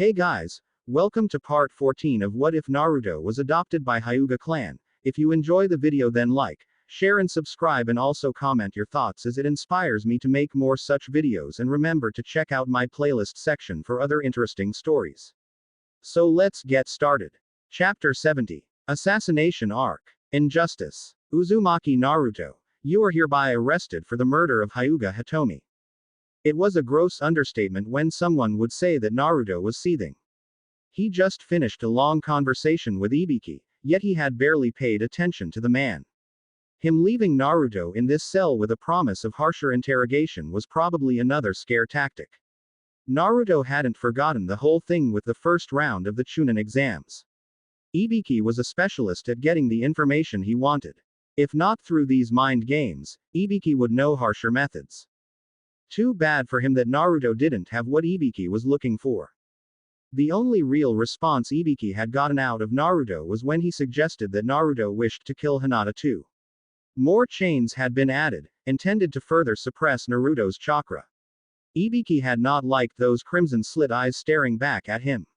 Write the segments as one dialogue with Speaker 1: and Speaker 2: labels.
Speaker 1: Hey guys, welcome to part 14 of What If Naruto Was Adopted by Hyuga Clan. If you enjoy the video then like, share and subscribe and also comment your thoughts as it inspires me to make more such videos and remember to check out my playlist section for other interesting stories. So let's get started. Chapter 70. Assassination Arc. Injustice. Uzumaki Naruto, you are hereby arrested for the murder of Hyuga Hitomi. It was a gross understatement when someone would say that Naruto was seething. He just finished a long conversation with Ibiki, yet he had barely paid attention to the man. Him leaving Naruto in this cell with a promise of harsher interrogation was probably another scare tactic. Naruto hadn't forgotten the whole thing with the first round of the Chunin exams. Ibiki was a specialist at getting the information he wanted. If not through these mind games, Ibiki would know harsher methods. Too bad for him that Naruto didn't have what Ibiki was looking for. The only real response Ibiki had gotten out of Naruto was when he suggested that Naruto wished to kill Hinata too. More chains had been added, intended to further suppress Naruto's chakra. Ibiki had not liked those crimson slit eyes staring back at him.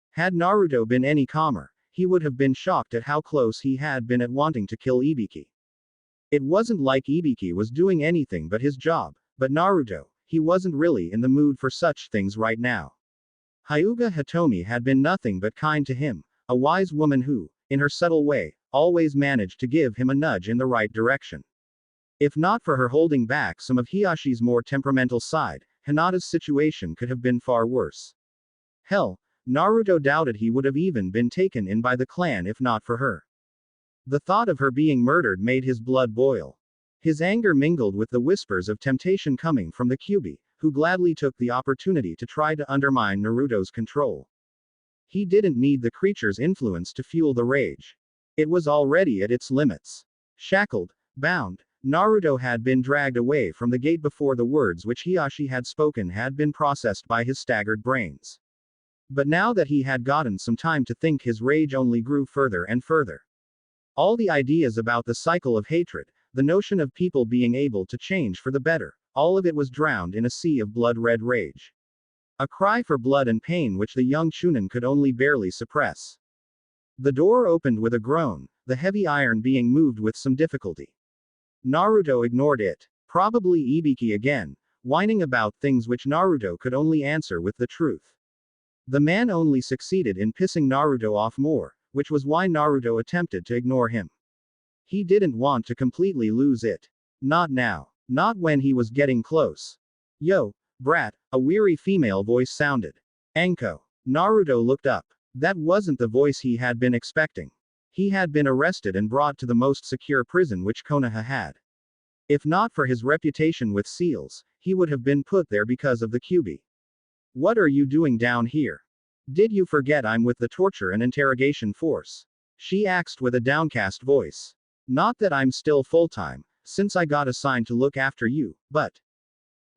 Speaker 1: Had Naruto been any calmer, he would have been shocked at how close he had been at wanting to kill Ibiki. It wasn't like Ibiki was doing anything but his job. But Naruto, he wasn't really in the mood for such things right now. Hyuga Hitomi had been nothing but kind to him, a wise woman who, in her subtle way, always managed to give him a nudge in the right direction. If not for her holding back some of Hiyashi's more temperamental side, Hinata's situation could have been far worse. Hell, Naruto doubted he would have even been taken in by the clan if not for her. The thought of her being murdered made his blood boil. His anger mingled with the whispers of temptation coming from the Kyuubi, who gladly took the opportunity to try to undermine Naruto's control. He didn't need the creature's influence to fuel the rage. It was already at its limits. Shackled, bound, Naruto had been dragged away from the gate before the words which Hiyashi had spoken had been processed by his staggered brains. But now that he had gotten some time to think, his rage only grew further and further. All the ideas about the cycle of hatred, the notion of people being able to change for the better, all of it was drowned in a sea of blood-red rage. A cry for blood and pain which the young Chunin could only barely suppress. The door opened with a groan, the heavy iron being moved with some difficulty. Naruto ignored it. Probably Ibiki again, whining about things which Naruto could only answer with the truth. The man only succeeded in pissing Naruto off more, which was why Naruto attempted to ignore him. He didn't want to completely lose it. Not now. Not when he was getting close. Yo, brat, a weary female voice sounded. Anko. Naruto looked up. That wasn't the voice he had been expecting. He had been arrested and brought to the most secure prison which Konoha had. If not for his reputation with seals, he would have been put there because of the Kyuubi. What are you doing down here? Did you forget I'm with the torture and interrogation force? She asked with a downcast voice. Not that I'm still full-time, since I got assigned to look after you, but...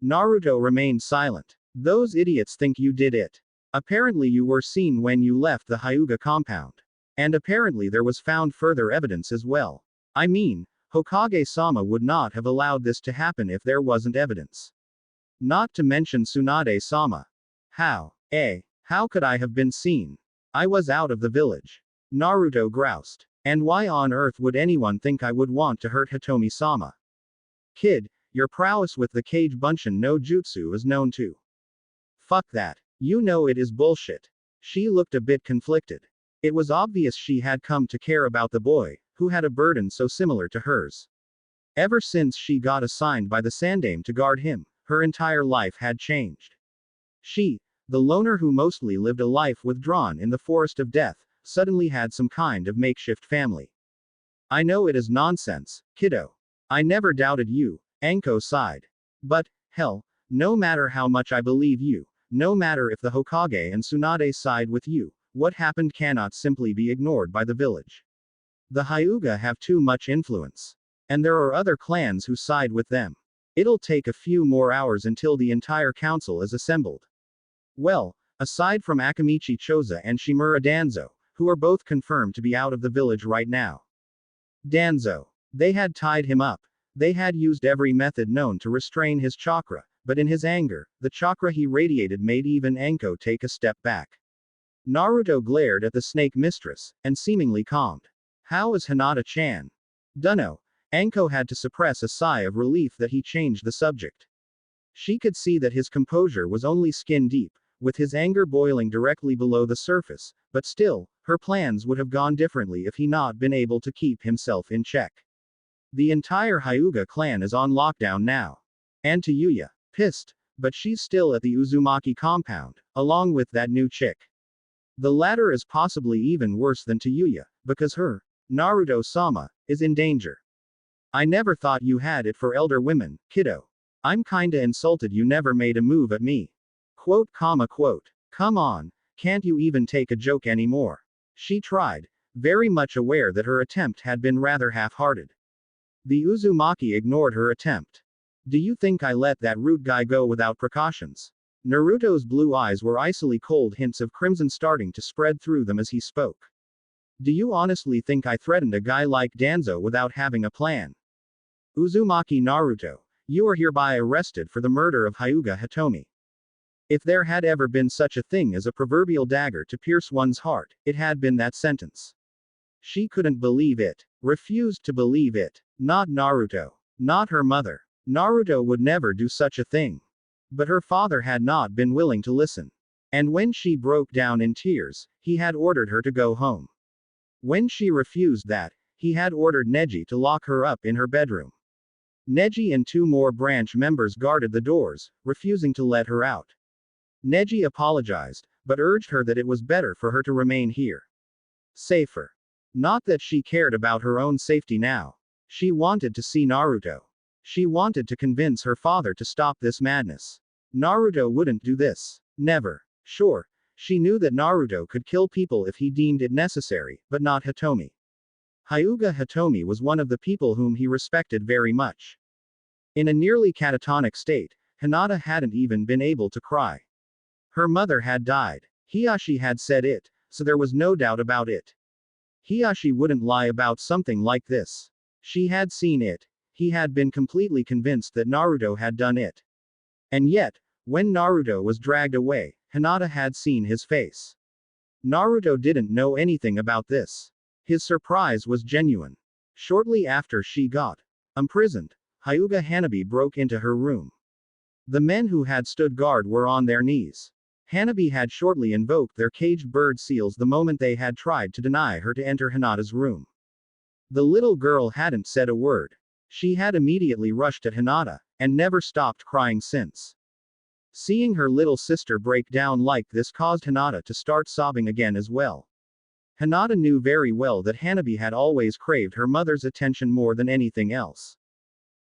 Speaker 1: Naruto remained silent. Those idiots think you did it. Apparently you were seen when you left the Hyuga compound. And apparently there was found further evidence as well. I mean, Hokage-sama would not have allowed this to happen if there wasn't evidence. Not to mention Tsunade-sama. How could I have been seen? I was out of the village. Naruto groused. And why on earth would anyone think I would want to hurt Hitomi-sama? Kid, your prowess with the Kage Bunshin no Jutsu is known too. Fuck that. You know it is bullshit. She looked a bit conflicted. It was obvious she had come to care about the boy, who had a burden so similar to hers. Ever since she got assigned by the Sandaime to guard him, her entire life had changed. She, the loner who mostly lived a life withdrawn in the forest of death, suddenly had some kind of makeshift family. I know it is nonsense, kiddo. I never doubted you, Anko sighed. But, hell, no matter how much I believe you, no matter if the Hokage and Tsunade side with you, what happened cannot simply be ignored by the village. The Hyuga have too much influence. And there are other clans who side with them. It'll take a few more hours until the entire council is assembled. Well, aside from Akamichi Choza and Shimura Danzo, who are both confirmed to be out of the village right now. Danzo. They had tied him up. They had used every method known to restrain his chakra, but in his anger, the chakra he radiated made even Anko take a step back. Naruto glared at the snake mistress, and seemingly calmed. How is Hinata-chan? Dunno. Anko had to suppress a sigh of relief that he changed the subject. She could see that his composure was only skin deep, with his anger boiling directly below the surface, but still, her plans would have gone differently if he not been able to keep himself in check. The entire Hyuga clan is on lockdown now. And to Yuya, pissed, but she's still at the Uzumaki compound, along with that new chick. The latter is possibly even worse than to Yuya, because her, Naruto-sama, is in danger. I never thought you had it for elder women, kiddo. I'm kinda insulted you never made a move at me. Quote. Come on, can't you even take a joke anymore? She tried, very much aware that her attempt had been rather half-hearted. The Uzumaki ignored her attempt. Do you think I let that rude guy go without precautions? Naruto's blue eyes were icily cold, hints of crimson starting to spread through them as he spoke. Do you honestly think I threatened a guy like Danzo without having a plan? Uzumaki Naruto, you are hereby arrested for the murder of Hyuga Hitomi. If there had ever been such a thing as a proverbial dagger to pierce one's heart, it had been that sentence. She couldn't believe it. Refused to believe it. Not Naruto. Not her mother. Naruto would never do such a thing. But her father had not been willing to listen. And when she broke down in tears, he had ordered her to go home. When she refused that, he had ordered Neji to lock her up in her bedroom. Neji and 2 more branch members guarded the doors, refusing to let her out. Neji apologized, but urged her that it was better for her to remain here. Safer. Not that she cared about her own safety now. She wanted to see Naruto. She wanted to convince her father to stop this madness. Naruto wouldn't do this. Never. Sure, she knew that Naruto could kill people if he deemed it necessary, but not Hitomi. Hyuga Hitomi was one of the people whom he respected very much. In a nearly catatonic state, Hinata hadn't even been able to cry. Her mother had died. Hiyashi had said it, so there was no doubt about it. Hiyashi wouldn't lie about something like this. She had seen it. He had been completely convinced that Naruto had done it. And yet, when Naruto was dragged away, Hinata had seen his face. Naruto didn't know anything about this. His surprise was genuine. Shortly after she got imprisoned, Hyuga Hanabi broke into her room. The men who had stood guard were on their knees. Hanabi had shortly invoked their caged bird seals the moment they had tried to deny her to enter Hinata's room. The little girl hadn't said a word. She had immediately rushed at Hinata, and never stopped crying since. Seeing her little sister break down like this caused Hinata to start sobbing again as well. Hinata knew very well that Hanabi had always craved her mother's attention more than anything else.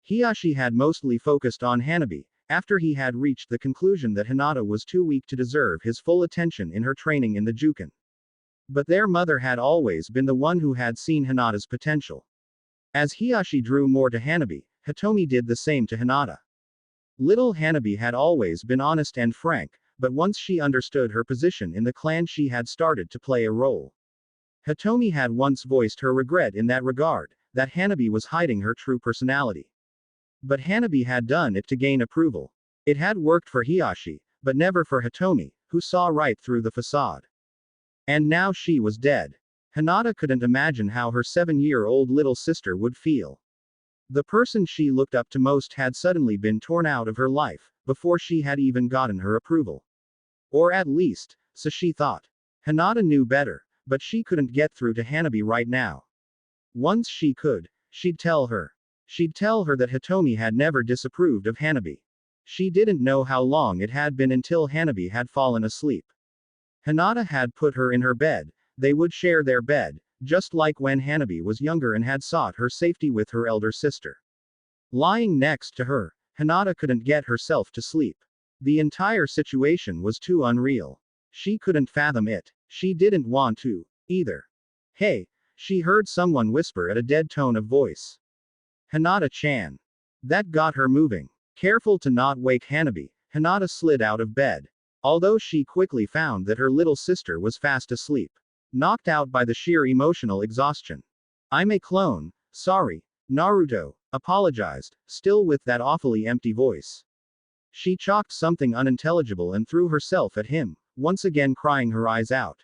Speaker 1: Hiyashi had mostly focused on Hanabi, after he had reached the conclusion that Hinata was too weak to deserve his full attention in her training in the Juken. But their mother had always been the one who had seen Hinata's potential. As Hiyashi drew more to Hanabi, Hitomi did the same to Hinata. Little Hanabi had always been honest and frank, but once she understood her position in the clan she had started to play a role. Hitomi had once voiced her regret in that regard, that Hanabi was hiding her true personality. But Hanabi had done it to gain approval. It had worked for Hiyashi, but never for Hitomi, who saw right through the facade. And now she was dead. Hinata couldn't imagine how her 7-year-old little sister would feel. The person she looked up to most had suddenly been torn out of her life, before she had even gotten her approval. Or at least, so she thought. Hinata knew better, but she couldn't get through to Hanabi right now. Once she could, she'd tell her. She'd tell her that Hitomi had never disapproved of Hanabi. She didn't know how long it had been until Hanabi had fallen asleep. Hinata had put her in her bed. They would share their bed, just like when Hanabi was younger and had sought her safety with her elder sister. Lying next to her, Hinata couldn't get herself to sleep. The entire situation was too unreal. She couldn't fathom it. She didn't want to, either. Hey, she heard someone whisper at a dead tone of voice. Hinata-chan. That got her moving. Careful to not wake Hanabi, Hinata slid out of bed. Although she quickly found that her little sister was fast asleep. Knocked out by the sheer emotional exhaustion. I'm a clone, sorry, Naruto, apologized, still with that awfully empty voice. She chalked something unintelligible and threw herself at him, once again crying her eyes out.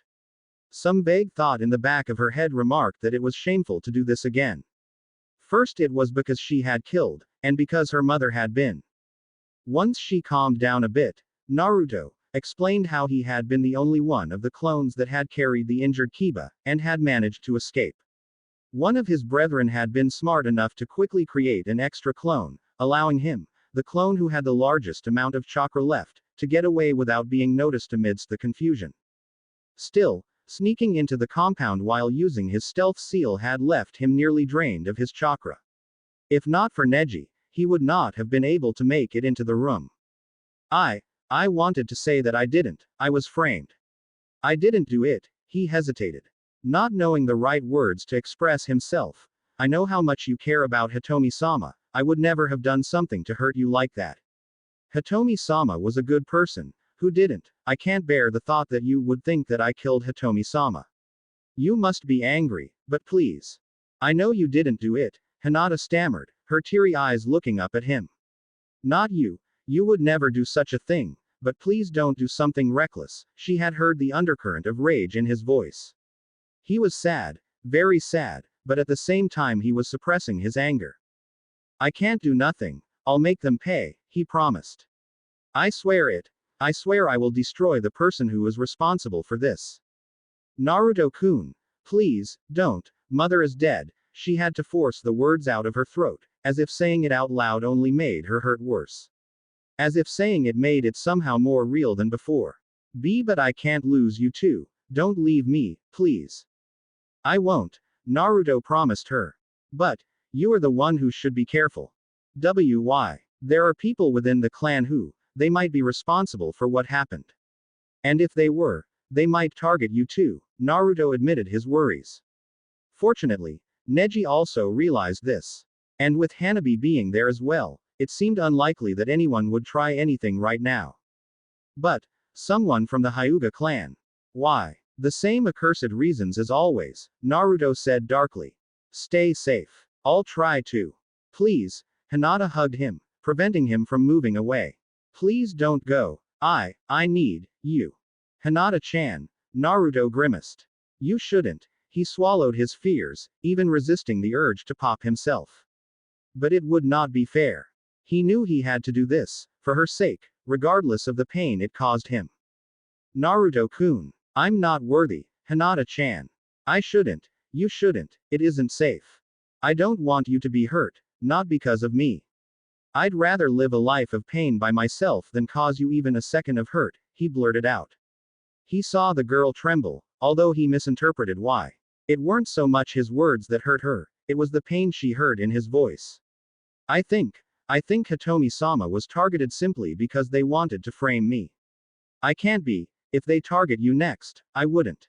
Speaker 1: Some vague thought in the back of her head remarked that it was shameful to do this again. First it was because she had killed, and because her mother had been. Once she calmed down a bit, Naruto explained how he had been the only one of the clones that had carried the injured Kiba, and had managed to escape. One of his brethren had been smart enough to quickly create an extra clone, allowing him, the clone who had the largest amount of chakra left, to get away without being noticed amidst the confusion. Still, sneaking into the compound while using his stealth seal had left him nearly drained of his chakra. If not for Neji, he would not have been able to make it into the room. I wanted to say that I didn't, I was framed. I didn't do it, he hesitated. Not knowing the right words to express himself. I know how much you care about Hitomi-sama, I would never have done something to hurt you like that. Hitomi-sama was a good person. Who didn't? I can't bear the thought that you would think that I killed Hitomi-sama. You must be angry, but please. I know you didn't do it, Hinata stammered, her teary eyes looking up at him. Not you. You would never do such a thing, but please don't do something reckless. She had heard the undercurrent of rage in his voice. He was sad, very sad, but at the same time he was suppressing his anger. I can't do nothing, I'll make them pay, he promised. I swear it. I swear I will destroy the person who is responsible for this. Naruto-kun, please, don't, mother is dead. She had to force the words out of her throat, as if saying it out loud only made her hurt worse. As if saying it made it somehow more real than before. But I can't lose you too. Don't leave me, please. I won't, Naruto promised her. But, you are the one who should be careful. Why? There are people within the clan who, they might be responsible for what happened. And if they were, they might target you too, Naruto admitted his worries. Fortunately, Neji also realized this. And with Hanabi being there as well, it seemed unlikely that anyone would try anything right now. But, someone from the Hyuga clan. Why? The same accursed reasons as always, Naruto said darkly. Stay safe. I'll try to. Please, Hinata hugged him, preventing him from moving away. Please don't go. I need you. Hinata-chan, Naruto grimaced. You shouldn't. He swallowed his fears, even resisting the urge to pop himself. But it would not be fair. He knew he had to do this, for her sake, regardless of the pain it caused him. Naruto-kun. I'm not worthy, Hinata-chan. I shouldn't. You shouldn't. It isn't safe. I don't want you to be hurt, not because of me. I'd rather live a life of pain by myself than cause you even a second of hurt, he blurted out. He saw the girl tremble, although he misinterpreted why. It weren't so much his words that hurt her, it was the pain she heard in his voice. I think Hitomi-sama was targeted simply because they wanted to frame me. I can't be. If they target you next, I wouldn't.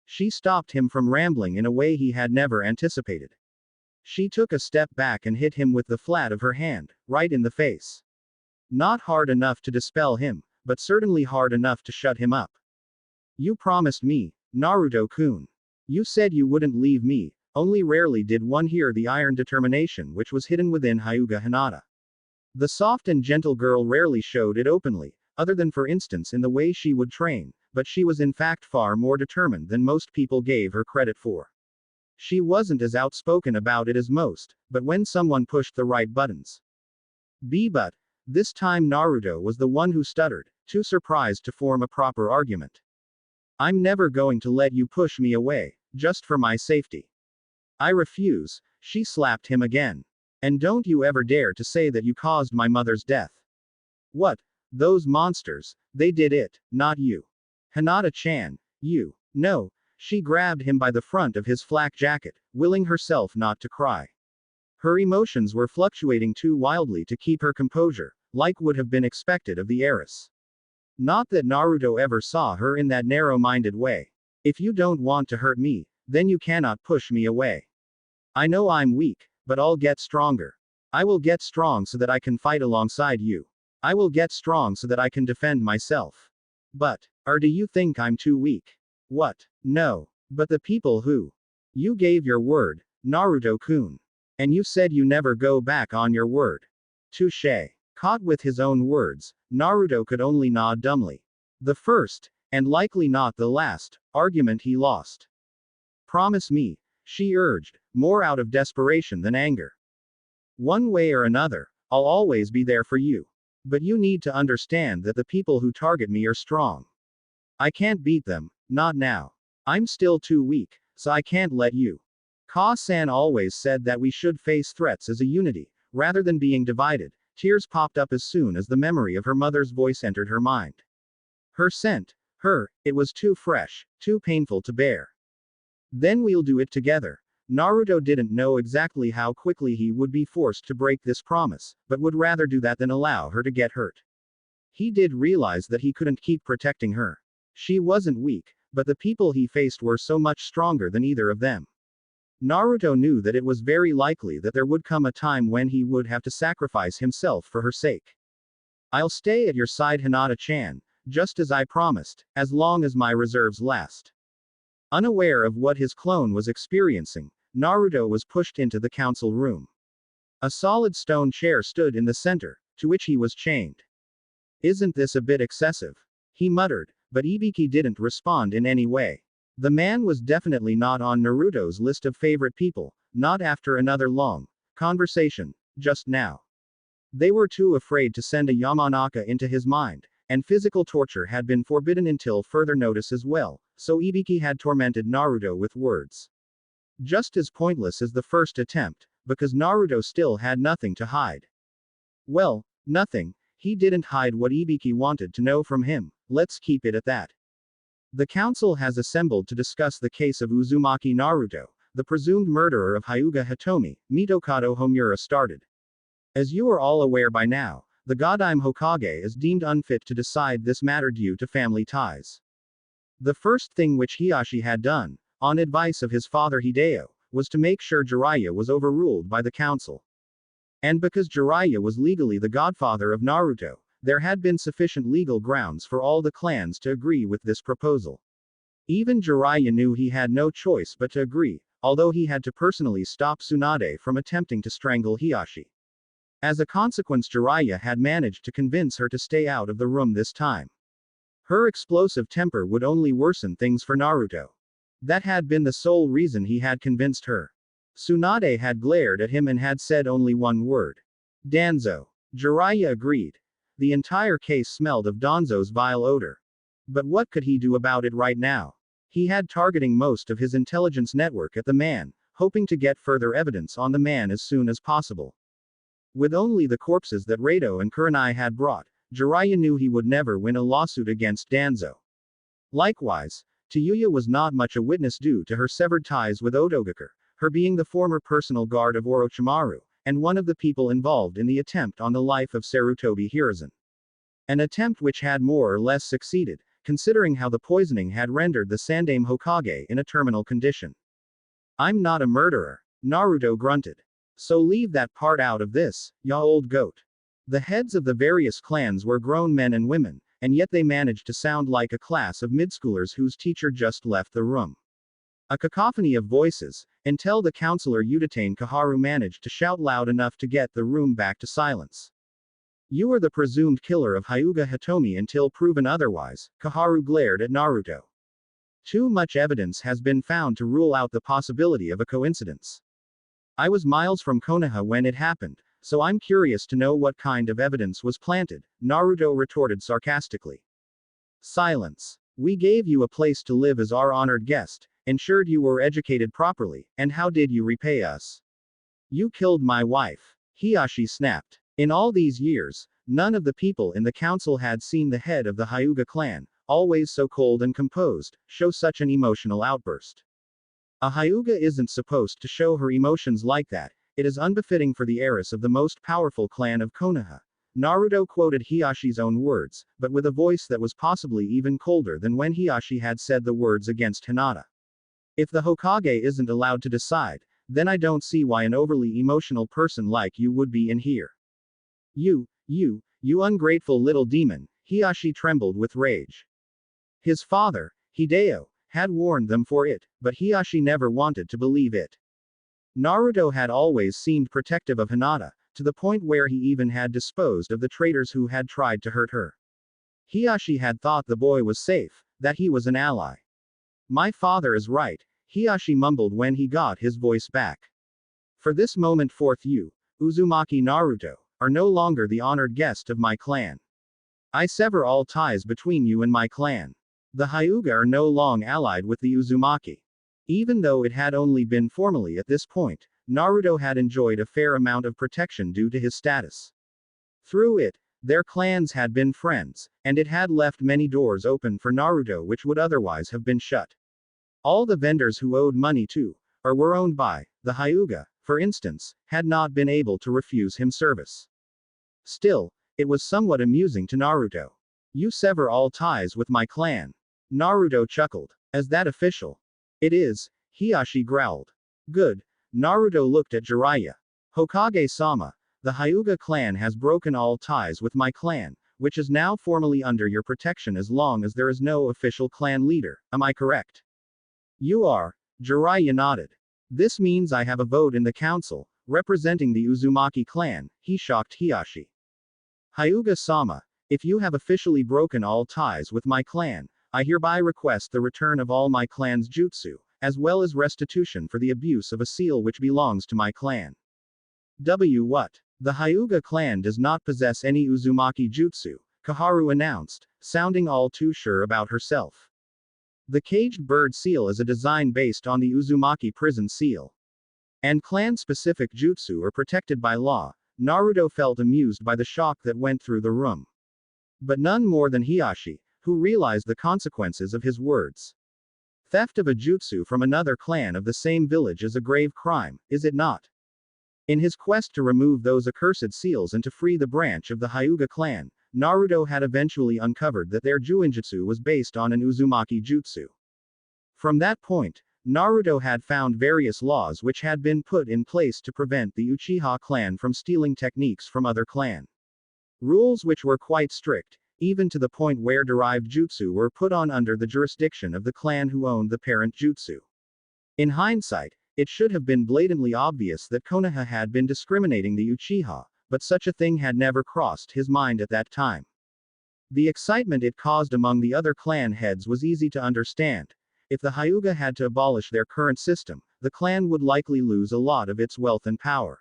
Speaker 1: She stopped him from rambling in a way he had never anticipated. She took a step back and hit him with the flat of her hand, right in the face. Not hard enough to dispel him, but certainly hard enough to shut him up. You promised me, Naruto-kun. You said you wouldn't leave me. Only rarely did one hear the iron determination which was hidden within Hyuga Hinata. The soft and gentle girl rarely showed it openly, other than for instance in the way she would train, but she was in fact far more determined than most people gave her credit for. She wasn't as outspoken about it as most, but when someone pushed the right buttons. But, this time Naruto was the one who stuttered, too surprised to form a proper argument. I'm never going to let you push me away, just for my safety. I refuse, she slapped him again. And don't you ever dare to say that you caused my mother's death. What? Those monsters, they did it, not you. Hinata-chan, you. No. She grabbed him by the front of his flak jacket, willing herself not to cry. Her emotions were fluctuating too wildly to keep her composure, like would have been expected of the heiress. Not that Naruto ever saw her in that narrow-minded way. If you don't want to hurt me, then you cannot push me away. I know I'm weak, but I'll get stronger. I will get strong so that I can fight alongside you. I will get strong so that I can defend myself. But, or do you think I'm too weak? What? No. But the people who. You gave your word, Naruto-kun. And you said you never go back on your word. Touché. Caught with his own words, Naruto could only nod dumbly. The first, and likely not the last, argument he lost. Promise me, she urged, more out of desperation than anger. One way or another, I'll always be there for you. But you need to understand that the people who target me are strong. I can't beat them, not now. I'm still too weak, so I can't let you. Ka-san always said that we should face threats as a unity, rather than being divided. Tears popped up as soon as the memory of her mother's voice entered her mind. Her scent, it was too fresh, too painful to bear. Then we'll do it together. Naruto didn't know exactly how quickly he would be forced to break this promise, but would rather do that than allow her to get hurt. He did realize that he couldn't keep protecting her. She wasn't weak, but the people he faced were so much stronger than either of them. Naruto knew that it was very likely that there would come a time when he would have to sacrifice himself for her sake. I'll stay at your side, Hinata-chan, just as I promised, as long as my reserves last. Unaware of what his clone was experiencing, Naruto was pushed into the council room. A solid stone chair stood in the center, to which he was chained. Isn't this a bit excessive? He muttered, but Ibiki didn't respond in any way. The man was definitely not on Naruto's list of favorite people, not after another long conversation, just now. They were too afraid to send a Yamanaka into his mind, and physical torture had been forbidden until further notice as well, so Ibiki had tormented Naruto with words. Just as pointless as the first attempt, because Naruto still had nothing to hide. Well, nothing, he didn't hide what Ibiki wanted to know from him, let's keep it at that. The council has assembled to discuss the case of Uzumaki Naruto, the presumed murderer of Hyuga Hitomi, Mitokado Homura started. As you are all aware by now, the Godime Hokage is deemed unfit to decide this matter due to family ties. The first thing which Hiashi had done, on advice of his father Hideo, was to make sure Jiraiya was overruled by the council. And because Jiraiya was legally the godfather of Naruto, there had been sufficient legal grounds for all the clans to agree with this proposal. Even Jiraiya knew he had no choice but to agree, although he had to personally stop Tsunade from attempting to strangle Hiashi. As a consequence, Jiraiya had managed to convince her to stay out of the room this time. Her explosive temper would only worsen things for Naruto. That had been the sole reason he had convinced her. Tsunade had glared at him and had said only one word. Danzo. Jiraiya agreed. The entire case smelled of Danzo's vile odor. But what could he do about it right now? He had targeting most of his intelligence network at the man, hoping to get further evidence on the man as soon as possible. With only the corpses that Rado and Kurenai had brought, Jiraiya knew he would never win a lawsuit against Danzo. Likewise, Tayuya was not much a witness due to her severed ties with Otogaker, her being the former personal guard of Orochimaru, and one of the people involved in the attempt on the life of Sarutobi Hiruzen. An attempt which had more or less succeeded, considering how the poisoning had rendered the Sandaime Hokage in a terminal condition. I'm not a murderer, Naruto grunted. So leave that part out of this, ya old goat. The heads of the various clans were grown men and women, and yet they managed to sound like a class of midschoolers whose teacher just left the room. A cacophony of voices, until the counselor Udatane Kaharu managed to shout loud enough to get the room back to silence. You are the presumed killer of Hyuga Hitomi until proven otherwise, Kaharu glared at Naruto. Too much evidence has been found to rule out the possibility of a coincidence. I was miles from Konoha when it happened, so I'm curious to know what kind of evidence was planted, Naruto retorted sarcastically. Silence. We gave you a place to live as our honored guest, ensured you were educated properly, and how did you repay us? You killed my wife. Hiashi snapped. In all these years, none of the people in the council had seen the head of the Hyuga clan, always so cold and composed, show such an emotional outburst. A Hyuga isn't supposed to show her emotions like that, it is unbefitting for the heiress of the most powerful clan of Konoha. Naruto quoted Hiyashi's own words, but with a voice that was possibly even colder than when Hiashi had said the words against Hinata. If the Hokage isn't allowed to decide, then I don't see why an overly emotional person like you would be in here. You ungrateful little demon, Hiashi trembled with rage. His father, Hideo, had warned them for it, but Hiashi never wanted to believe it. Naruto had always seemed protective of Hinata, to the point where he even had disposed of the traitors who had tried to hurt her. Hiyashi had thought the boy was safe, that he was an ally. My father is right, Hiyashi mumbled when he got his voice back. For this moment forth you, Uzumaki Naruto, are no longer the honored guest of my clan. I sever all ties between you and my clan. The Hyuga are no long allied with the Uzumaki. Even though it had only been formally at this point, Naruto had enjoyed a fair amount of protection due to his status. Through it, their clans had been friends, and it had left many doors open for Naruto which would otherwise have been shut. All the vendors who owed money to, or were owned by, the Hyuga, for instance, had not been able to refuse him service. Still, it was somewhat amusing to Naruto. You sever all ties with my clan. Naruto chuckled. As that official? It is, Hiyashi growled. Good. Naruto looked at Jiraiya. Hokage-sama, the Hyuga clan has broken all ties with my clan, which is now formally under your protection as long as there is no official clan leader, am I correct? You are. Jiraiya nodded. This means I have a vote in the council, representing the Uzumaki clan, he shocked Hiyashi. Hyuga-sama, if you have officially broken all ties with my clan, I hereby request the return of all my clan's jutsu, as well as restitution for the abuse of a seal which belongs to my clan. What? The Hyuga clan does not possess any Uzumaki jutsu, Koharu announced, sounding all too sure about herself. The caged bird seal is a design based on the Uzumaki prison seal. And clan-specific jutsu are protected by law. Naruto felt amused by the shock that went through the room. But none more than Hiyashi, who realized the consequences of his words. Theft of a jutsu from another clan of the same village is a grave crime, is it not? In his quest to remove those accursed seals and to free the branch of the Hyuga clan, Naruto had eventually uncovered that their Juinjutsu was based on an Uzumaki jutsu. From that point, Naruto had found various laws which had been put in place to prevent the Uchiha clan from stealing techniques from other clan. Rules which were quite strict, even to the point where derived jutsu were put on under the jurisdiction of the clan who owned the parent jutsu. In hindsight, it should have been blatantly obvious that Konoha had been discriminating the Uchiha, but such a thing had never crossed his mind at that time. The excitement it caused among the other clan heads was easy to understand. If the Hyuga had to abolish their current system, the clan would likely lose a lot of its wealth and power.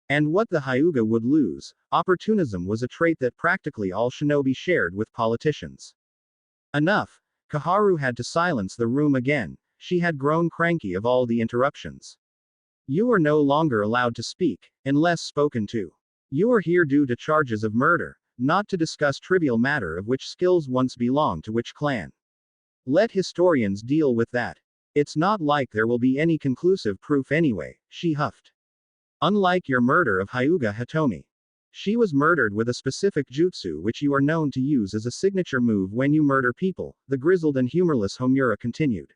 Speaker 1: And what the Hyuga would lose, opportunism was a trait that practically all shinobi shared with politicians. Enough. Koharu had to silence the room again, she had grown cranky of all the interruptions. You are no longer allowed to speak, unless spoken to. You are here due to charges of murder, not to discuss trivial matter of which skills once belonged to which clan. Let historians deal with that. It's not like there will be any conclusive proof anyway, she huffed. Unlike your murder of Hyuga Hitomi. She was murdered with a specific jutsu which you are known to use as a signature move when you murder people, the grizzled and humorless Homura continued.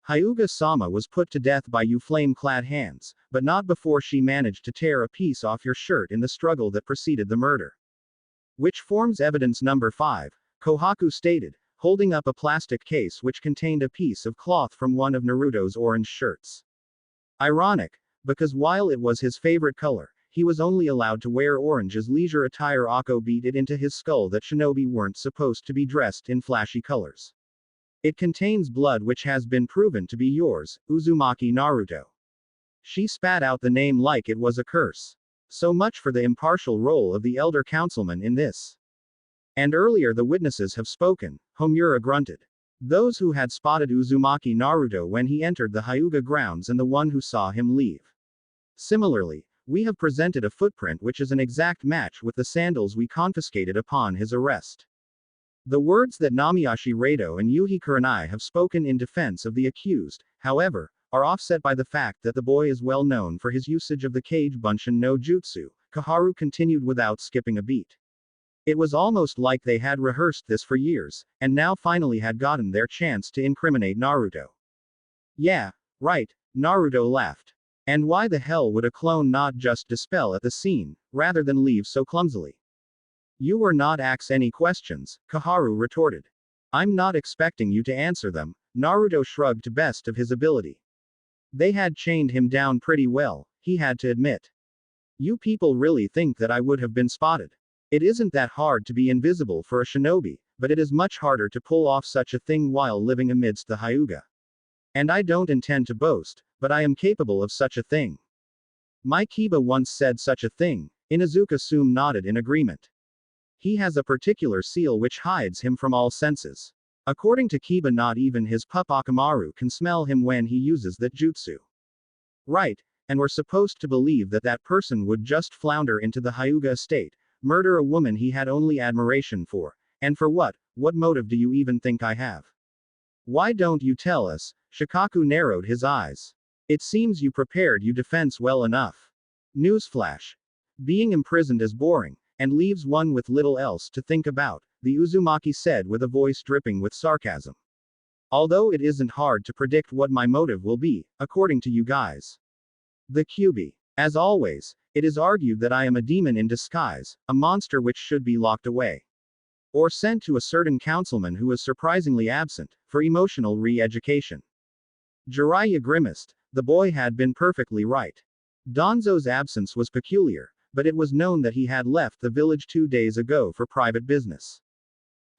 Speaker 1: Hyuga-sama was put to death by you flame-clad hands, but not before she managed to tear a piece off your shirt in the struggle that preceded the murder. Which forms evidence number 5, Kohaku stated, holding up a plastic case which contained a piece of cloth from one of Naruto's orange shirts. Ironic, because while it was his favorite color, he was only allowed to wear orange as leisure attire. Akko beat it into his skull that shinobi weren't supposed to be dressed in flashy colors. It contains blood which has been proven to be yours, Uzumaki Naruto. She spat out the name like it was a curse. So much for the impartial role of the elder councilman in this. And earlier the witnesses have spoken, Homura grunted. Those who had spotted Uzumaki Naruto when he entered the Hyuga grounds and the one who saw him leave. Similarly, we have presented a footprint which is an exact match with the sandals we confiscated upon his arrest. The words that Namiyashi Rado and Yuhi Kurenai have spoken in defense of the accused, however, are offset by the fact that the boy is well known for his usage of the Kage Bunshin no Jutsu, Koharu continued without skipping a beat. It was almost like they had rehearsed this for years, and now finally had gotten their chance to incriminate Naruto. Yeah, right, Naruto laughed. And why the hell would a clone not just dispel at the scene, rather than leave so clumsily? You were not asked any questions, Koharu retorted. I'm not expecting you to answer them, Naruto shrugged to best of his ability. They had chained him down pretty well, he had to admit. You people really think that I would have been spotted. It isn't that hard to be invisible for a shinobi, but it is much harder to pull off such a thing while living amidst the Hyuga. And I don't intend to boast, but I am capable of such a thing. My Kiba once said such a thing. Inuzuka Sume nodded in agreement. He has a particular seal which hides him from all senses. According to Kiba, not even his pup Akamaru can smell him when he uses that jutsu. Right, and we're supposed to believe that that person would just flounder into the Hyuga estate, murder a woman he had only admiration for. And for what? What motive do you even think I have? Why don't you tell us? Shikaku narrowed his eyes. It seems you prepared your defense well enough. Newsflash. Being imprisoned is boring, and leaves one with little else to think about, the Uzumaki said with a voice dripping with sarcasm. Although it isn't hard to predict what my motive will be, according to you guys. The QB. As always, it is argued that I am a demon in disguise, a monster which should be locked away. Or sent to a certain councilman who is surprisingly absent, for emotional re-education. Jiraiya grimaced. The boy had been perfectly right. Danzo's absence was peculiar, but it was known that he had left the village 2 days ago for private business.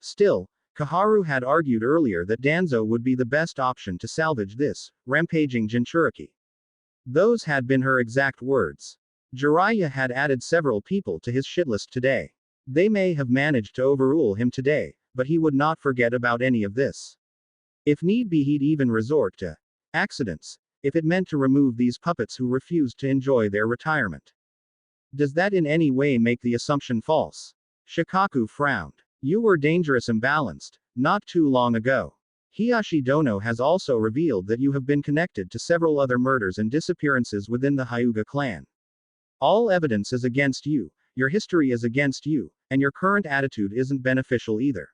Speaker 1: Still, Kaharu had argued earlier that Danzo would be the best option to salvage this rampaging Jinchuriki. Those had been her exact words. Jiraiya had added several people to his shitlist today. They may have managed to overrule him today, but he would not forget about any of this. If need be, he'd even resort to accidents, if it meant to remove these puppets who refused to enjoy their retirement. Does that in any way make the assumption false? Shikaku frowned. You were dangerous imbalanced, not too long ago. Hiyashi Dono has also revealed that you have been connected to several other murders and disappearances within the Hyuga clan. All evidence is against you, your history is against you, and your current attitude isn't beneficial either.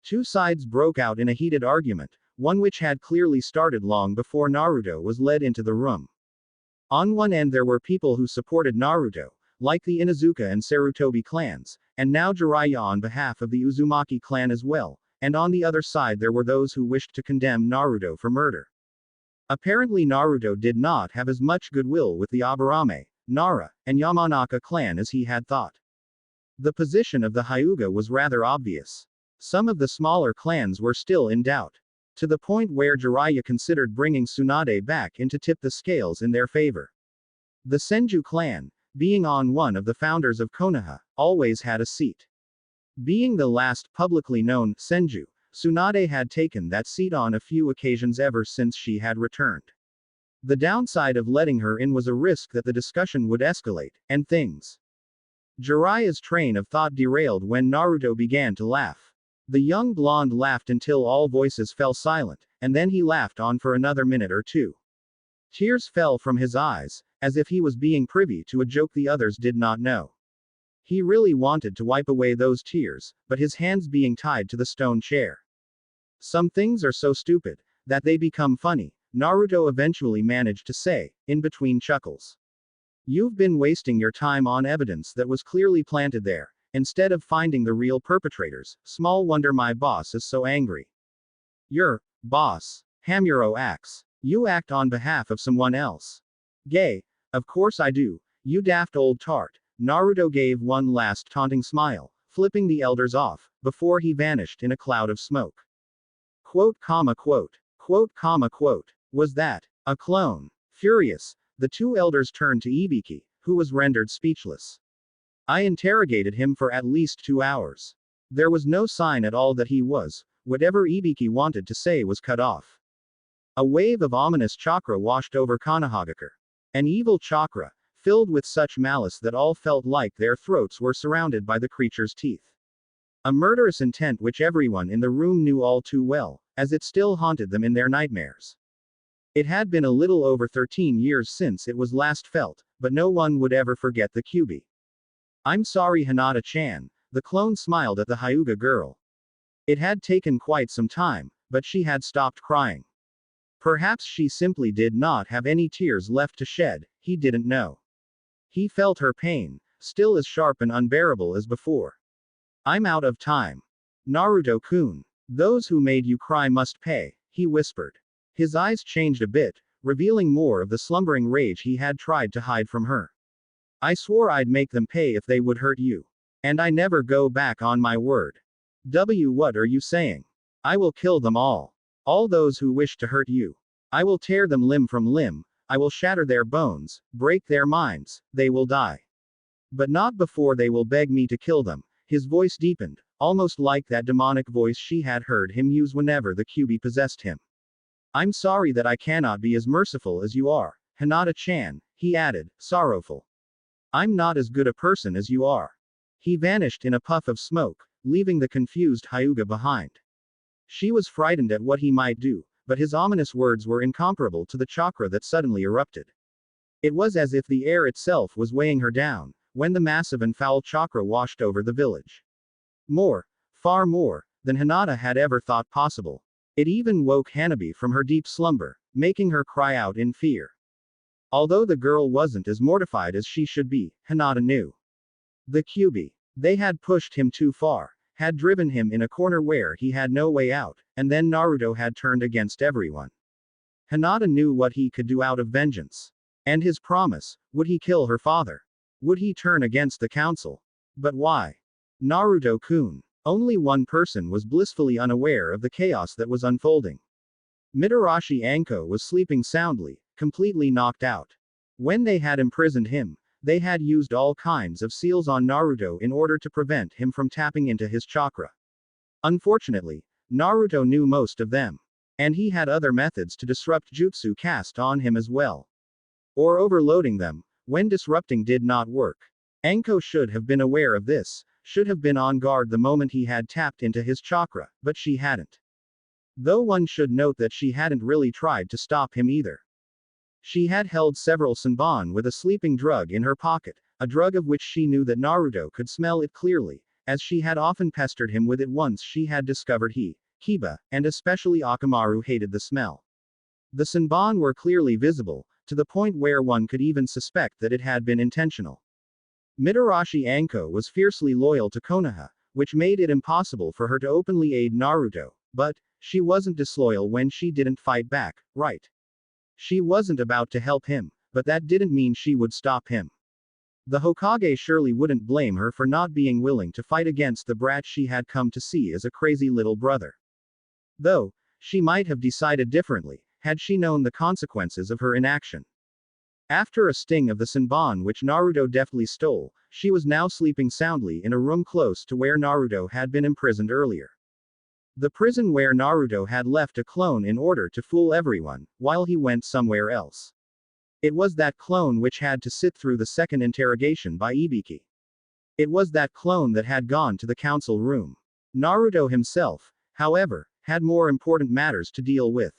Speaker 1: Two sides broke out in a heated argument, one which had clearly started long before Naruto was led into the room. On one end there were people who supported Naruto, like the Inuzuka and Sarutobi clans, and now Jiraiya on behalf of the Uzumaki clan as well, and on the other side there were those who wished to condemn Naruto for murder. Apparently Naruto did not have as much goodwill with the Aburame, Nara, and Yamanaka clan as he had thought. The position of the Hyuga was rather obvious. Some of the smaller clans were still in doubt. To the point where Jiraiya considered bringing Tsunade back in to tip the scales in their favor. The Senju clan, being on one of the founders of Konoha, always had a seat. Being the last publicly known Senju, Tsunade had taken that seat on a few occasions ever since she had returned. The downside of letting her in was a risk that the discussion would escalate, and things. Jiraiya's train of thought derailed when Naruto began to laugh. The young blonde laughed until all voices fell silent, and then he laughed on for another minute or two. Tears fell from his eyes, as if he was being privy to a joke the others did not know. He really wanted to wipe away those tears, but his hands being tied to the stone chair. Some things are so stupid that they become funny, Naruto eventually managed to say, in between chuckles. You've been wasting your time on evidence that was clearly planted there, instead of finding the real perpetrators. Small wonder my boss is so angry. Your boss, Hamuro acts. You act on behalf of someone else. Gay. Of course I do, you daft old tart. Naruto gave one last taunting smile, flipping the elders off, before he vanished in a cloud of smoke. Quote, comma, quote. Quote, comma, quote. Was that a clone? Furious, the two elders turned to Ibiki, who was rendered speechless. I interrogated him for at least 2 hours. There was no sign at all that he was. Whatever Ibiki wanted to say was cut off. A wave of ominous chakra washed over Konohagakure. An evil chakra, filled with such malice that all felt like their throats were surrounded by the creature's teeth. A murderous intent which everyone in the room knew all too well, as it still haunted them in their nightmares. It had been a little over 13 years since it was last felt, but no one would ever forget the QB. I'm sorry Hinata-chan, the clone smiled at the Hyuga girl. It had taken quite some time, but she had stopped crying. Perhaps she simply did not have any tears left to shed, he didn't know. He felt her pain, still as sharp and unbearable as before. I'm out of time. Naruto-kun. Those who made you cry must pay, he whispered. His eyes changed a bit, revealing more of the slumbering rage he had tried to hide from her. I swore I'd make them pay if they would hurt you. And I never go back on my word. What are you saying? I will kill them all. All those who wish to hurt you. I will tear them limb from limb, I will shatter their bones, break their minds, they will die. But not before they will beg me to kill them. His voice deepened, almost like that demonic voice she had heard him use whenever the Kyuubi possessed him. I'm sorry that I cannot be as merciful as you are, Hinata-chan, he added, sorrowful. I'm not as good a person as you are. He vanished in a puff of smoke, leaving the confused Hyuga behind. She was frightened at what he might do, but his ominous words were incomparable to the chakra that suddenly erupted. It was as if the air itself was weighing her down, when the massive and foul chakra washed over the village. More, far more, than Hinata had ever thought possible. It even woke Hanabi from her deep slumber, making her cry out in fear. Although the girl wasn't as mortified as she should be, Hinata knew. The Kyuubi. They had pushed him too far, had driven him in a corner where he had no way out, and then Naruto had turned against everyone. Hinata knew what he could do out of vengeance. And his promise, would he kill her father? Would he turn against the council? But why? Naruto-kun. Only one person was blissfully unaware of the chaos that was unfolding. Mitarashi Anko was sleeping soundly, completely knocked out. When they had imprisoned him, they had used all kinds of seals on Naruto in order to prevent him from tapping into his chakra. Unfortunately, Naruto knew most of them. And he had other methods to disrupt jutsu cast on him as well. Or overloading them, when disrupting did not work. Anko should have been aware of this, should have been on guard the moment he had tapped into his chakra, but she hadn't. Though one should note that she hadn't really tried to stop him either. She had held several senbon with a sleeping drug in her pocket, a drug of which she knew that Naruto could smell it clearly, as she had often pestered him with it once she had discovered he, Kiba, and especially Akamaru hated the smell. The senbon were clearly visible, to the point where one could even suspect that it had been intentional. Mitarashi Anko was fiercely loyal to Konoha, which made it impossible for her to openly aid Naruto, but she wasn't disloyal when she didn't fight back, right? She wasn't about to help him, but that didn't mean she would stop him. The Hokage surely wouldn't blame her for not being willing to fight against the brat she had come to see as a crazy little brother. Though, she might have decided differently, had she known the consequences of her inaction. After a sting of the senbon which Naruto deftly stole, she was now sleeping soundly in a room close to where Naruto had been imprisoned earlier. The prison where Naruto had left a clone in order to fool everyone, while he went somewhere else. It was that clone which had to sit through the second interrogation by Ibiki. It was that clone that had gone to the council room. Naruto himself, however, had more important matters to deal with.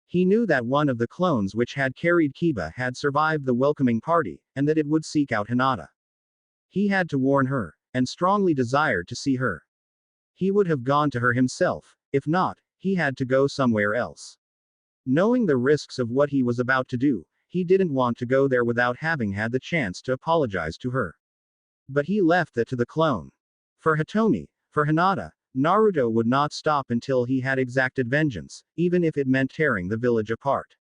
Speaker 1: He knew that one of the clones which had carried Kiba had survived the welcoming party, and that it would seek out Hinata. He had to warn her, and strongly desired to see her. He would have gone to her himself, if not, he had to go somewhere else. Knowing the risks of what he was about to do, he didn't want to go there without having had the chance to apologize to her. But he left that to the clone. For Hitomi, for Hinata, Naruto would not stop until he had exacted vengeance, even if it meant tearing the village apart.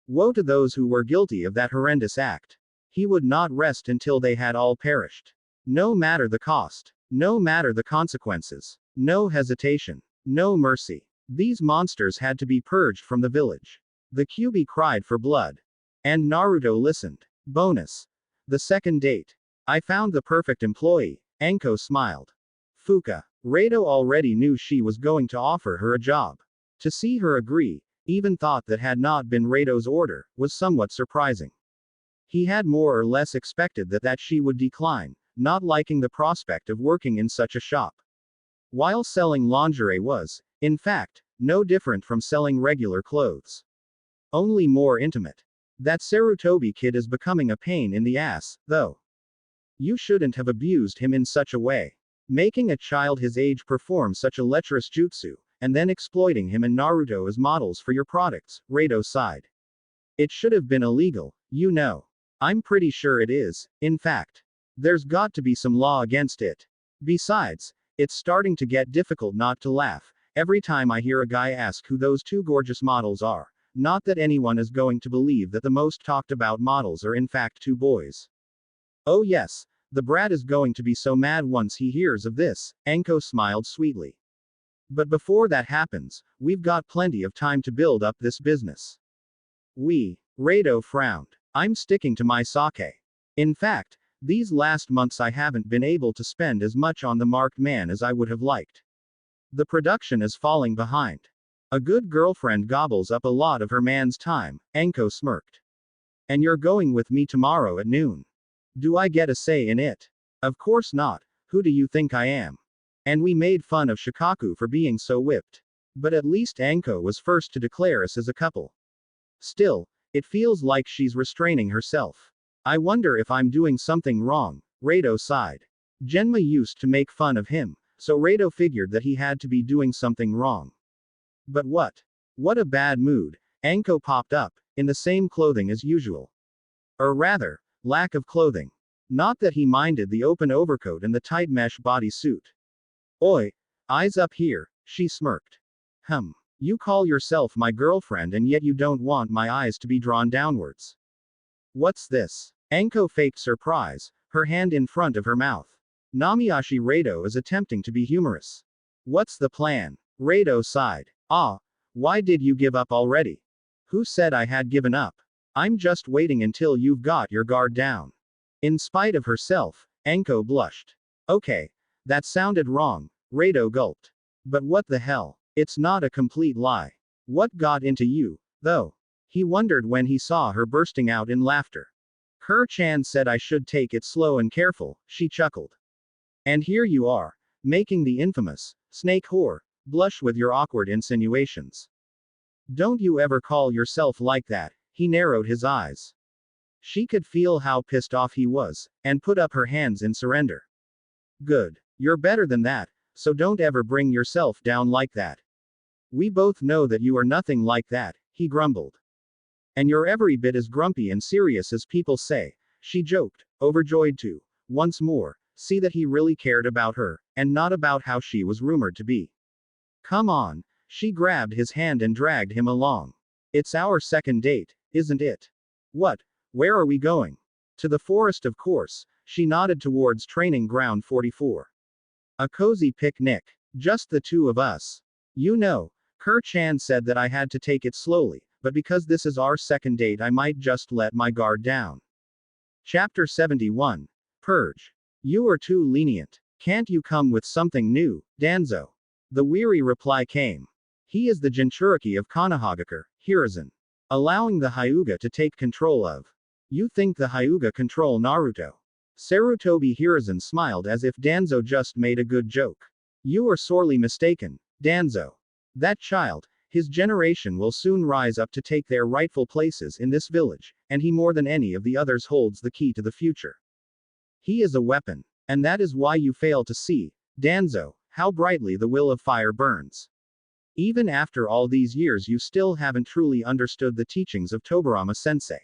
Speaker 1: Woe to those who were guilty of that horrendous act. He would not rest until they had all perished. No matter the cost. No matter the consequences. No hesitation. No mercy. These monsters had to be purged from the village. The Kyuubi cried for blood. And Naruto listened. Bonus. The second date. I found the perfect employee, Anko smiled. Fuka. Rado already knew she was going to offer her a job. To see her agree, even thought that had not been Rado's order, was somewhat surprising. He had more or less expected that she would decline, not liking the prospect of working in such a shop. While selling lingerie was, in fact, no different from selling regular clothes. Only more intimate. That Sarutobi kid is becoming a pain in the ass, though. You shouldn't have abused him in such a way. Making a child his age perform such a lecherous jutsu, and then exploiting him and Naruto as models for your products, Rado sighed. It should have been illegal, you know. I'm pretty sure it is, in fact. There's got to be some law against it. Besides, it's starting to get difficult not to laugh every time I hear a guy ask who those two gorgeous models are. Not that anyone is going to believe that the most talked about models are in fact two boys. Oh yes, the brat is going to be so mad once he hears of this, Anko smiled sweetly. But before that happens, we've got plenty of time to build up this business. Rado frowned. I'm sticking to my sake. In fact, these last months I haven't been able to spend as much on the marked man as I would have liked. The production is falling behind. A good girlfriend gobbles up a lot of her man's time, Anko smirked. And you're going with me tomorrow at noon. Do I get a say in it? Of course not, who do you think I am? And we made fun of Shikaku for being so whipped. But at least Anko was first to declare us as a couple. Still, it feels like she's restraining herself. I wonder if I'm doing something wrong, Rado sighed. Genma used to make fun of him, so Rado figured that he had to be doing something wrong. But what? What a bad mood. Anko popped up, in the same clothing as usual. Or rather, lack of clothing. Not that he minded the open overcoat and the tight mesh bodysuit. Oi, eyes up here, she smirked. You call yourself my girlfriend and yet you don't want my eyes to be drawn downwards. What's this? Anko faked surprise, her hand in front of her mouth. Namiyashi Rado is attempting to be humorous. What's the plan? Rado sighed. Why did you give up already? Who said I had given up? I'm just waiting until you've got your guard down. In spite of herself, Anko blushed. Okay, that sounded wrong, Rado gulped. But what the hell? It's not a complete lie. What got into you, though? He wondered when he saw her bursting out in laughter. Chan said I should take it slow and careful, she chuckled. And here you are, making the infamous snake whore blush with your awkward insinuations. Don't you ever call yourself like that, he narrowed his eyes. She could feel how pissed off he was, and put up her hands in surrender. Good. You're better than that, so don't ever bring yourself down like that. We both know that you are nothing like that, he grumbled. And you're every bit as grumpy and serious as people say, she joked, overjoyed to, once more, see that he really cared about her, and not about how she was rumored to be. Come on, she grabbed his hand and dragged him along. It's our second date, isn't it? What? Where are we going? To the forest, of course, she nodded towards training ground 44. A cozy picnic. Just the two of us. You know, Chan said that I had to take it slowly, but because this is our second date I might just let my guard down. Chapter 71. Purge. You are too lenient. Can't you come with something new, Danzo? The weary reply came. He is the Jinchuriki of Konohagakure, Hiruzen. Allowing the Hyuga to take control of. You think the Hyuga control Naruto? Sarutobi Hiruzen smiled as if Danzo just made a good joke. You are sorely mistaken, Danzo. That child, his generation will soon rise up to take their rightful places in this village, and he more than any of the others holds the key to the future. He is a weapon. And that is why you fail to see, Danzo, how brightly the will of fire burns. Even after all these years you still haven't truly understood the teachings of Tobirama-sensei.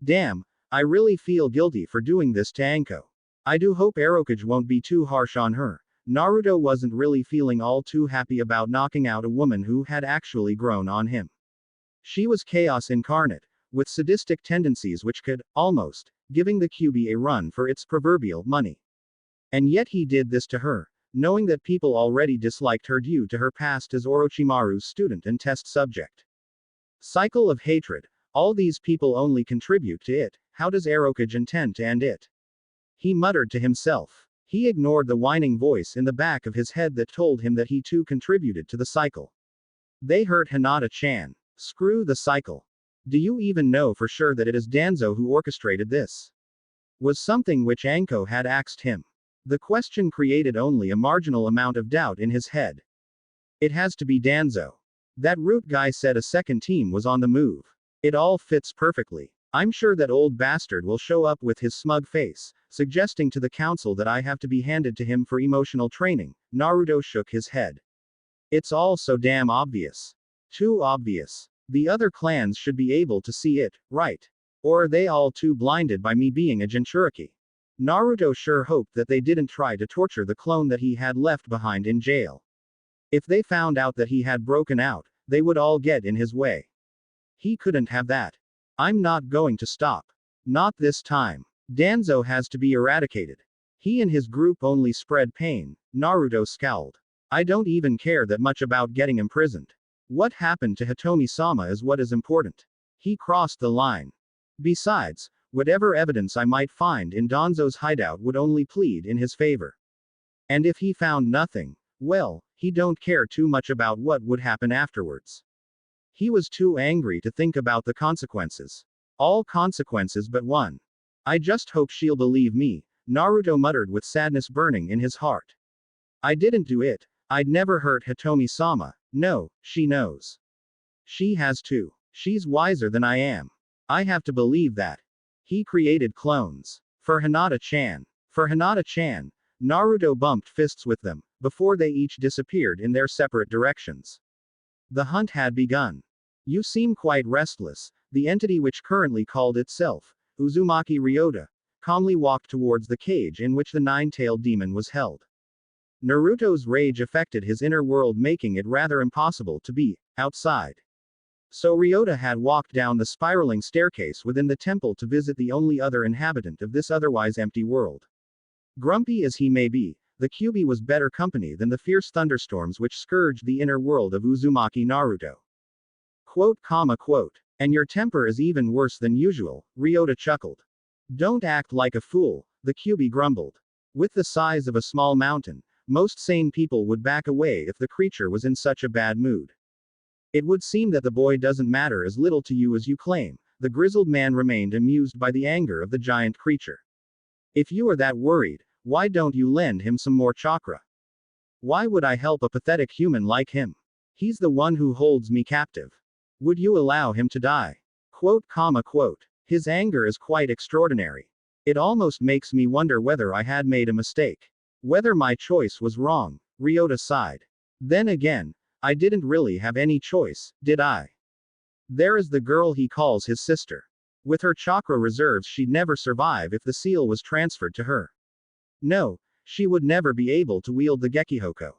Speaker 1: Damn, I really feel guilty for doing this to Anko. I do hope Hokage won't be too harsh on her. Naruto wasn't really feeling all too happy about knocking out a woman who had actually grown on him. She was chaos incarnate, with sadistic tendencies which could, almost, giving the QB a run for its proverbial money. And yet he did this to her, knowing that people already disliked her due to her past as Orochimaru's student and test subject. Cycle of hatred. All these people only contribute to it, how does Hokage intend to end it? He muttered to himself. He ignored the whining voice in the back of his head that told him that he too contributed to the cycle. They hurt Hinata-chan. Screw the cycle. Do you even know for sure that it is Danzo who orchestrated this? Was something which Anko had asked him. The question created only a marginal amount of doubt in his head. It has to be Danzo. That root guy said a second team was on the move. It all fits perfectly. I'm sure that old bastard will show up with his smug face, suggesting to the council that I have to be handed to him for emotional training. Naruto shook his head. It's all so damn obvious. Too obvious. The other clans should be able to see it, right? Or are they all too blinded by me being a Jinchuriki? Naruto sure hoped that they didn't try to torture the clone that he had left behind in jail. If they found out that he had broken out, they would all get in his way. He couldn't have that. I'm not going to stop. Not this time. Danzo has to be eradicated. He and his group only spread pain. Naruto scowled. I don't even care that much about getting imprisoned. What happened to Hitomi-sama is what is important. He crossed the line. Besides, whatever evidence I might find in Danzo's hideout would only plead in his favor. And if he found nothing, well, he don't care too much about what would happen afterwards. He was too angry to think about the consequences. All consequences but one. I just hope she'll believe me, Naruto muttered with sadness burning in his heart. I didn't do it. I'd never hurt Hitomi-sama. No, she knows. She has to. She's wiser than I am. I have to believe that. He created clones. For Hinata-chan. For Hinata-chan. Naruto bumped fists with them, before they each disappeared in their separate directions. The hunt had begun. You seem quite restless. The entity which currently called itself Uzumaki Ryota calmly walked towards the cage in which the nine-tailed demon was held. Naruto's rage affected his inner world, making it rather impossible to be outside. So Ryota had walked down the spiraling staircase within the temple to visit the only other inhabitant of this otherwise empty world. Grumpy as he may be, the Kyuubi was better company than the fierce thunderstorms which scourged the inner world of Uzumaki Naruto. Quote. And your temper is even worse than usual, Ryota chuckled. Don't act like a fool, the Kyuubi grumbled. With the size of a small mountain, most sane people would back away if the creature was in such a bad mood. It would seem that the boy doesn't matter as little to you as you claim. The grizzled man remained amused by the anger of the giant creature. If you are that worried, why don't you lend him some more chakra? Why would I help a pathetic human like him? He's the one who holds me captive. Would you allow him to die? Quote. His anger is quite extraordinary. It almost makes me wonder whether I had made a mistake. Whether my choice was wrong, Ryota sighed. Then again, I didn't really have any choice, did I? There is the girl he calls his sister. With her chakra reserves, she'd never survive if the seal was transferred to her. No, she would never be able to wield the Gekihoko.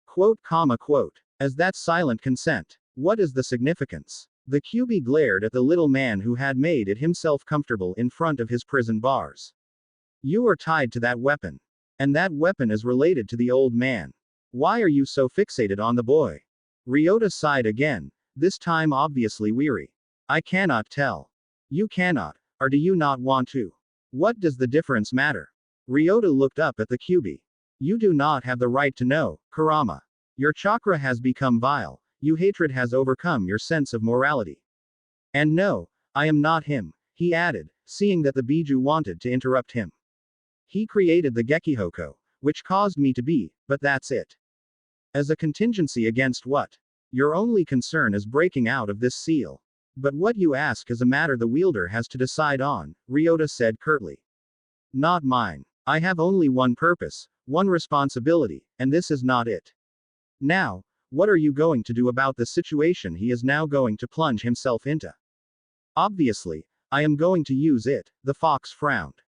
Speaker 1: Quote. As that silent consent. What is the significance? The Kyuubi glared at the little man who had made it himself comfortable in front of his prison bars. You are tied to that weapon. And that weapon is related to the old man. Why are you so fixated on the boy? Ryota sighed again, this time obviously weary. I cannot tell. You cannot, or do you not want to? What does the difference matter? Ryota looked up at the Kyuubi. You do not have the right to know, Kurama. Your chakra has become vile. Your hatred has overcome your sense of morality. And no, I am not him, he added, seeing that the Biju wanted to interrupt him. He created the Gekihoko, which caused me to be, but that's it. As a contingency against what? Your only concern is breaking out of this seal. But what you ask is a matter the wielder has to decide on, Ryota said curtly. Not mine. I have only one purpose, one responsibility, and this is not it. Now, what are you going to do about the situation he is now going to plunge himself into? Obviously, I am going to use it, the fox frowned.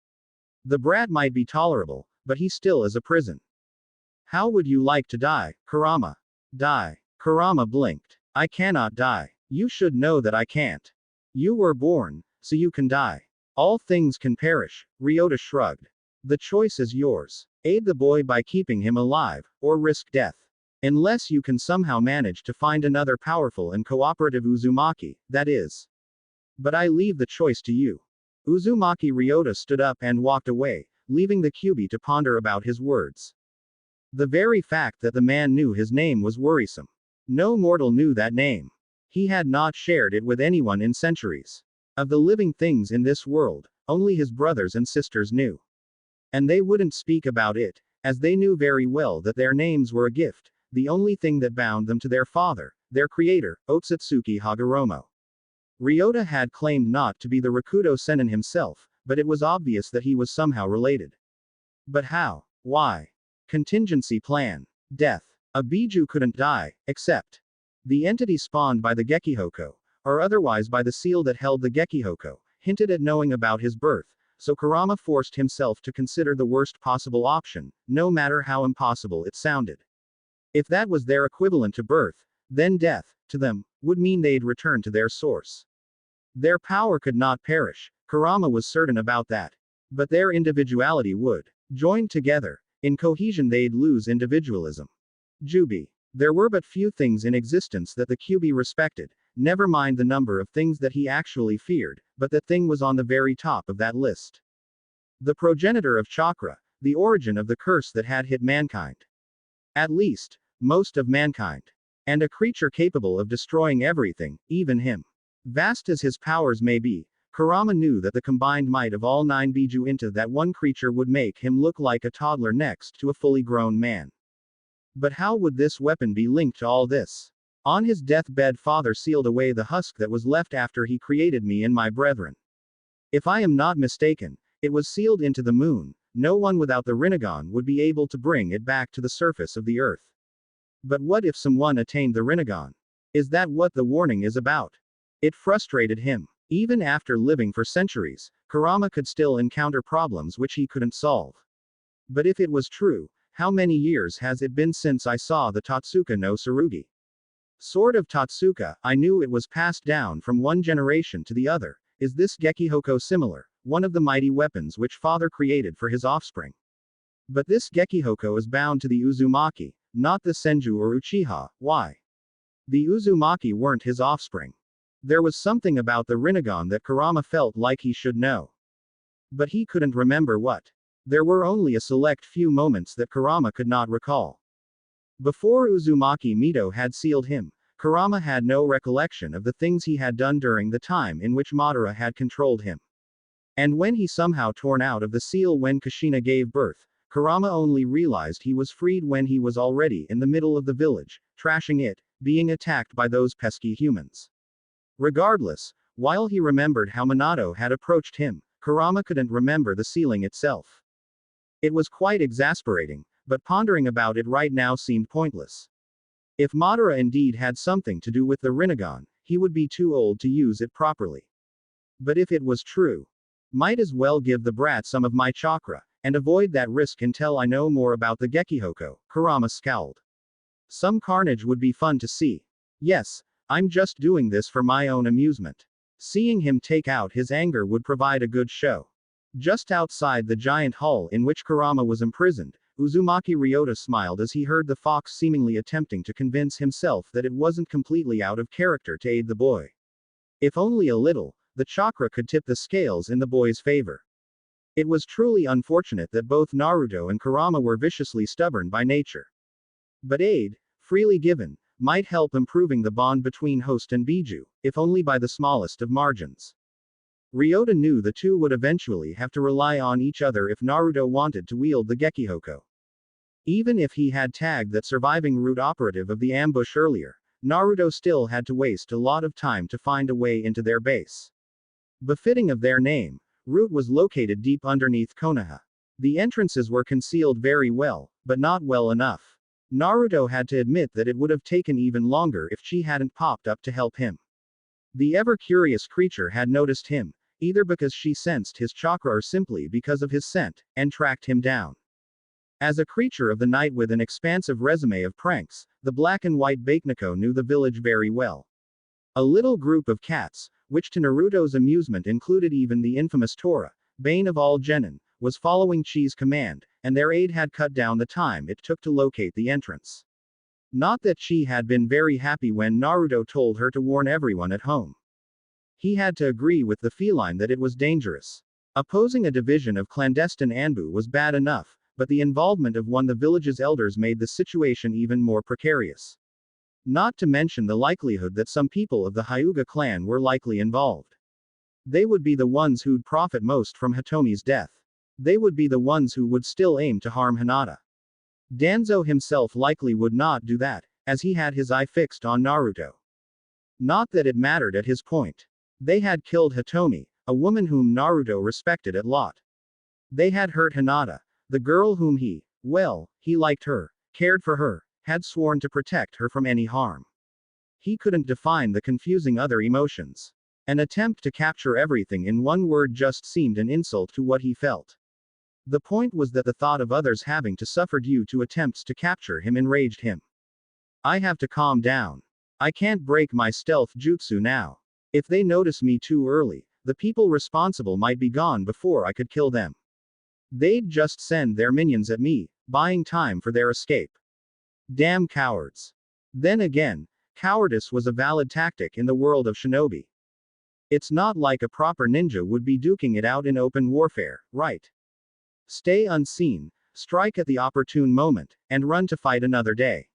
Speaker 1: The brat might be tolerable, but he still is a prison. How would you like to die, Kurama? Die. Kurama blinked. I cannot die. You should know that I can't. You were born, so you can die. All things can perish, Ryota shrugged. The choice is yours. Aid the boy by keeping him alive, or risk death. Unless you can somehow manage to find another powerful and cooperative Uzumaki, that is. But I leave the choice to you. Uzumaki Ryota stood up and walked away, leaving the Kyuubi to ponder about his words. The very fact that the man knew his name was worrisome. No mortal knew that name. He had not shared it with anyone in centuries. Of the living things in this world, only his brothers and sisters knew. And they wouldn't speak about it, as they knew very well that their names were a gift, the only thing that bound them to their father, their creator, Otsutsuki Hagoromo. Ryota had claimed not to be the Rakuto Sennin himself, but it was obvious that he was somehow related. But how? Why? Contingency plan. Death. A Biju couldn't die, except the entity spawned by the Gekihoko, or otherwise by the seal that held the Gekihoko, hinted at knowing about his birth, so Kurama forced himself to consider the worst possible option, no matter how impossible it sounded. If that was their equivalent to birth, then death, to them, would mean they'd return to their source. Their power could not perish, Kurama was certain about that. But their individuality would. Joined together. In cohesion they'd lose individualism. Jubi. There were but few things in existence that the Kyuubi respected, never mind the number of things that he actually feared, but that thing was on the very top of that list. The progenitor of chakra, the origin of the curse that had hit mankind. At least, most of mankind. And a creature capable of destroying everything, even him. Vast as his powers may be, Kurama knew that the combined might of all 9 Biju into that one creature would make him look like a toddler next to a fully grown man. But how would this weapon be linked to all this? On his deathbed father sealed away the husk that was left after he created me and my brethren. If I am not mistaken, it was sealed into the moon. No one without the Rinnegan would be able to bring it back to the surface of the earth. But what if someone attained the Rinnegan? Is that what the warning is about? It frustrated him. Even after living for centuries, Kurama could still encounter problems which he couldn't solve. But if it was true, how many years has it been since I saw the Totsuka no Tsurugi? Sword of Totsuka, I knew it was passed down from one generation to the other. Is this Gekihoko similar, one of the mighty weapons which father created for his offspring? But this Gekihoko is bound to the Uzumaki, not the Senju or Uchiha. Why? The Uzumaki weren't his offspring. There was something about the Rinnegan that Kurama felt like he should know. But he couldn't remember what. There were only a select few moments that Kurama could not recall. Before Uzumaki Mito had sealed him, Kurama had no recollection of the things he had done during the time in which Madara had controlled him. And when he somehow torn out of the seal when Kushina gave birth, Kurama only realized he was freed when he was already in the middle of the village, trashing it, being attacked by those pesky humans. Regardless, while he remembered how Minato had approached him, Kurama couldn't remember the sealing itself. It was quite exasperating, but pondering about it right now seemed pointless. If Madara indeed had something to do with the Rinnegan, he would be too old to use it properly. But if it was true, might as well give the brat some of my chakra, and avoid that risk until I know more about the Gekihoko. Kurama scowled. Some carnage would be fun to see. Yes, I'm just doing this for my own amusement. Seeing him take out his anger would provide a good show. Just outside the giant hall in which Kurama was imprisoned, Uzumaki Ryota smiled as he heard the fox seemingly attempting to convince himself that it wasn't completely out of character to aid the boy. If only a little, the chakra could tip the scales in the boy's favor. It was truly unfortunate that both Naruto and Kurama were viciously stubborn by nature. But aid, freely given, might help improving the bond between host and Biju, if only by the smallest of margins. Ryota knew the two would eventually have to rely on each other if Naruto wanted to wield the Gekihoko. Even if he had tagged that surviving root operative of the ambush earlier, Naruto still had to waste a lot of time to find a way into their base. Befitting of their name, Root was located deep underneath Konoha. The entrances were concealed very well, but not well enough. Naruto had to admit that it would have taken even longer if she hadn't popped up to help him. The ever-curious creature had noticed him, either because she sensed his chakra or simply because of his scent, and tracked him down. As a creature of the night with an expansive resume of pranks, the black and white Bakeneko knew the village very well. A little group of cats, which to Naruto's amusement included even the infamous Tora, bane of all genin, was following Chi's command, and their aid had cut down the time it took to locate the entrance. Not that Chi had been very happy when Naruto told her to warn everyone at home. He had to agree with the feline that it was dangerous. Opposing a division of clandestine Anbu was bad enough, but the involvement of one of the village's elders made the situation even more precarious. Not to mention the likelihood that some people of the Hyuga clan were likely involved. They would be the ones who'd profit most from Hitomi's death. They would be the ones who would still aim to harm Hinata. Danzo himself likely would not do that, as he had his eye fixed on Naruto. Not that it mattered at his point. They had killed Hitomi, a woman whom Naruto respected a lot. They had hurt Hinata, the girl whom he liked her, cared for her, had sworn to protect her from any harm. He couldn't define the confusing other emotions. An attempt to capture everything in one word just seemed an insult to what he felt. The point was that the thought of others having to suffer due to attempts to capture him enraged him. I have to calm down. I can't break my stealth jutsu now. If they notice me too early, the people responsible might be gone before I could kill them. They'd just send their minions at me, buying time for their escape. Damn cowards. Then again, cowardice was a valid tactic in the world of shinobi. It's not like a proper ninja would be duking it out in open warfare, right? Stay unseen, strike at the opportune moment, and run to fight another day.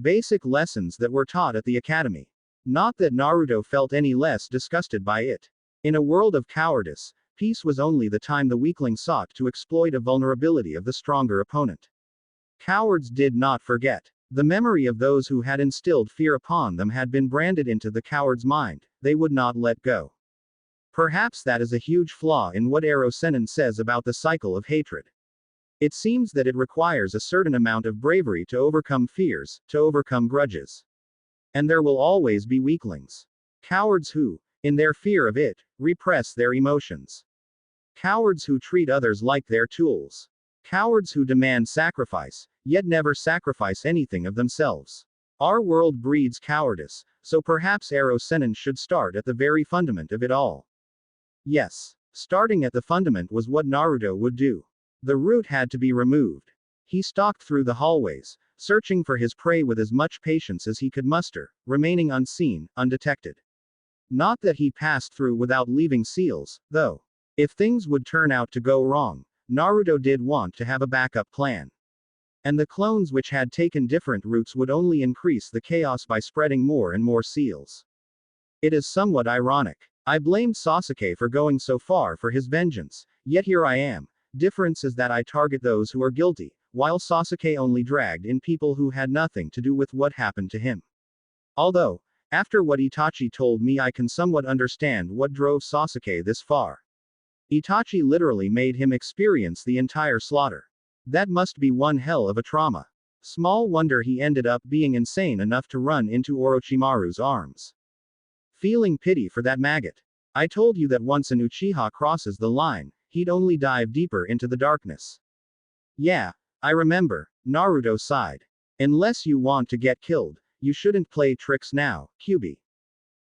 Speaker 1: Basic lessons that were taught at the academy. Not that Naruto felt any less disgusted by it. In a world of cowardice, peace was only the time the weakling sought to exploit a vulnerability of the stronger opponent. Cowards did not forget. The memory of those who had instilled fear upon them had been branded into the coward's mind. They would not let go. Perhaps that is a huge flaw in what Ero Sennin says about the cycle of hatred. It seems that it requires a certain amount of bravery to overcome fears, to overcome grudges. And there will always be weaklings. Cowards who, in their fear of it, repress their emotions. Cowards who treat others like their tools. Cowards who demand sacrifice, yet never sacrifice anything of themselves. Our world breeds cowardice, so perhaps Ero Sennin should start at the very fundament of it all. Yes, starting at the fundament was what Naruto would do. The root had to be removed. He stalked through the hallways, searching for his prey with as much patience as he could muster, remaining unseen, undetected. Not that he passed through without leaving seals, though. If things would turn out to go wrong, Naruto did want to have a backup plan. And the clones which had taken different routes would only increase the chaos by spreading more and more seals. It is somewhat ironic. I blamed Sasuke for going so far for his vengeance, yet here I am. Difference is that I target those who are guilty, while Sasuke only dragged in people who had nothing to do with what happened to him. Although, after what Itachi told me, I can somewhat understand what drove Sasuke this far. Itachi literally made him experience the entire slaughter. That must be one hell of a trauma. Small wonder he ended up being insane enough to run into Orochimaru's arms. Feeling pity for that maggot. I told you that once an Uchiha crosses the line, he'd only dive deeper into the darkness. Yeah, I remember, Naruto sighed. Unless you want to get killed, you shouldn't play tricks now, Kyuubi.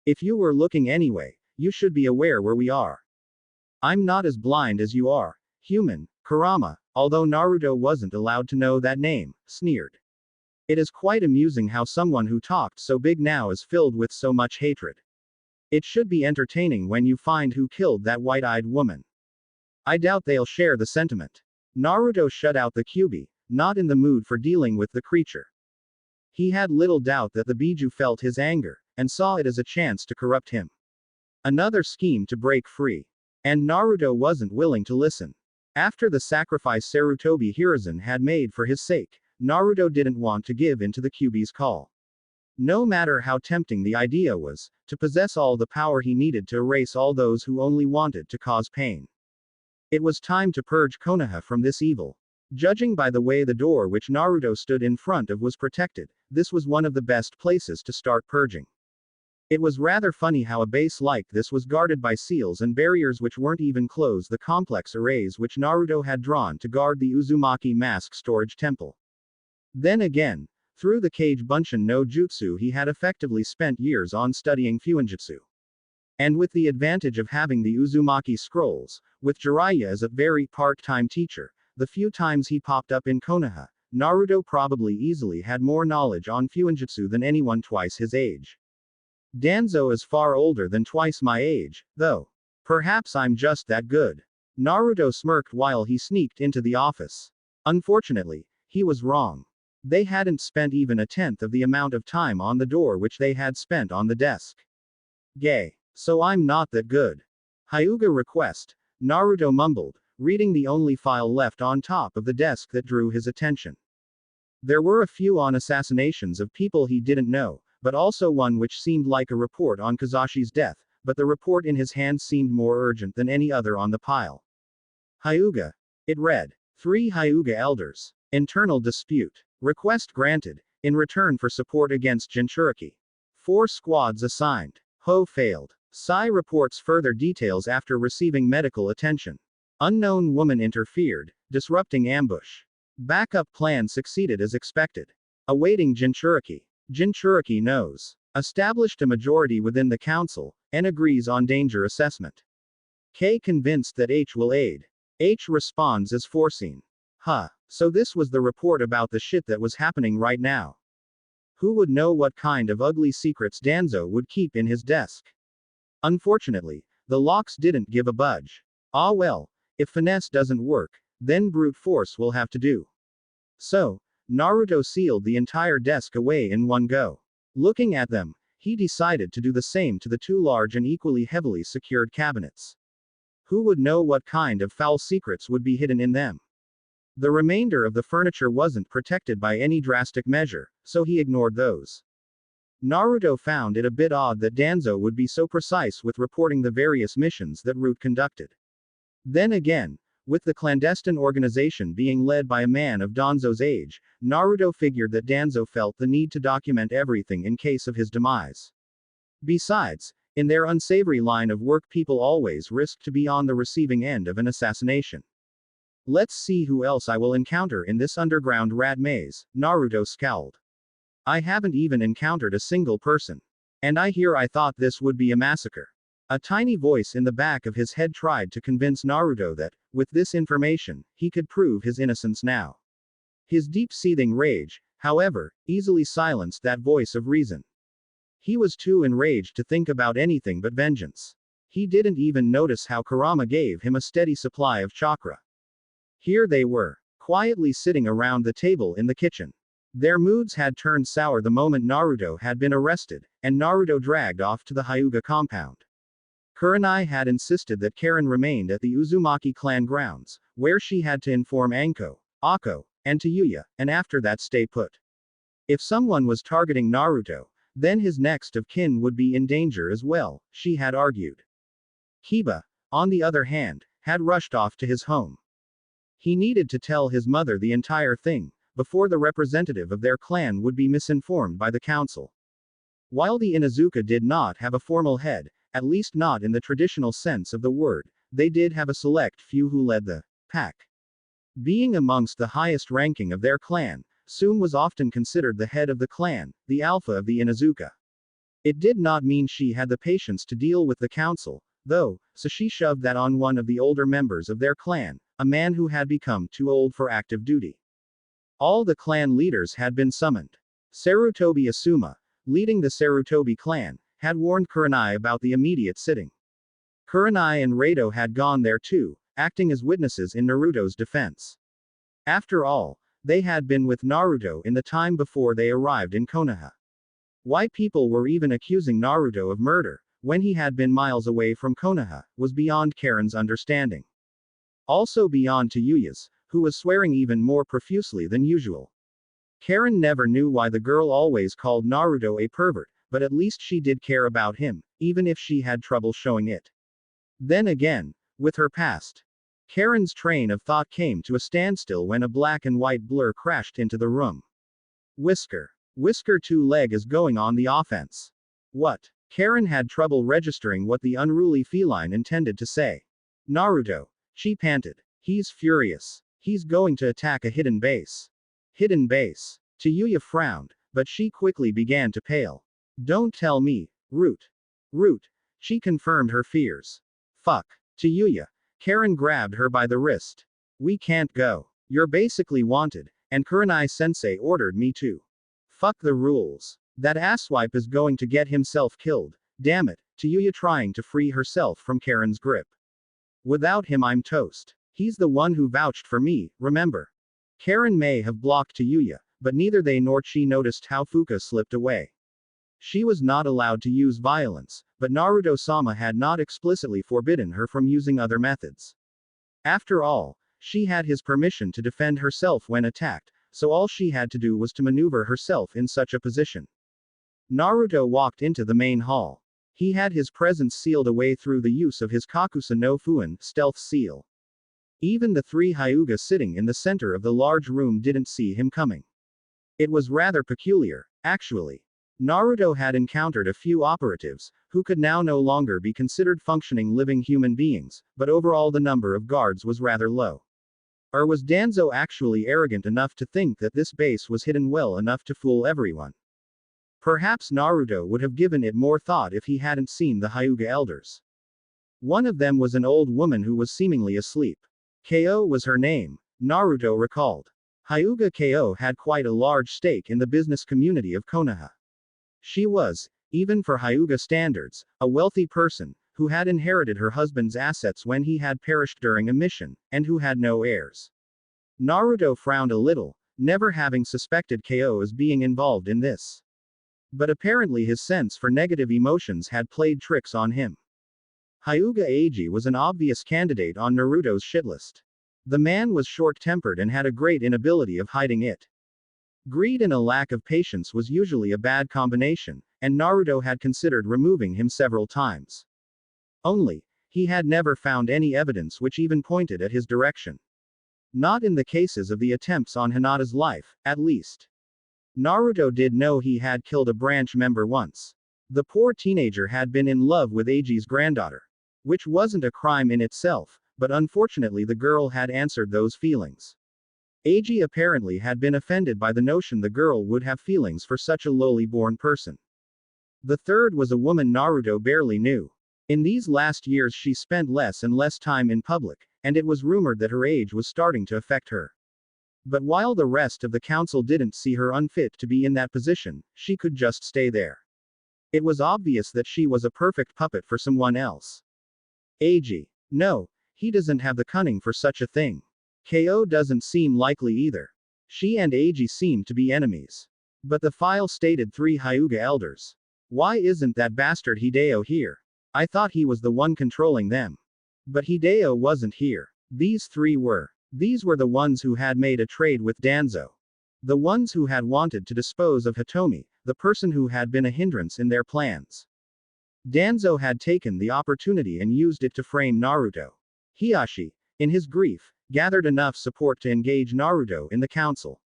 Speaker 1: If you were looking anyway, you should be aware where we are. I'm not as blind as you are, human, Kurama, although Naruto wasn't allowed to know that name, sneered. It is quite amusing how someone who talked so big now is filled with so much hatred. It should be entertaining when you find who killed that white-eyed woman. I doubt they'll share the sentiment. Naruto shut out the Kyuubi, not in the mood for dealing with the creature. He had little doubt that the Biju felt his anger, and saw it as a chance to corrupt him. Another scheme to break free. And Naruto wasn't willing to listen. After the sacrifice Sarutobi Hiruzen had made for his sake, Naruto didn't want to give in to the Kyuubi's call. No matter how tempting the idea was, to possess all the power he needed to erase all those who only wanted to cause pain. It was time to purge Konoha from this evil. Judging by the way the door which Naruto stood in front of was protected, this was one of the best places to start purging. It was rather funny how a base like this was guarded by seals and barriers which weren't even close the complex arrays which Naruto had drawn to guard the Uzumaki mask storage temple. Then again, through the Kage Bunshin no Jutsu he had effectively spent years on studying Fuinjutsu. And with the advantage of having the Uzumaki scrolls, with Jiraiya as a very part-time teacher, the few times he popped up in Konoha, Naruto probably easily had more knowledge on Fuinjutsu than anyone twice his age. Danzo is far older than twice my age, though. Perhaps I'm just that good. Naruto smirked while he sneaked into the office. Unfortunately, he was wrong. They hadn't spent even a tenth of the amount of time on the door which they had spent on the desk. Gay. So I'm not that good. Hyuga request, Naruto mumbled, reading the only file left on top of the desk that drew his attention. There were a few on assassinations of people he didn't know, but also one which seemed like a report on Kazashi's death, but the report in his hand seemed more urgent than any other on the pile. Hyuga. It read. 3 Hyuga elders. Internal dispute. Request granted, in return for support against Jinchuriki. 4 squads assigned. Ho failed. Sai reports further details after receiving medical attention. Unknown woman interfered, disrupting ambush. Backup plan succeeded as expected. Awaiting Jinchuriki. Jinchuriki knows. Established a majority within the council, and agrees on danger assessment. K convinced that H will aid. H responds as foreseen. Huh. So this was the report about the shit that was happening right now. Who would know what kind of ugly secrets Danzo would keep in his desk? Unfortunately, the locks didn't give a budge. Ah well, if finesse doesn't work, then brute force will have to do. So, Naruto sealed the entire desk away in one go. Looking at them, he decided to do the same to the two large and equally heavily secured cabinets. Who would know what kind of foul secrets would be hidden in them? The remainder of the furniture wasn't protected by any drastic measure, so he ignored those. Naruto found it a bit odd that Danzo would be so precise with reporting the various missions that Root conducted. Then again, with the clandestine organization being led by a man of Danzo's age, Naruto figured that Danzo felt the need to document everything in case of his demise. Besides, in their unsavory line of work, people always risk to be on the receiving end of an assassination. Let's see who else I will encounter in this underground rat maze, Naruto scowled. I haven't even encountered a single person. And I thought this would be a massacre. A tiny voice in the back of his head tried to convince Naruto that, with this information, he could prove his innocence now. His deep-seething rage, however, easily silenced that voice of reason. He was too enraged to think about anything but vengeance. He didn't even notice how Kurama gave him a steady supply of chakra. Here they were, quietly sitting around the table in the kitchen. Their moods had turned sour the moment Naruto had been arrested, and Naruto dragged off to the Hyuga compound. Kurenai had insisted that Karen remained at the Uzumaki clan grounds, where she had to inform Anko, Akko, and Tayuya, and after that stay put. If someone was targeting Naruto, then his next of kin would be in danger as well, she had argued. Kiba, on the other hand, had rushed off to his home. He needed to tell his mother the entire thing, before the representative of their clan would be misinformed by the council. While the Inuzuka did not have a formal head, at least not in the traditional sense of the word, they did have a select few who led the pack. Being amongst the highest ranking of their clan, Sume was often considered the head of the clan, the alpha of the Inuzuka. It did not mean she had the patience to deal with the council, though, so she shoved that on one of the older members of their clan, a man who had become too old for active duty. All the clan leaders had been summoned. Sarutobi Asuma, leading the Sarutobi clan, had warned Kurenai about the immediate sitting. Kurenai and Rado had gone there too, acting as witnesses in Naruto's defense. After all, they had been with Naruto in the time before they arrived in Konoha. Why people were even accusing Naruto of murder, when he had been miles away from Konoha, was beyond Karen's understanding. Also beyond Tayuya's, who was swearing even more profusely than usual. Karen never knew why the girl always called Naruto a pervert, but at least she did care about him, even if she had trouble showing it. Then again, with her past. Karen's train of thought came to a standstill when a black and white blur crashed into the room. Whisker. Whisker 2-leg is going on the offense. What? Karen had trouble registering what the unruly feline intended to say. Naruto. She panted. He's furious. He's going to attack a hidden base. Hidden base. Tayuya frowned, but she quickly began to pale. Don't tell me, Root. Root. She confirmed her fears. Fuck. Tayuya. Karen grabbed her by the wrist. We can't go. You're basically wanted, and Kurenai-sensei ordered me to. Fuck the rules. That asswipe is going to get himself killed. Damn it. Tayuya trying to free herself from Karen's grip. Without him I'm toast. He's the one who vouched for me, remember? Karen may have blocked Tayuya, but neither they nor she noticed how Fuka slipped away. She was not allowed to use violence, but Naruto-sama had not explicitly forbidden her from using other methods. After all, she had his permission to defend herself when attacked, so all she had to do was to maneuver herself in such a position. Naruto walked into the main hall. He had his presence sealed away through the use of his Kakusa no Fuin stealth seal. Even the three Hyuga sitting in the center of the large room didn't see him coming. It was rather peculiar, actually. Naruto had encountered a few operatives, who could now no longer be considered functioning living human beings, but overall the number of guards was rather low. Or was Danzo actually arrogant enough to think that this base was hidden well enough to fool everyone? Perhaps Naruto would have given it more thought if he hadn't seen the Hyuga elders. One of them was an old woman who was seemingly asleep. Ko was her name, Naruto recalled. Hyuga Ko had quite a large stake in the business community of Konoha. She was, even for Hyuga standards, a wealthy person, who had inherited her husband's assets when he had perished during a mission, and who had no heirs. Naruto frowned a little, never having suspected Ko as being involved in this. But apparently his sense for negative emotions had played tricks on him. Hyuga Eiji was an obvious candidate on Naruto's shitlist. The man was short-tempered and had a great inability of hiding it. Greed and a lack of patience was usually a bad combination, and Naruto had considered removing him several times. Only, he had never found any evidence which even pointed at his direction. Not in the cases of the attempts on Hinata's life, at least. Naruto did know he had killed a branch member once. The poor teenager had been in love with Eiji's granddaughter. Which wasn't a crime in itself, but unfortunately the girl had answered those feelings. Eiji apparently had been offended by the notion the girl would have feelings for such a lowly born person. The third was a woman Naruto barely knew. In these last years she spent less and less time in public, and it was rumored that her age was starting to affect her. But while the rest of the council didn't see her unfit to be in that position, she could just stay there. It was obvious that she was a perfect puppet for someone else. Eiji. No, he doesn't have the cunning for such a thing. Ko doesn't seem likely either. She and Eiji seem to be enemies. But the file stated 3 Hyuga elders. Why isn't that bastard Hideo here? I thought he was the one controlling them. But Hideo wasn't here. These 3 were. These were the ones who had made a trade with Danzo. The ones who had wanted to dispose of Hitomi, the person who had been a hindrance in their plans. Danzo had taken the opportunity and used it to frame Naruto. Hiashi, in his grief, gathered enough support to engage Naruto in the council.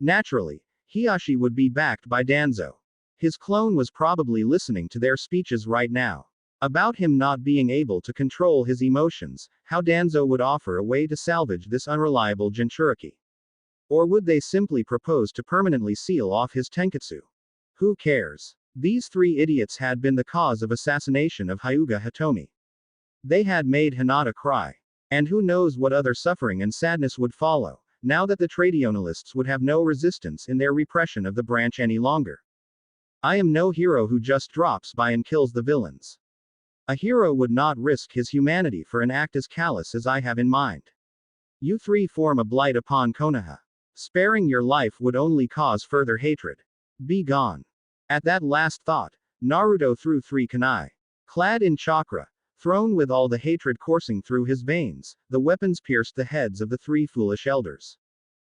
Speaker 1: Naturally, Hiashi would be backed by Danzo. His clone was probably listening to their speeches right now. About him not being able to control his emotions, how Danzo would offer a way to salvage this unreliable Jinchuriki. Or would they simply propose to permanently seal off his Tenketsu? Who cares? These 3 idiots had been the cause of assassination of Hyuga Hitomi. They had made Hinata cry. And who knows what other suffering and sadness would follow, now that the traditionalists would have no resistance in their repression of the branch any longer. I am no hero who just drops by and kills the villains. A hero would not risk his humanity for an act as callous as I have in mind. You 3 form a blight upon Konoha. Sparing your life would only cause further hatred. Be gone. At that last thought, Naruto threw 3 kunai. Clad in chakra, thrown with all the hatred coursing through his veins, the weapons pierced the heads of the 3 foolish elders.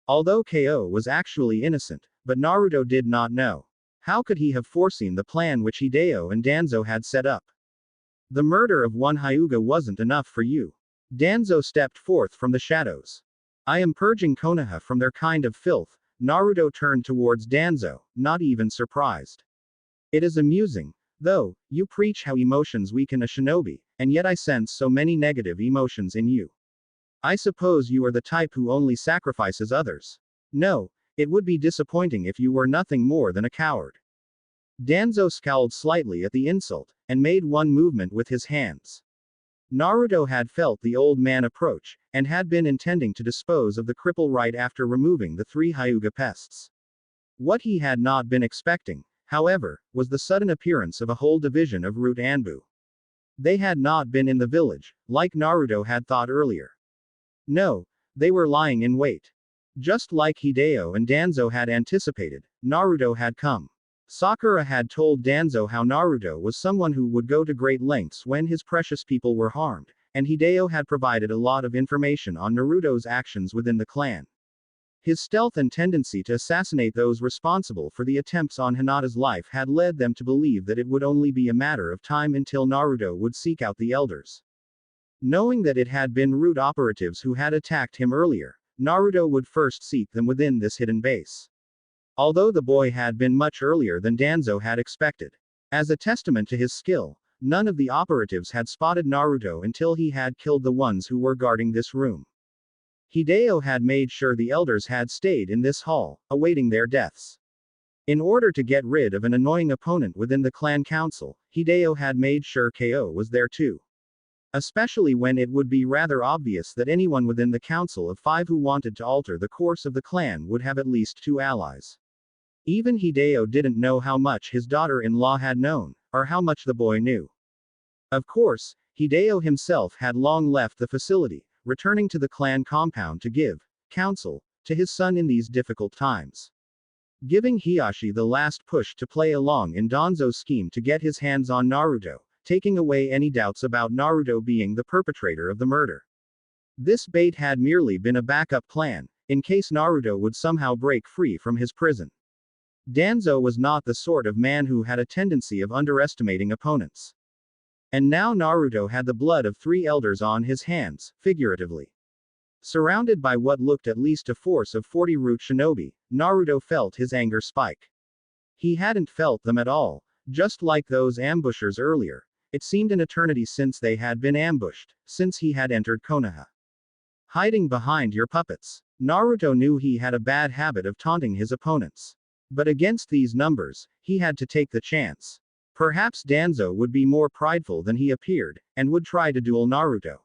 Speaker 1: Although Ko was actually innocent, but Naruto did not know. How could he have foreseen the plan which Hideo and Danzo had set up? The murder of 1 Hyuga wasn't enough for you. Danzo stepped forth from the shadows. I am purging Konoha from their kind of filth. Naruto turned towards Danzo, not even surprised. It is amusing, though, you preach how emotions weaken a shinobi, and yet I sense so many negative emotions in you. I suppose you are the type who only sacrifices others. No, it would be disappointing if you were nothing more than a coward. Danzo scowled slightly at the insult, and made one movement with his hands. Naruto had felt the old man approach, and had been intending to dispose of the cripple right after removing the 3 Hyuga pests. What he had not been expecting, however, was the sudden appearance of a whole division of Root Anbu. They had not been in the village, like Naruto had thought earlier. No, they were lying in wait. Just like Hideo and Danzo had anticipated, Naruto had come. Sakura had told Danzo how Naruto was someone who would go to great lengths when his precious people were harmed, and Hideo had provided a lot of information on Naruto's actions within the clan. His stealth and tendency to assassinate those responsible for the attempts on Hinata's life had led them to believe that it would only be a matter of time until Naruto would seek out the elders. Knowing that it had been Root operatives who had attacked him earlier, Naruto would first seek them within this hidden base. Although the boy had been much earlier than Danzo had expected. As a testament to his skill, none of the operatives had spotted Naruto until he had killed the ones who were guarding this room. Hideo had made sure the elders had stayed in this hall, awaiting their deaths. In order to get rid of an annoying opponent within the clan council, Hideo had made sure Ko was there too. especially when it would be rather obvious that anyone within the Council of Five who wanted to alter the course of the clan would have at least two allies. Even Hideo didn't know how much his daughter-in-law had known, or how much the boy knew. Of course, Hideo himself had long left the facility, returning to the clan compound to give counsel to his son in these difficult times. Giving Hiashi the last push to play along in Danzo's scheme to get his hands on Naruto, taking away any doubts about Naruto being the perpetrator of the murder. This bait had merely been a backup plan, in case Naruto would somehow break free from his prison. Danzo was not the sort of man who had a tendency of underestimating opponents. And now Naruto had the blood of 3 elders on his hands, figuratively. Surrounded by what looked at least a force of 40 root shinobi, Naruto felt his anger spike. He hadn't felt them at all, just like those ambushers earlier. It seemed an eternity since they had been ambushed, since he had entered Konoha. Hiding behind your puppets. Naruto knew he had a bad habit of taunting his opponents. But against these numbers, he had to take the chance. Perhaps Danzo would be more prideful than he appeared, and would try to duel Naruto.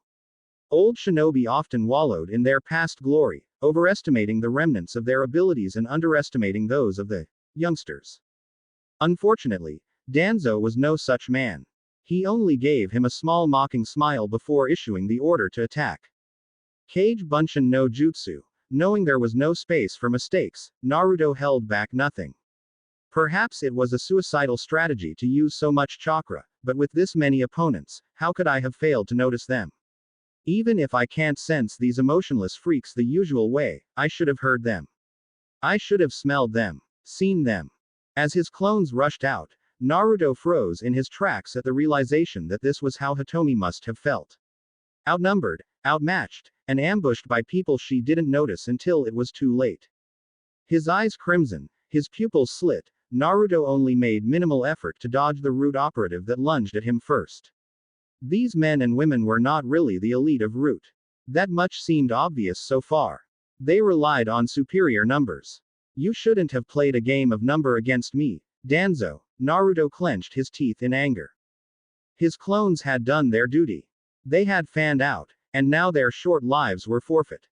Speaker 1: Old shinobi often wallowed in their past glory, overestimating the remnants of their abilities and underestimating those of the youngsters. Unfortunately, Danzo was no such man. He only gave him a small mocking smile before issuing the order to attack. Kage Bunshin no Jutsu. Knowing there was no space for mistakes, Naruto held back nothing. Perhaps it was a suicidal strategy to use so much chakra, but with this many opponents, how could I have failed to notice them? Even if I can't sense these emotionless freaks the usual way, I should have heard them. I should have smelled them, seen them. As his clones rushed out, Naruto froze in his tracks at the realization that this was how Hitomi must have felt. Outnumbered, outmatched, and ambushed by people she didn't notice until it was too late. His eyes crimson, his pupils slit, Naruto only made minimal effort to dodge the root operative that lunged at him first. These men and women were not really the elite of root. That much seemed obvious so far. They relied on superior numbers. You shouldn't have played a game of number against me, Danzo. Naruto clenched his teeth in anger. His clones had done their duty. They had fanned out, and now their short lives were forfeit.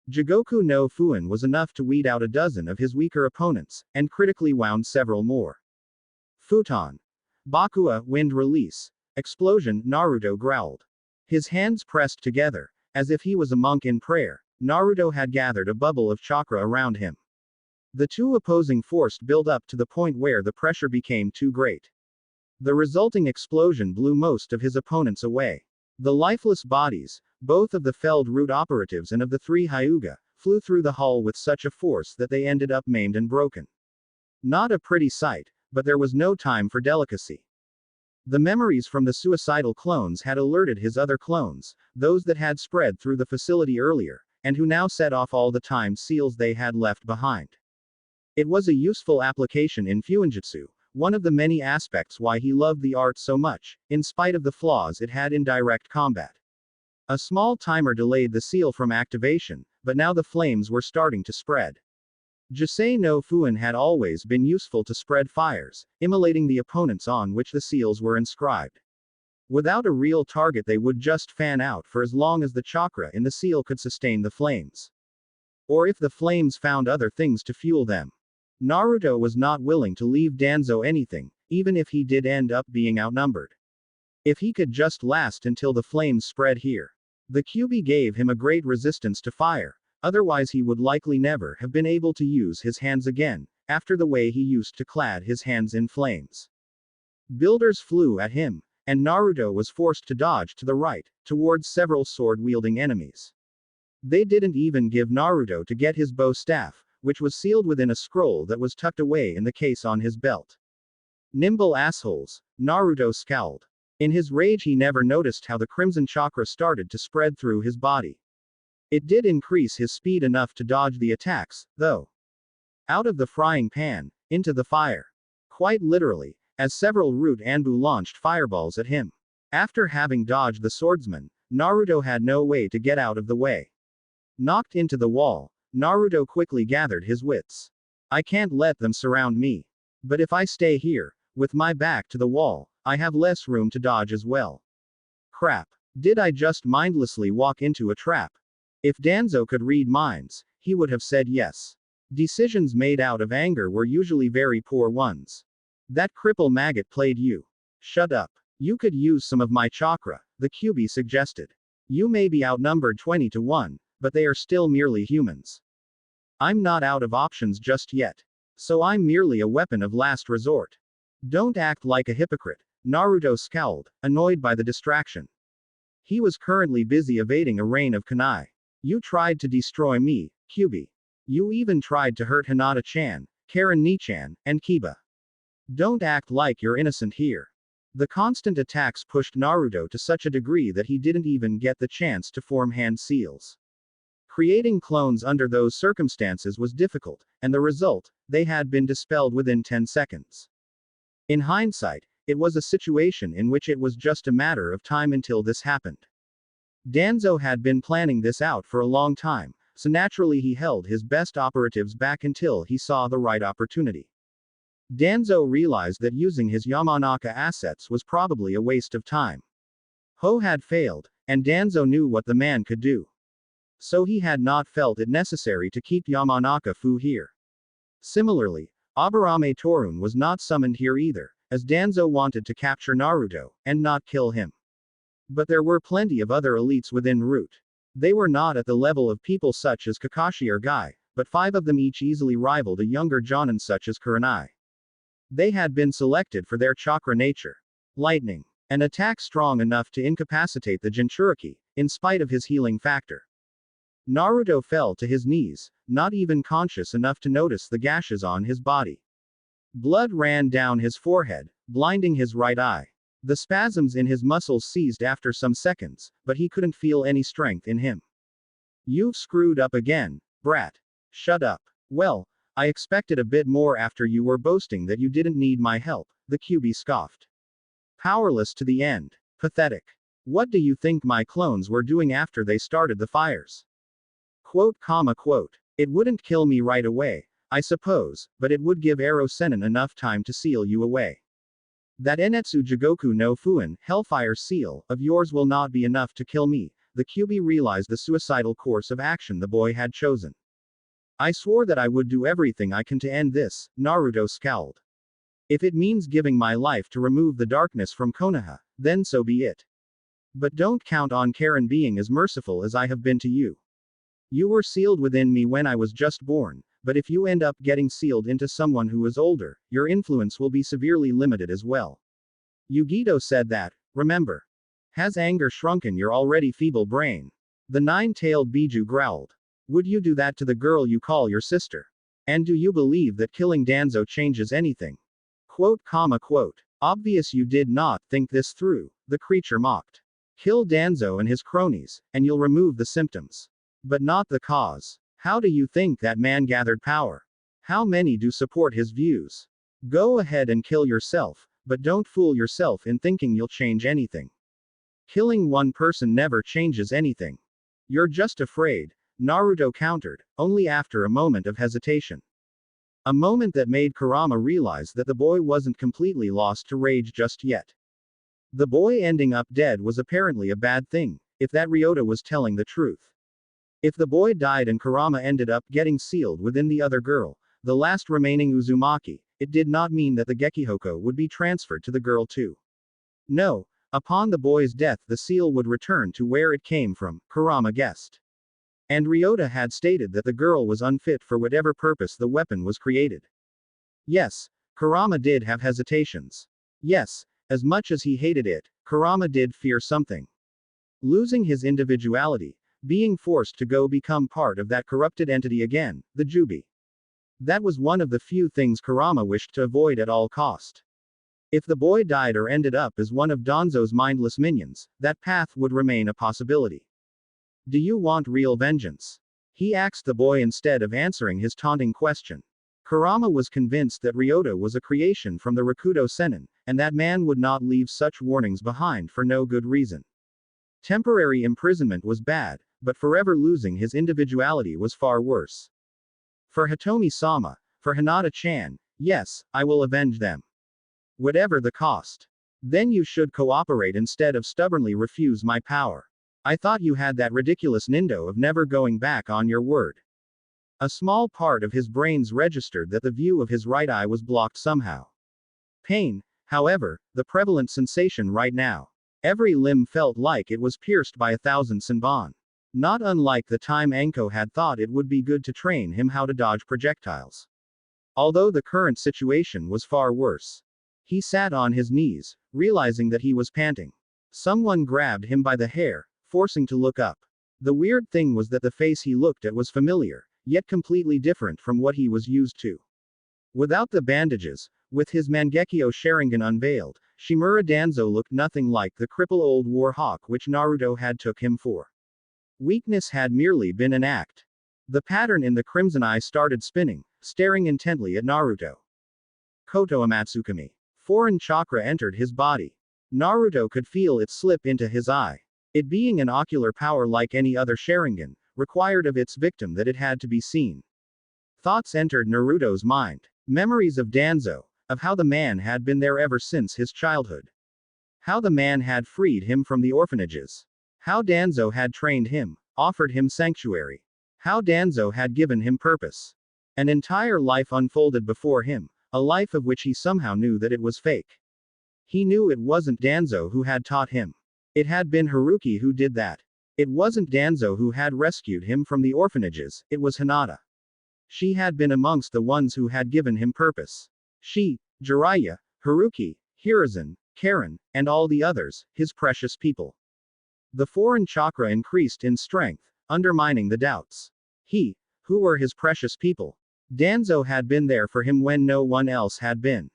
Speaker 1: Jigoku no Fuin was enough to weed out a dozen of his weaker opponents, and critically wound several more. Futon. Bakua, wind release. Explosion, Naruto growled. His hands pressed together, as if he was a monk in prayer. Naruto had gathered a bubble of chakra around him. The two opposing forces built up to the point where the pressure became too great. The resulting explosion blew most of his opponents away. The lifeless bodies, both of the felled root operatives and of the 3 Hyuga, flew through the hull with such a force that they ended up maimed and broken. Not a pretty sight, but there was no time for delicacy. The memories from the suicidal clones had alerted his other clones, those that had spread through the facility earlier, and who now set off all the time seals they had left behind. It was a useful application in Fuinjutsu, one of the many aspects why he loved the art so much, in spite of the flaws it had in direct combat. A small timer delayed the seal from activation, but now the flames were starting to spread. Josei no Fuin had always been useful to spread fires, immolating the opponents on which the seals were inscribed. Without a real target they would just fan out for as long as the chakra in the seal could sustain the flames. Or if the flames found other things to fuel them. Naruto was not willing to leave Danzo anything, even if he did end up being outnumbered. If he could just last until the flames spread here. The Kyuubi gave him a great resistance to fire, otherwise he would likely never have been able to use his hands again, after the way he used to clad his hands in flames. Builders flew at him, and Naruto was forced to dodge to the right, towards several sword-wielding enemies. They didn't even give Naruto to get his bow staff, which was sealed within a scroll that was tucked away in the case on his belt. Nimble assholes, Naruto scowled. In his rage he never noticed how the crimson chakra started to spread through his body. It did increase his speed enough to dodge the attacks, though. Out of the frying pan, into the fire. Quite literally, as several root Anbu launched fireballs at him. After having dodged the swordsman, Naruto had no way to get out of the way. Knocked into the wall, Naruto quickly gathered his wits. I can't let them surround me. But if I stay here, with my back to the wall, I have less room to dodge as well. Crap. Did I just mindlessly walk into a trap? If Danzo could read minds, he would have said yes. Decisions made out of anger were usually very poor ones. That cripple maggot played you. Shut up. You could use some of my chakra, the Kyuubi suggested. You may be outnumbered 20 to 1, but they are still merely humans. I'm not out of options just yet. So I'm merely a weapon of last resort. Don't act like a hypocrite. Naruto scowled, annoyed by the distraction. He was currently busy evading a rain of kunai. You tried to destroy me, Kyuubi. You even tried to hurt Hinata-chan, Karen Ni-chan, and Kiba. Don't act like you're innocent here. The constant attacks pushed Naruto to such a degree that he didn't even get the chance to form hand seals. Creating clones under those circumstances was difficult, and the result, they had been dispelled within 10 seconds. In hindsight, it was a situation in which it was just a matter of time until this happened. Danzo had been planning this out for a long time, so naturally he held his best operatives back until he saw the right opportunity. Danzo realized that using his Yamanaka assets was probably a waste of time. Ho had failed, and Danzo knew what the man could do. So he had not felt it necessary to keep Yamanaka Fu here. Similarly, Aburame Torun was not summoned here either, as Danzo wanted to capture Naruto, and not kill him. But there were plenty of other elites within Root. They were not at the level of people such as Kakashi or Guy, but 5 of them each easily rivaled a younger Jonin such as Kurenai. They had been selected for their chakra nature. Lightning. An attack strong enough to incapacitate the Jinchuriki, in spite of his healing factor. Naruto fell to his knees, not even conscious enough to notice the gashes on his body. Blood ran down his forehead, blinding his right eye. The spasms in his muscles ceased after some seconds, but he couldn't feel any strength in him. You've screwed up again, brat. Shut up. Well, I expected a bit more after you were boasting that you didn't need my help, the Kyuubi scoffed. Powerless to the end. Pathetic. What do you think my clones were doing after they started the fires? Quote. It wouldn't kill me right away, I suppose, but it would give Ero Sennin enough time to seal you away. That Enetsu Jigoku no Fuin, Hellfire seal, of yours will not be enough to kill me, the Kyuubi realized the suicidal course of action the boy had chosen. I swore that I would do everything I can to end this, Naruto scowled. If it means giving my life to remove the darkness from Konoha, then so be it. But don't count on Karen being as merciful as I have been to you. You were sealed within me when I was just born, but if you end up getting sealed into someone who is older, your influence will be severely limited as well. Yugito said that, remember. Has anger shrunken your already feeble brain? The 9-tailed Biju growled. Would you do that to the girl you call your sister? And do you believe that killing Danzo changes anything? Quote. Obvious you did not think this through, the creature mocked. Kill Danzo and his cronies, and you'll remove the symptoms. But not the cause. How do you think that man gathered power? How many do support his views? Go ahead and kill yourself, but don't fool yourself in thinking you'll change anything. Killing one person never changes anything. You're just afraid, Naruto countered, only after a moment of hesitation. A moment that made Kurama realize that the boy wasn't completely lost to rage just yet. The boy ending up dead was apparently a bad thing, if that Ryota was telling the truth. If the boy died and Kurama ended up getting sealed within the other girl, the last remaining Uzumaki, it did not mean that the Gekihoko would be transferred to the girl too. No, upon the boy's death the seal would return to where it came from, Kurama guessed. And Ryota had stated that the girl was unfit for whatever purpose the weapon was created. Yes, Kurama did have hesitations. Yes, as much as he hated it, Kurama did fear something. Losing his individuality, being forced to go become part of that corrupted entity again, the Jubi. That was one of the few things Kurama wished to avoid at all cost. If the boy died or ended up as one of Danzo's mindless minions, that path would remain a possibility. Do you want real vengeance? He asked the boy instead of answering his taunting question. Kurama was convinced that Ryota was a creation from the Rakudo Sennin, and that man would not leave such warnings behind for no good reason. Temporary imprisonment was bad, but forever losing his individuality was far worse. For Hitomi-sama, for Hinata-chan, yes, I will avenge them. Whatever the cost. Then you should cooperate instead of stubbornly refuse my power. I thought you had that ridiculous nindo of never going back on your word. A small part of his brains registered that the view of his right eye was blocked somehow. Pain, however, the prevalent sensation right now. Every limb felt like it was pierced by 1,000 senbon. Not unlike the time Anko had thought it would be good to train him how to dodge projectiles. Although the current situation was far worse. He sat on his knees, realizing that he was panting. Someone grabbed him by the hair, forcing to look up. The weird thing was that the face he looked at was familiar, yet completely different from what he was used to. Without the bandages, with his Mangekyo Sharingan unveiled, Shimura Danzo looked nothing like the cripple old war hawk which Naruto had took him for. Weakness had merely been an act. The pattern in the crimson eye started spinning, staring intently at Naruto. Koto Amatsukami. Foreign chakra entered his body. Naruto could feel it slip into his eye. It being an ocular power like any other Sharingan, required of its victim that it had to be seen. Thoughts entered Naruto's mind. Memories of Danzo, of how the man had been there ever since his childhood. How the man had freed him from the orphanages. How Danzo had trained him, offered him sanctuary. How Danzo had given him purpose. An entire life unfolded before him, a life of which he somehow knew that it was fake. He knew it wasn't Danzo who had taught him. It had been Haruki who did that. It wasn't Danzo who had rescued him from the orphanages, it was Hinata. She had been amongst the ones who had given him purpose. She, Jiraiya, Haruki, Hiruzen, Karen, and all the others, his precious people. The foreign chakra increased in strength, undermining the doubts. Who were his precious people? Danzo had been there for him when no one else had been.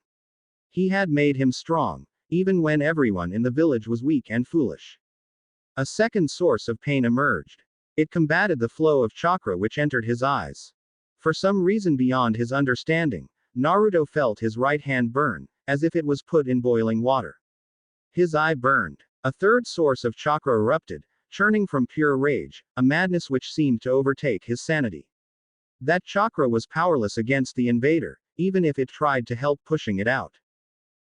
Speaker 1: He had made him strong, even when everyone in the village was weak and foolish. A second source of pain emerged. It combated the flow of chakra which entered his eyes. For some reason beyond his understanding, Naruto felt his right hand burn, as if it was put in boiling water. His eye burned. A third source of chakra erupted, churning from pure rage, a madness which seemed to overtake his sanity. That chakra was powerless against the invader, even if it tried to help pushing it out.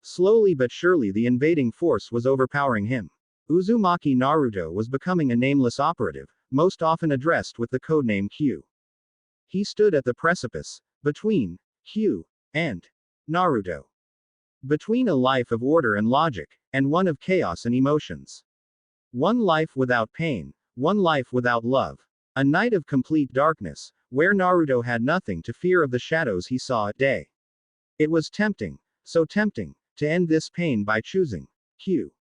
Speaker 1: Slowly but surely the invading force was overpowering him. Uzumaki Naruto was becoming a nameless operative, most often addressed with the codename Q. He stood at the precipice, between Q and Naruto. Between a life of order and logic, and one of chaos and emotions. One life without pain, one life without love. A night of complete darkness, where Naruto had nothing to fear of the shadows he saw at day. It was tempting, so tempting, to end this pain by choosing Q.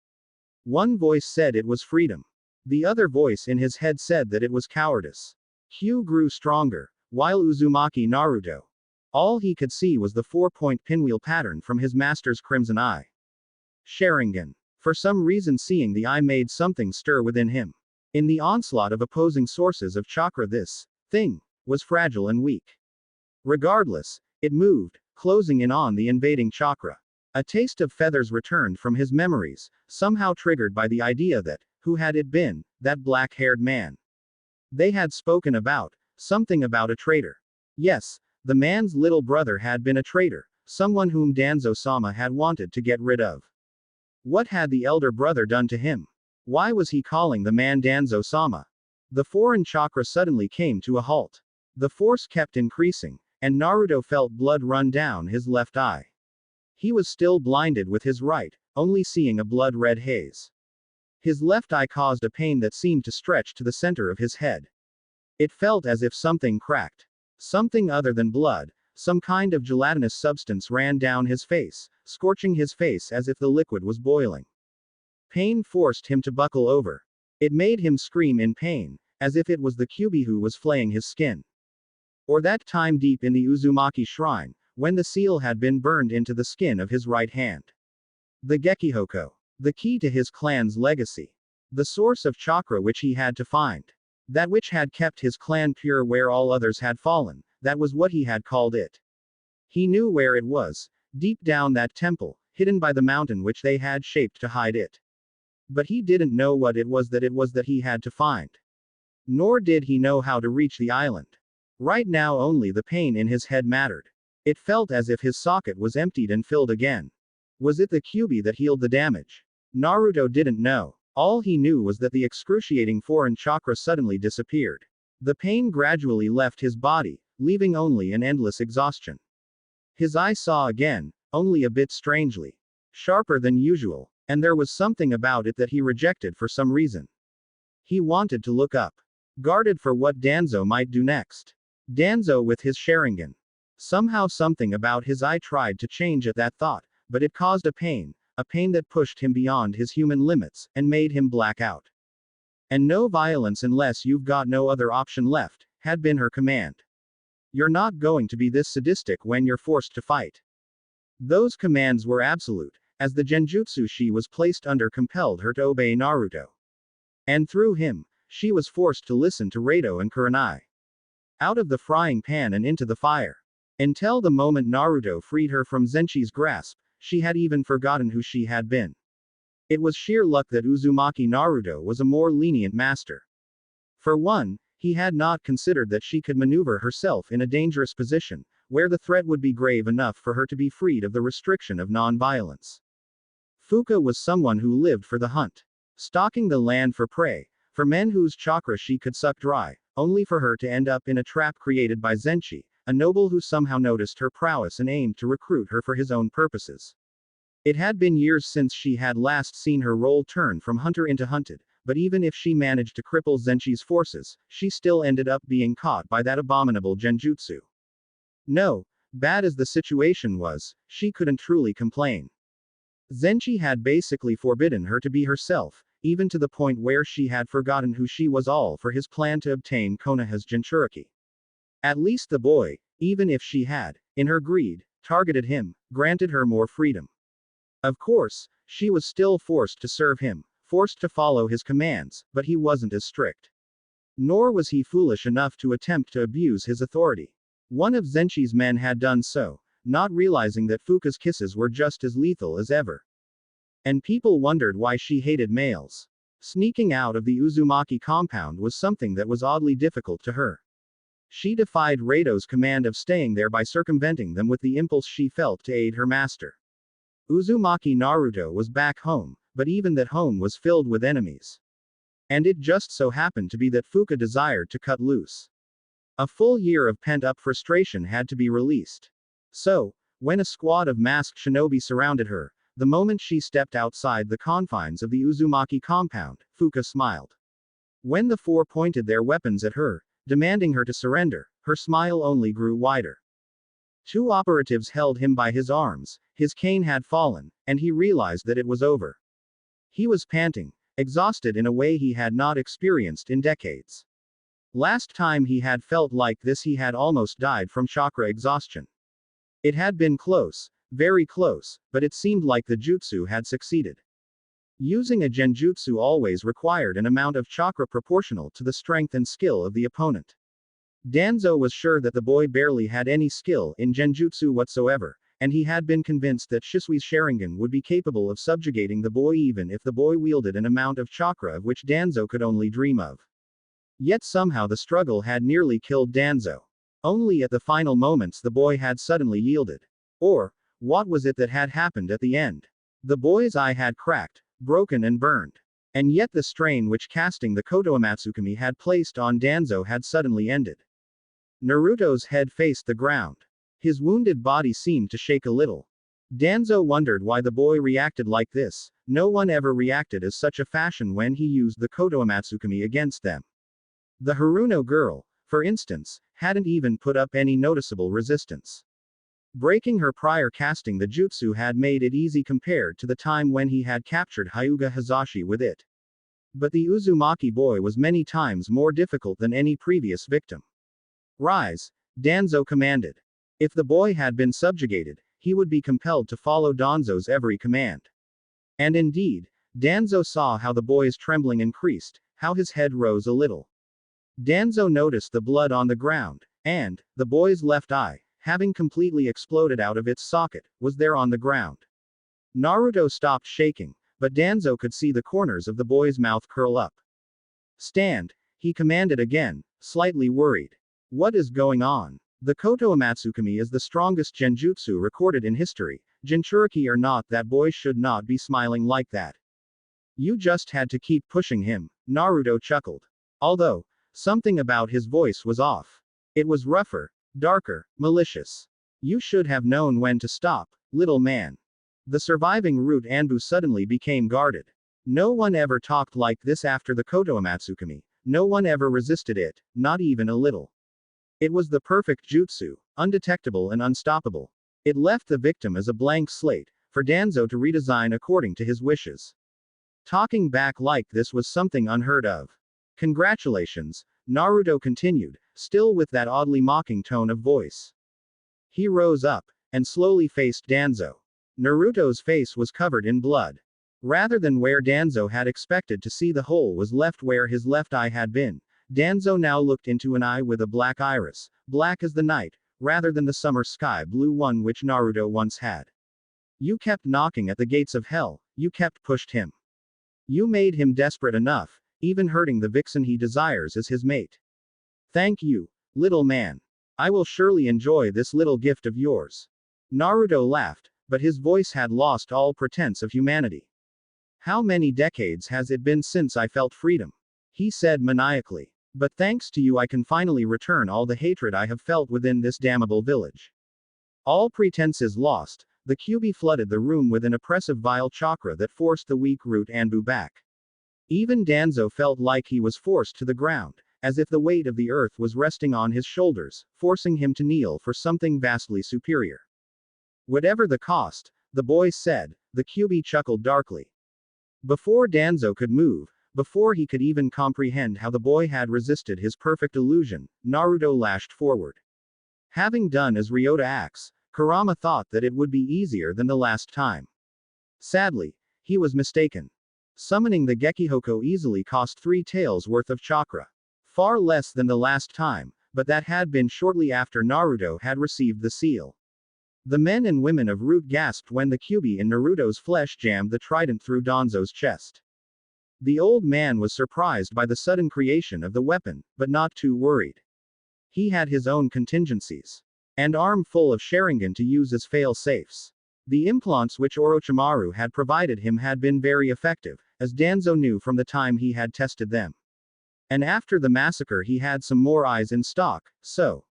Speaker 1: One voice said it was freedom. The other voice in his head said that it was cowardice. Q grew stronger, while Uzumaki Naruto. All he could see was the 4-point pinwheel pattern from his master's crimson eye. Sharingan. For some reason seeing the eye made something stir within him. In the onslaught of opposing sources of chakra this thing was fragile and weak. Regardless, it moved, closing in on the invading chakra. A taste of feathers returned from his memories, somehow triggered by the idea that, who had it been, that black-haired man? They had spoken about, something about a traitor. Yes, the man's little brother had been a traitor, someone whom Danzo-sama had wanted to get rid of. What had the elder brother done to him? Why was he calling the man Danzo-sama? The foreign chakra suddenly came to a halt. The force kept increasing, and Naruto felt blood run down his left eye. He was still blinded with his right, only seeing a blood-red haze. His left eye caused a pain that seemed to stretch to the center of his head. It felt as if something cracked. Something other than blood, some kind of gelatinous substance ran down his face, scorching his face as if the liquid was boiling. Pain forced him to buckle over. It made him scream in pain, as if it was the Kyuubi who was flaying his skin. Or that time deep in the Uzumaki shrine, when the seal had been burned into the skin of his right hand. The Gekihoko. The key to his clan's legacy. The source of chakra which he had to find. That which had kept his clan pure where all others had fallen, that was what he had called it. He knew where it was, deep down that temple, hidden by the mountain which they had shaped to hide it. But he didn't know what it was that he had to find. Nor did he know how to reach the island. Right now only the pain in his head mattered. It felt as if his socket was emptied and filled again. Was it the Kyuubi that healed the damage? Naruto didn't know. All he knew was that the excruciating foreign chakra suddenly disappeared. The pain gradually left his body, leaving only an endless exhaustion. His eye saw again, only a bit strangely. Sharper than usual, and there was something about it that he rejected for some reason. He wanted to look up. Guarded for what Danzo might do next. Danzo with his Sharingan. Somehow something about his eye tried to change at that thought, but it caused a pain that pushed him beyond his human limits, and made him black out. And no violence unless you've got no other option left, had been her command. You're not going to be this sadistic when you're forced to fight. Those commands were absolute, as the genjutsu she was placed under compelled her to obey Naruto. And through him, she was forced to listen to Rato and Kurenai. Out of the frying pan and into the fire. Until the moment Naruto freed her from Zenchi's grasp, she had even forgotten who she had been. It was sheer luck that Uzumaki Naruto was a more lenient master. For one, he had not considered that she could maneuver herself in a dangerous position, where the threat would be grave enough for her to be freed of the restriction of non-violence. Fuka was someone who lived for the hunt. Stalking the land for prey, for men whose chakra she could suck dry, only for her to end up in a trap created by Zenchi, a noble who somehow noticed her prowess and aimed to recruit her for his own purposes. It had been years since she had last seen her role turn from hunter into hunted, but even if she managed to cripple Zenchi's forces, she still ended up being caught by that abominable genjutsu. No, bad as the situation was, she couldn't truly complain. Zenchi had basically forbidden her to be herself, even to the point where she had forgotten who she was all for his plan to obtain Konoha's Jinchuriki. At least the boy, even if she had, in her greed, targeted him, granted her more freedom. Of course, she was still forced to serve him, forced to follow his commands, but he wasn't as strict. Nor was he foolish enough to attempt to abuse his authority. One of Zenchi's men had done so, not realizing that Fuka's kisses were just as lethal as ever. And people wondered why she hated males. Sneaking out of the Uzumaki compound was something that was oddly difficult to her. She defied Rato's command of staying there by circumventing them with the impulse she felt to aid her master. Uzumaki Naruto was back home, but even that home was filled with enemies. And it just so happened to be that Fuka desired to cut loose. A full year of pent-up frustration had to be released. So, when a squad of masked shinobi surrounded her, the moment she stepped outside the confines of the Uzumaki compound, Fuka smiled. When the four pointed their weapons at her, demanding her to surrender, her smile only grew wider. Two operatives held him by his arms, his cane had fallen, and he realized that it was over. He was panting, exhausted in a way he had not experienced in decades. Last time he had felt like this he had almost died from chakra exhaustion. It had been close, very close, but it seemed like the jutsu had succeeded. Using a genjutsu always required an amount of chakra proportional to the strength and skill of the opponent. Danzo was sure that the boy barely had any skill in genjutsu whatsoever, and he had been convinced that Shisui's Sharingan would be capable of subjugating the boy even if the boy wielded an amount of chakra of which Danzo could only dream of. Yet somehow the struggle had nearly killed Danzo. Only at the final moments the boy had suddenly yielded. Or, what was it that had happened at the end? The boy's eye had cracked, broken and burned. And yet the strain which casting the Kotoamatsukami had placed on Danzo had suddenly ended. Naruto's head faced the ground. His wounded body seemed to shake a little. Danzo wondered why the boy reacted like this. No one ever reacted as such a fashion when he used the Kotoamatsukami against them. The Haruno girl, for instance, hadn't even put up any noticeable resistance. Breaking her prior casting the jutsu had made it easy compared to the time when he had captured Hyuga Hazashi with it. But the Uzumaki boy was many times more difficult than any previous victim. Rise, Danzo commanded. If the boy had been subjugated, he would be compelled to follow Danzo's every command. And indeed, Danzo saw how the boy's trembling increased, how his head rose a little. Danzo noticed the blood on the ground, and, the boy's left eye, having completely exploded out of its socket, was there on the ground. Naruto stopped shaking, but Danzo could see the corners of the boy's mouth curl up. Stand, he commanded again, slightly worried. What is going on? The Kotoamatsukami is the strongest genjutsu recorded in history, Jinchuriki or not, that boy should not be smiling like that. You just had to keep pushing him, Naruto chuckled. Although, something about his voice was off. It was rougher, darker, malicious. You should have known when to stop, little man. The surviving root Anbu suddenly became guarded. No one ever talked like this after the Kotoamatsukami. No one ever resisted it, not even a little. It was the perfect jutsu, undetectable and unstoppable. It left the victim as a blank slate, for Danzo to redesign according to his wishes. Talking back like this was something unheard of. Congratulations, Naruto continued, still with that oddly mocking tone of voice. He rose up, and slowly faced Danzo. Naruto's face was covered in blood. Rather than where Danzo had expected to see, the hole was left where his left eye had been. Danzo now looked into an eye with a black iris, black as the night, rather than the summer sky blue one which Naruto once had. You kept knocking at the gates of hell, you kept pushed him. You made him desperate enough, even hurting the vixen he desires as his mate. Thank you, little man. I will surely enjoy this little gift of yours. Naruto laughed, but his voice had lost all pretense of humanity. How many decades has it been since I felt freedom? He said maniacally. But thanks to you I can finally return all the hatred I have felt within this damnable village. All pretenses lost, the Kyuubi flooded the room with an oppressive vile chakra that forced the weak root Anbu back. Even Danzo felt like he was forced to the ground, as if the weight of the earth was resting on his shoulders, forcing him to kneel for something vastly superior. Whatever the cost, the boy said, the Kyuubi chuckled darkly. Before Danzo could move, before he could even comprehend how the boy had resisted his perfect illusion, Naruto lashed forward. Having done as Ryota acts, Kurama thought that it would be easier than the last time. Sadly, he was mistaken. Summoning the Gekihoko easily cost 3 taels worth of chakra. Far less than the last time, but that had been shortly after Naruto had received the seal. The men and women of Root gasped when the Kyuubi in Naruto's flesh jammed the trident through Danzo's chest. The old man was surprised by the sudden creation of the weapon, but not too worried. He had his own contingencies. And arm full of Sharingan to use as fail-safes. The implants which Orochimaru had provided him had been very effective, as Danzo knew from the time he had tested them. And after the massacre he had some more eyes in stock, so.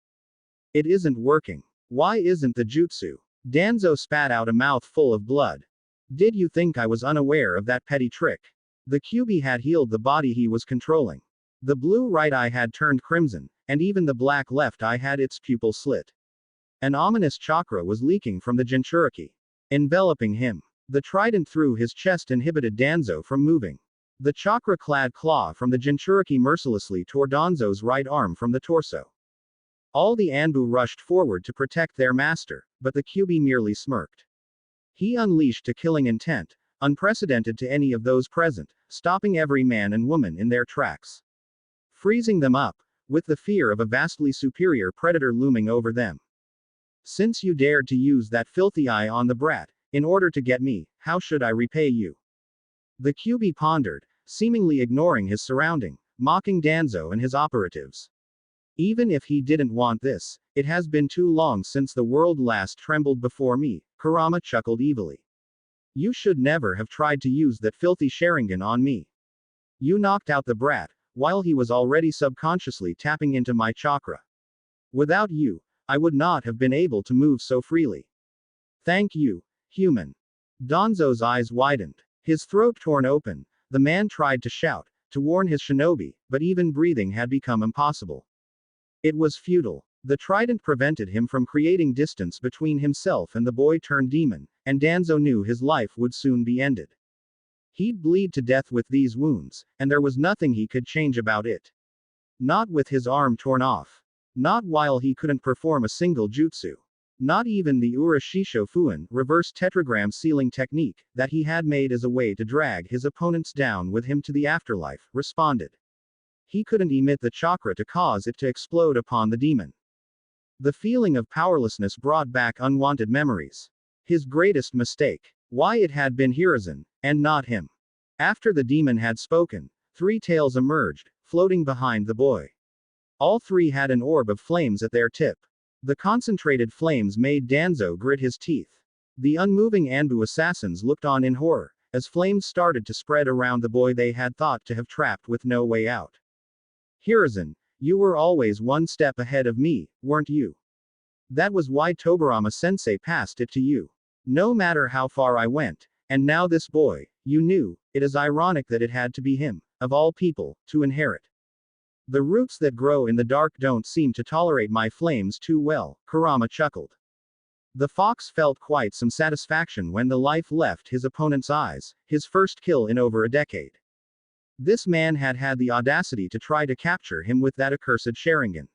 Speaker 1: It isn't working. Why isn't the jutsu? Danzo spat out a mouth full of blood. Did you think I was unaware of that petty trick? The Kyuubi had healed the body he was controlling. The blue right eye had turned crimson, and even the black left eye had its pupil slit. An ominous chakra was leaking from the Jinchuriki, enveloping him. The trident through his chest inhibited Danzo from moving. The chakra-clad claw from the Jinchuriki mercilessly tore Danzo's right arm from the torso. All the Anbu rushed forward to protect their master, but the Kyuubi merely smirked. He unleashed a killing intent, unprecedented to any of those present, stopping every man and woman in their tracks. Freezing them up, with the fear of a vastly superior predator looming over them. Since you dared to use that filthy eye on the brat, in order to get me, how should I repay you? The Kyuubi pondered, seemingly ignoring his surrounding, mocking Danzo and his operatives. Even if he didn't want this, it has been too long since the world last trembled before me, Kurama chuckled evilly. You should never have tried to use that filthy Sharingan on me. You knocked out the brat, while he was already subconsciously tapping into my chakra. Without you, I would not have been able to move so freely. Thank you, human. Danzo's eyes widened. His throat torn open, the man tried to shout, to warn his shinobi, but even breathing had become impossible. It was futile. The trident prevented him from creating distance between himself and the boy-turned-demon, and Danzo knew his life would soon be ended. He'd bleed to death with these wounds, and there was nothing he could change about it. Not with his arm torn off. Not while he couldn't perform a single jutsu. Not even the Urashisho Fuin, reverse tetragram sealing technique, that he had made as a way to drag his opponents down with him to the afterlife, responded. He couldn't emit the chakra to cause it to explode upon the demon. The feeling of powerlessness brought back unwanted memories. His greatest mistake. Why it had been Hiruzen, and not him. After the demon had spoken, 3 tails emerged, floating behind the boy. All 3 had an orb of flames at their tip. The concentrated flames made Danzo grit his teeth. The unmoving Anbu assassins looked on in horror, as flames started to spread around the boy they had thought to have trapped with no way out. Hiruzen, you were always one step ahead of me, weren't you? That was why Tobirama-sensei passed it to you. No matter how far I went, and now this boy, you knew, it is ironic that it had to be him, of all people, to inherit. The roots that grow in the dark don't seem to tolerate my flames too well, Kurama chuckled. The fox felt quite some satisfaction when the life left his opponent's eyes, his first kill in over a decade. This man had had the audacity to try to capture him with that accursed Sharingan.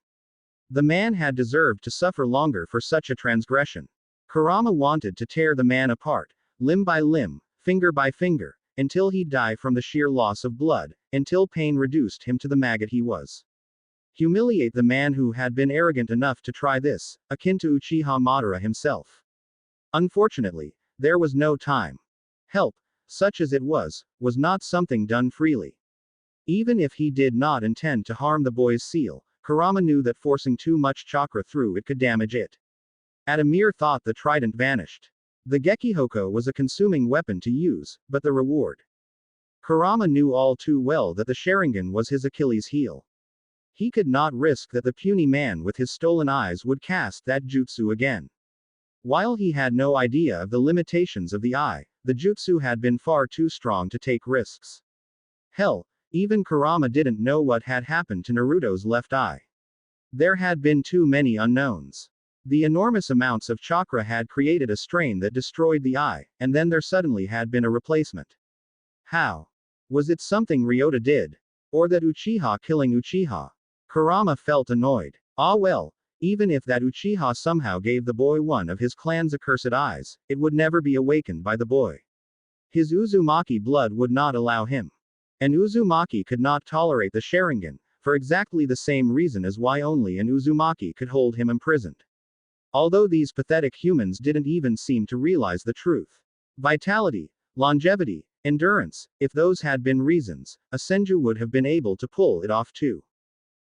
Speaker 1: The man had deserved to suffer longer for such a transgression. Kurama wanted to tear the man apart, limb by limb, finger by finger, until he'd die from the sheer loss of blood, until pain reduced him to the maggot he was. Humiliate the man who had been arrogant enough to try this, akin to Uchiha Madara himself. Unfortunately, there was no time. Help, such as it was not something done freely. Even if he did not intend to harm the boy's seal, Kurama knew that forcing too much chakra through it could damage it. At a mere thought the trident vanished. The Gekihoko was a consuming weapon to use, but the reward. Kurama knew all too well that the Sharingan was his Achilles heel. He could not risk that the puny man with his stolen eyes would cast that jutsu again. While he had no idea of the limitations of the eye, the jutsu had been far too strong to take risks. Hell, even Kurama didn't know what had happened to Naruto's left eye. There had been too many unknowns. The enormous amounts of chakra had created a strain that destroyed the eye, and then there suddenly had been a replacement. How? Was it something Ryota did? Or that Uchiha killing Uchiha? Kurama felt annoyed. Ah well, even if that Uchiha somehow gave the boy one of his clan's accursed eyes, it would never be awakened by the boy. His Uzumaki blood would not allow him. And Uzumaki could not tolerate the Sharingan, for exactly the same reason as why only an Uzumaki could hold him imprisoned. Although these pathetic humans didn't even seem to realize the truth. Vitality, longevity, endurance, if those had been reasons, a Senju would have been able to pull it off too.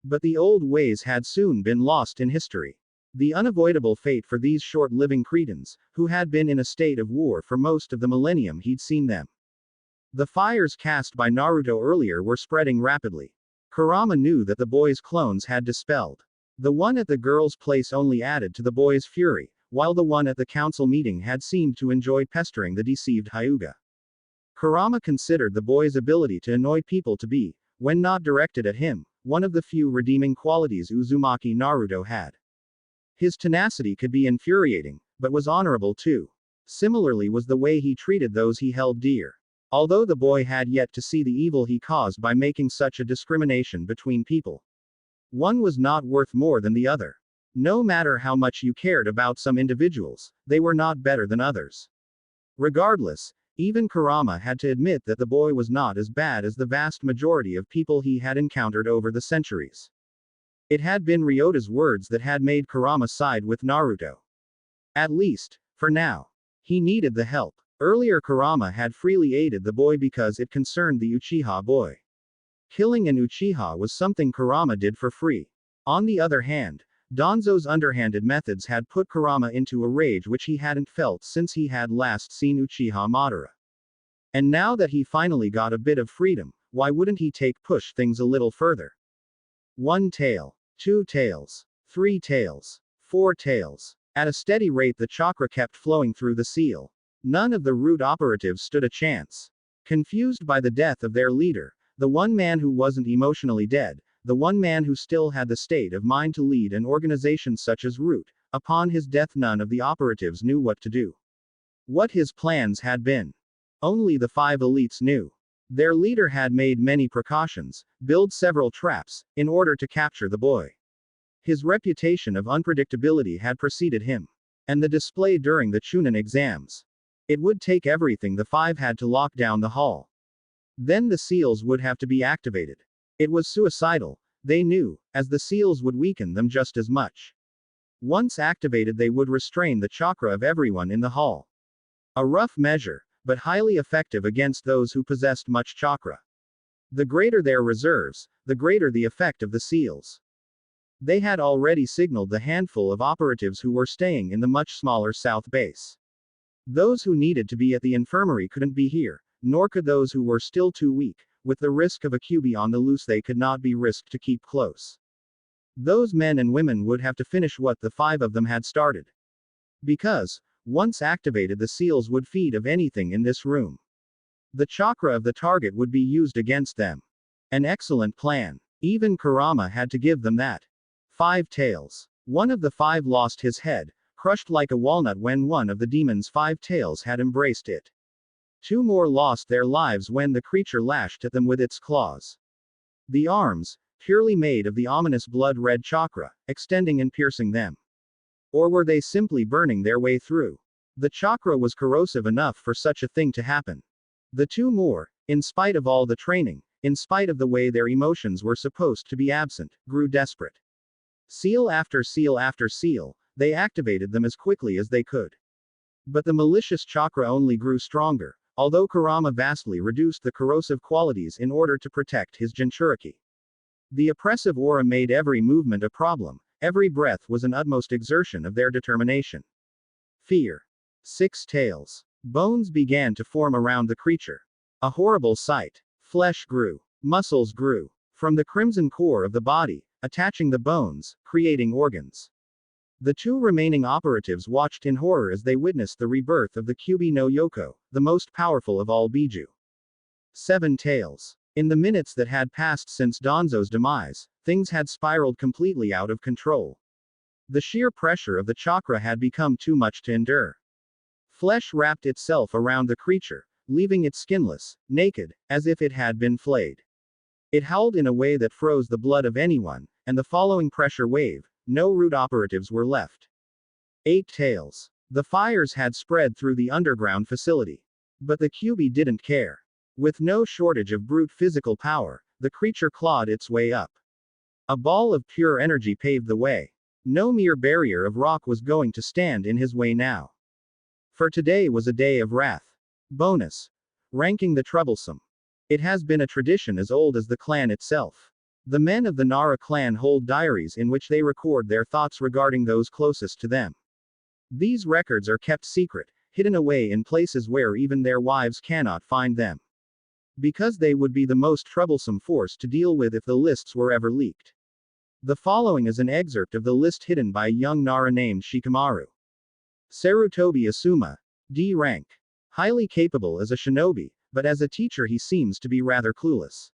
Speaker 1: But the old ways had soon been lost in history. The unavoidable fate for these short-living Cretans, who had been in a state of war for most of the millennium he'd seen them. The fires cast by Naruto earlier were spreading rapidly. Kurama knew that the boy's clones had dispelled. The one at the girl's place only added to the boy's fury, while the one at the council meeting had seemed to enjoy pestering the deceived Hyuga. Kurama considered the boy's ability to annoy people to be, when not directed at him, one of the few redeeming qualities Uzumaki Naruto had. His tenacity could be infuriating, but was honorable too. Similarly was the way he treated those he held dear. Although the boy had yet to see the evil he caused by making such a discrimination between people. One was not worth more than the other. No matter how much you cared about some individuals, they were not better than others. Regardless, even Kurama had to admit that the boy was not as bad as the vast majority of people he had encountered over the centuries. It had been Ryota's words that had made Kurama side with Naruto. At least, for now. He needed the help. Earlier Kurama had freely aided the boy because it concerned the Uchiha boy. Killing an Uchiha was something Kurama did for free. On the other hand, Danzo's underhanded methods had put Kurama into a rage which he hadn't felt since he had last seen Uchiha Madara. And now that he finally got a bit of freedom, why wouldn't he push things a little further? 1 tail, 2 tails, 3 tails, 4 tails. At a steady rate the chakra kept flowing through the seal. None of the root operatives stood a chance. Confused by the death of their leader, the one man who wasn't emotionally dead, the one man who still had the state of mind to lead an organization such as Root, upon his death none of the operatives knew what to do. What his plans had been. Only the 5 elites knew. Their leader had made many precautions, built several traps, in order to capture the boy. His reputation of unpredictability had preceded him. And the display during the Chunin exams. It would take everything the 5 had to lock down the hall. Then the seals would have to be activated. It was suicidal, they knew, as the seals would weaken them just as much. Once activated they would restrain the chakra of everyone in the hall. A rough measure, but highly effective against those who possessed much chakra. The greater their reserves, the greater the effect of the seals. They had already signaled the handful of operatives who were staying in the much smaller south base. Those who needed to be at the infirmary couldn't be here, nor could those who were still too weak. With the risk of a QB on the loose, they could not be risked to keep close. Those men and women would have to finish what the 5 of them had started. Because, once activated, the seals would feed of anything in this room. The chakra of the target would be used against them. An excellent plan. Even Kurama had to give them that. 5 tails. One of the 5 lost his head, crushed like a walnut when one of the demon's 5 tails had embraced it. 2 more lost their lives when the creature lashed at them with its claws. The arms, purely made of the ominous blood-red chakra, extending and piercing them. Or were they simply burning their way through? The chakra was corrosive enough for such a thing to happen. The 2 more, in spite of all the training, in spite of the way their emotions were supposed to be absent, grew desperate. Seal after seal after seal, they activated them as quickly as they could. But the malicious chakra only grew stronger, although Kurama vastly reduced the corrosive qualities in order to protect his Jinchuriki. The oppressive aura made every movement a problem, every breath was an utmost exertion of their determination. Fear. 6 tails. Bones began to form around the creature. A horrible sight. Flesh grew. Muscles grew. From the crimson core of the body, attaching the bones, creating organs. The 2 remaining operatives watched in horror as they witnessed the rebirth of the Kyubi no Yoko, the most powerful of all Biju. 7 tails. In the minutes that had passed since Danzo's demise, things had spiraled completely out of control. The sheer pressure of the chakra had become too much to endure. Flesh wrapped itself around the creature, leaving it skinless, naked, as if it had been flayed. It howled in a way that froze the blood of anyone, and the following pressure wave, no root operatives were left. 8 tails. The fires had spread through the underground facility. But the Kyubi didn't care. With no shortage of brute physical power, the creature clawed its way up. A ball of pure energy paved the way. No mere barrier of rock was going to stand in his way now. For today was a day of wrath. Bonus. Ranking the troublesome. It has been a tradition as old as the clan itself. The men of the Nara clan hold diaries in which they record their thoughts regarding those closest to them. These records are kept secret, hidden away in places where even their wives cannot find them. Because they would be the most troublesome force to deal with if the lists were ever leaked. The following is an excerpt of the list hidden by a young Nara named Shikamaru. Sarutobi Asuma. D rank. Highly capable as a shinobi, but as a teacher he seems to be rather clueless.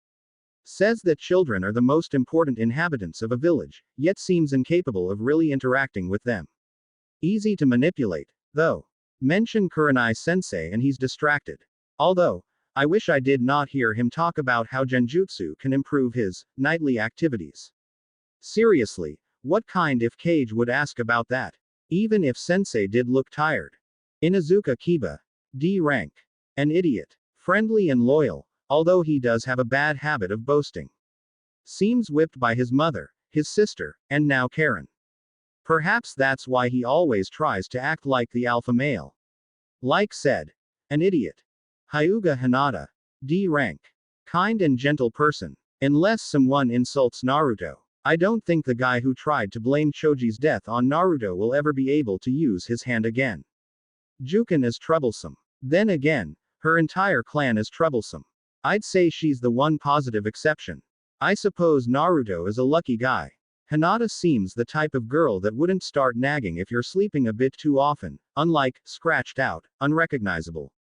Speaker 1: Says that children are the most important inhabitants of a village, yet seems incapable of really interacting with them. Easy to manipulate, though. Mention Kurenai sensei and he's distracted. Although, I wish I did not hear him talk about how genjutsu can improve his nightly activities. Seriously, what kind if Cage would ask about that? Even if sensei did look tired. Inazuka Kiba. D rank. An idiot. Friendly and loyal, although he does have a bad habit of boasting. Seems whipped by his mother, his sister, and now Karen. Perhaps that's why he always tries to act like the alpha male. Like said. An idiot. Hyuga Hinata. D rank. Kind and gentle person. Unless someone insults Naruto. I don't think the guy who tried to blame Choji's death on Naruto will ever be able to use his hand again. Jukin is troublesome. Then again, her entire clan is troublesome. I'd say she's the one positive exception. I suppose Naruto is a lucky guy. Hinata seems the type of girl that wouldn't start nagging if you're sleeping a bit too often, unlike, scratched out, unrecognizable.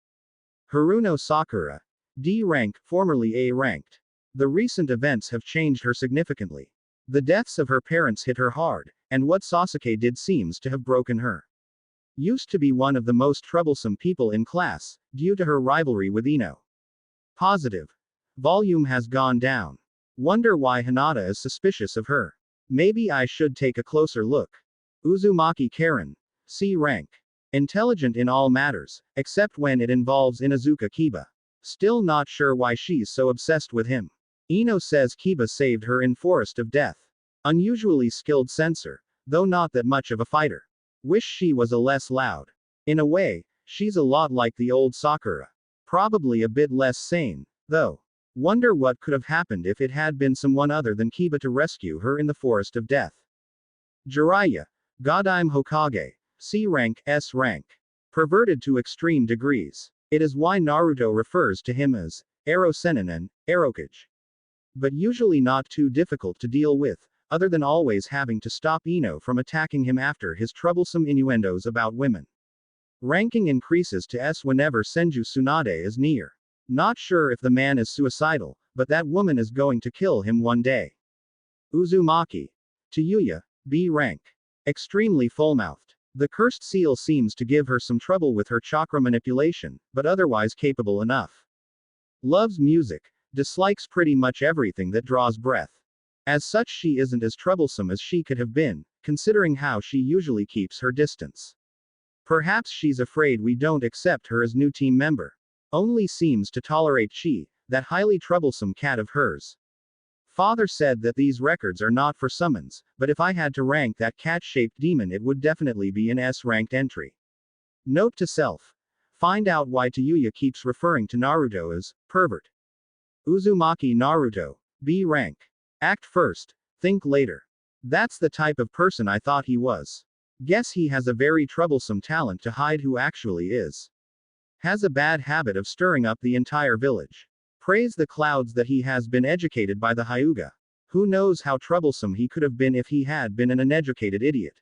Speaker 1: Haruno Sakura. D rank, formerly A ranked. The recent events have changed her significantly. The deaths of her parents hit her hard, and what Sasuke did seems to have broken her. Used to be one of the most troublesome people in class, due to her rivalry with Ino. Positive. Volume has gone down. Wonder why Hinata is suspicious of her. Maybe I should take a closer look. Uzumaki Karen. C rank. Intelligent in all matters, except when it involves Inazuka Kiba. Still not sure why she's so obsessed with him. Ino says Kiba saved her in Forest of Death. Unusually skilled censor, though not that much of a fighter. Wish she was a less loud. In a way, she's a lot like the old Sakura. Probably a bit less sane, though. Wonder what could have happened if it had been someone other than Kiba to rescue her in the Forest of Death. Jiraiya. Godime Hokage. C rank, S rank. Perverted to extreme degrees. It is why Naruto refers to him as Ero Sennin and Hokage. But usually not too difficult to deal with, other than always having to stop Ino from attacking him after his troublesome innuendos about women. Ranking increases to S whenever Senju Tsunade is near. Not sure if the man is suicidal, but that woman is going to kill him one day. Uzumaki. To Yuya, B rank. Extremely full-mouthed. The cursed seal seems to give her some trouble with her chakra manipulation, but otherwise capable enough. Loves music. Dislikes pretty much everything that draws breath. As such, she isn't as troublesome as she could have been, considering how she usually keeps her distance. Perhaps she's afraid we don't accept her as new team member. Only seems to tolerate Chi, that highly troublesome cat of hers. Father said that these records are not for summons, but if I had to rank that cat-shaped demon, it would definitely be an S-ranked entry. Note to self. Find out why Yuya keeps referring to Naruto as pervert. Uzumaki Naruto, B rank. Act first, think later. That's the type of person I thought he was. Guess he has a very troublesome talent to hide who actually is. Has a bad habit of stirring up the entire village. Praise the clouds that he has been educated by the Hyuga. Who knows how troublesome he could have been if he had been an uneducated idiot.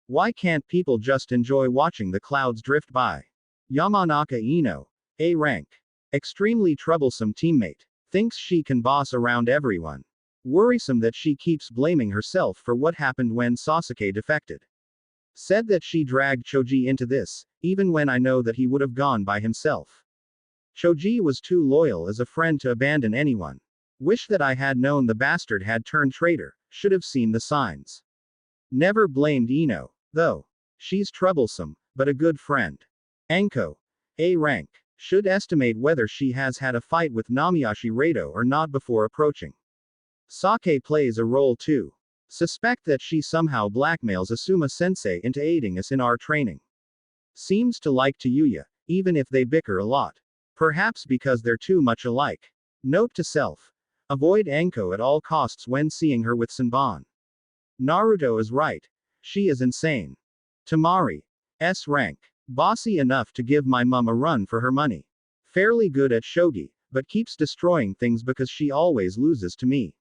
Speaker 1: Why can't people just enjoy watching the clouds drift by? Yamanaka Ino, A rank. Extremely troublesome teammate. Thinks she can boss around everyone. Worrisome that she keeps blaming herself for what happened when Sasuke defected. Said that she dragged Choji into this, even when I know that he would have gone by himself. Choji was too loyal as a friend to abandon anyone. Wish that I had known the bastard had turned traitor, should have seen the signs. Never blamed Ino, though. She's troublesome, but a good friend. Anko. A rank. Should estimate whether she has had a fight with Namiyashi Rado or not before approaching. Sake plays a role too. Suspect that she somehow blackmails Asuma-sensei into aiding us in our training. Seems to like Yuya, even if they bicker a lot. Perhaps because they're too much alike. Note to self. Avoid Anko at all costs when seeing her with Senbon. Naruto is right. She is insane. Tamari. S rank. Bossy enough to give my mum a run for her money. Fairly good at shogi, but keeps destroying things because she always loses to me.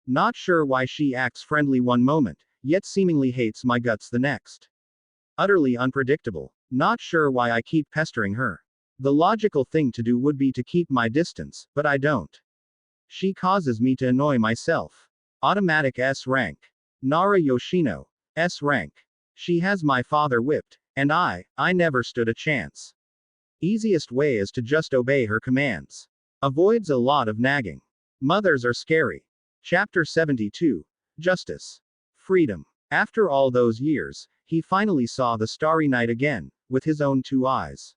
Speaker 1: Not sure why she acts friendly one moment, yet seemingly hates my guts the next. Utterly unpredictable. Not sure why I keep pestering her. The logical thing to do would be to keep my distance, but I don't. She causes me to annoy myself. Automatic S rank. Nara Yoshino. S rank. She has my father whipped, and I never stood a chance. Easiest way is to just obey her commands. Avoids a lot of nagging. Mothers are scary. Chapter 72. Justice. Freedom. After all those years, he finally saw the starry night again, with his own two eyes.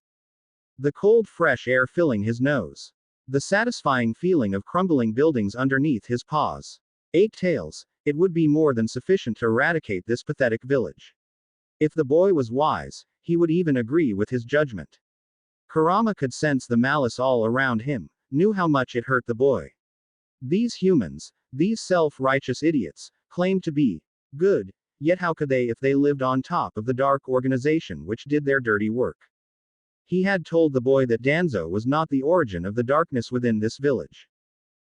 Speaker 1: The cold fresh air filling his nose. The satisfying feeling of crumbling buildings underneath his paws. 8 tails, it would be more than sufficient to eradicate this pathetic village. If the boy was wise, he would even agree with his judgment. Kurama could sense the malice all around him, knew how much it hurt the boy. These humans, these self-righteous idiots, claimed to be good, yet how could they if they lived on top of the dark organization which did their dirty work? He had told the boy that Danzo was not the origin of the darkness within this village.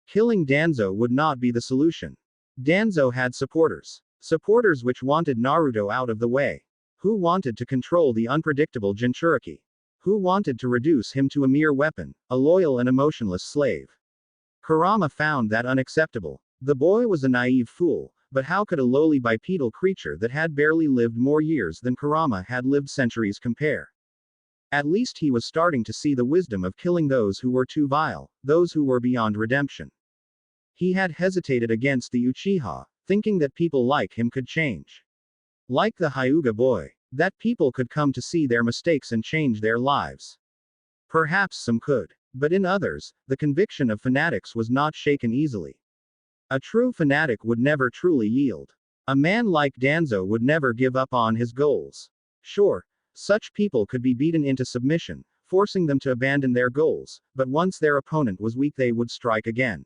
Speaker 1: Killing Danzo would not be the solution. Danzo had supporters. Supporters which wanted Naruto out of the way. Who wanted to control the unpredictable Jinchuriki. Who wanted to reduce him to a mere weapon, a loyal and emotionless slave. Kurama found that unacceptable. The boy was a naive fool, but how could a lowly bipedal creature that had barely lived more years than Kurama had lived centuries compare? At least he was starting to see the wisdom of killing those who were too vile, those who were beyond redemption. He had hesitated against the Uchiha, thinking that people like him could change. Like the Hyuga boy, that people could come to see their mistakes and change their lives. Perhaps some could, but in others, the conviction of fanatics was not shaken easily. A true fanatic would never truly yield. A man like Danzo would never give up on his goals. Sure, such people could be beaten into submission, forcing them to abandon their goals, but once their opponent was weak they would strike again.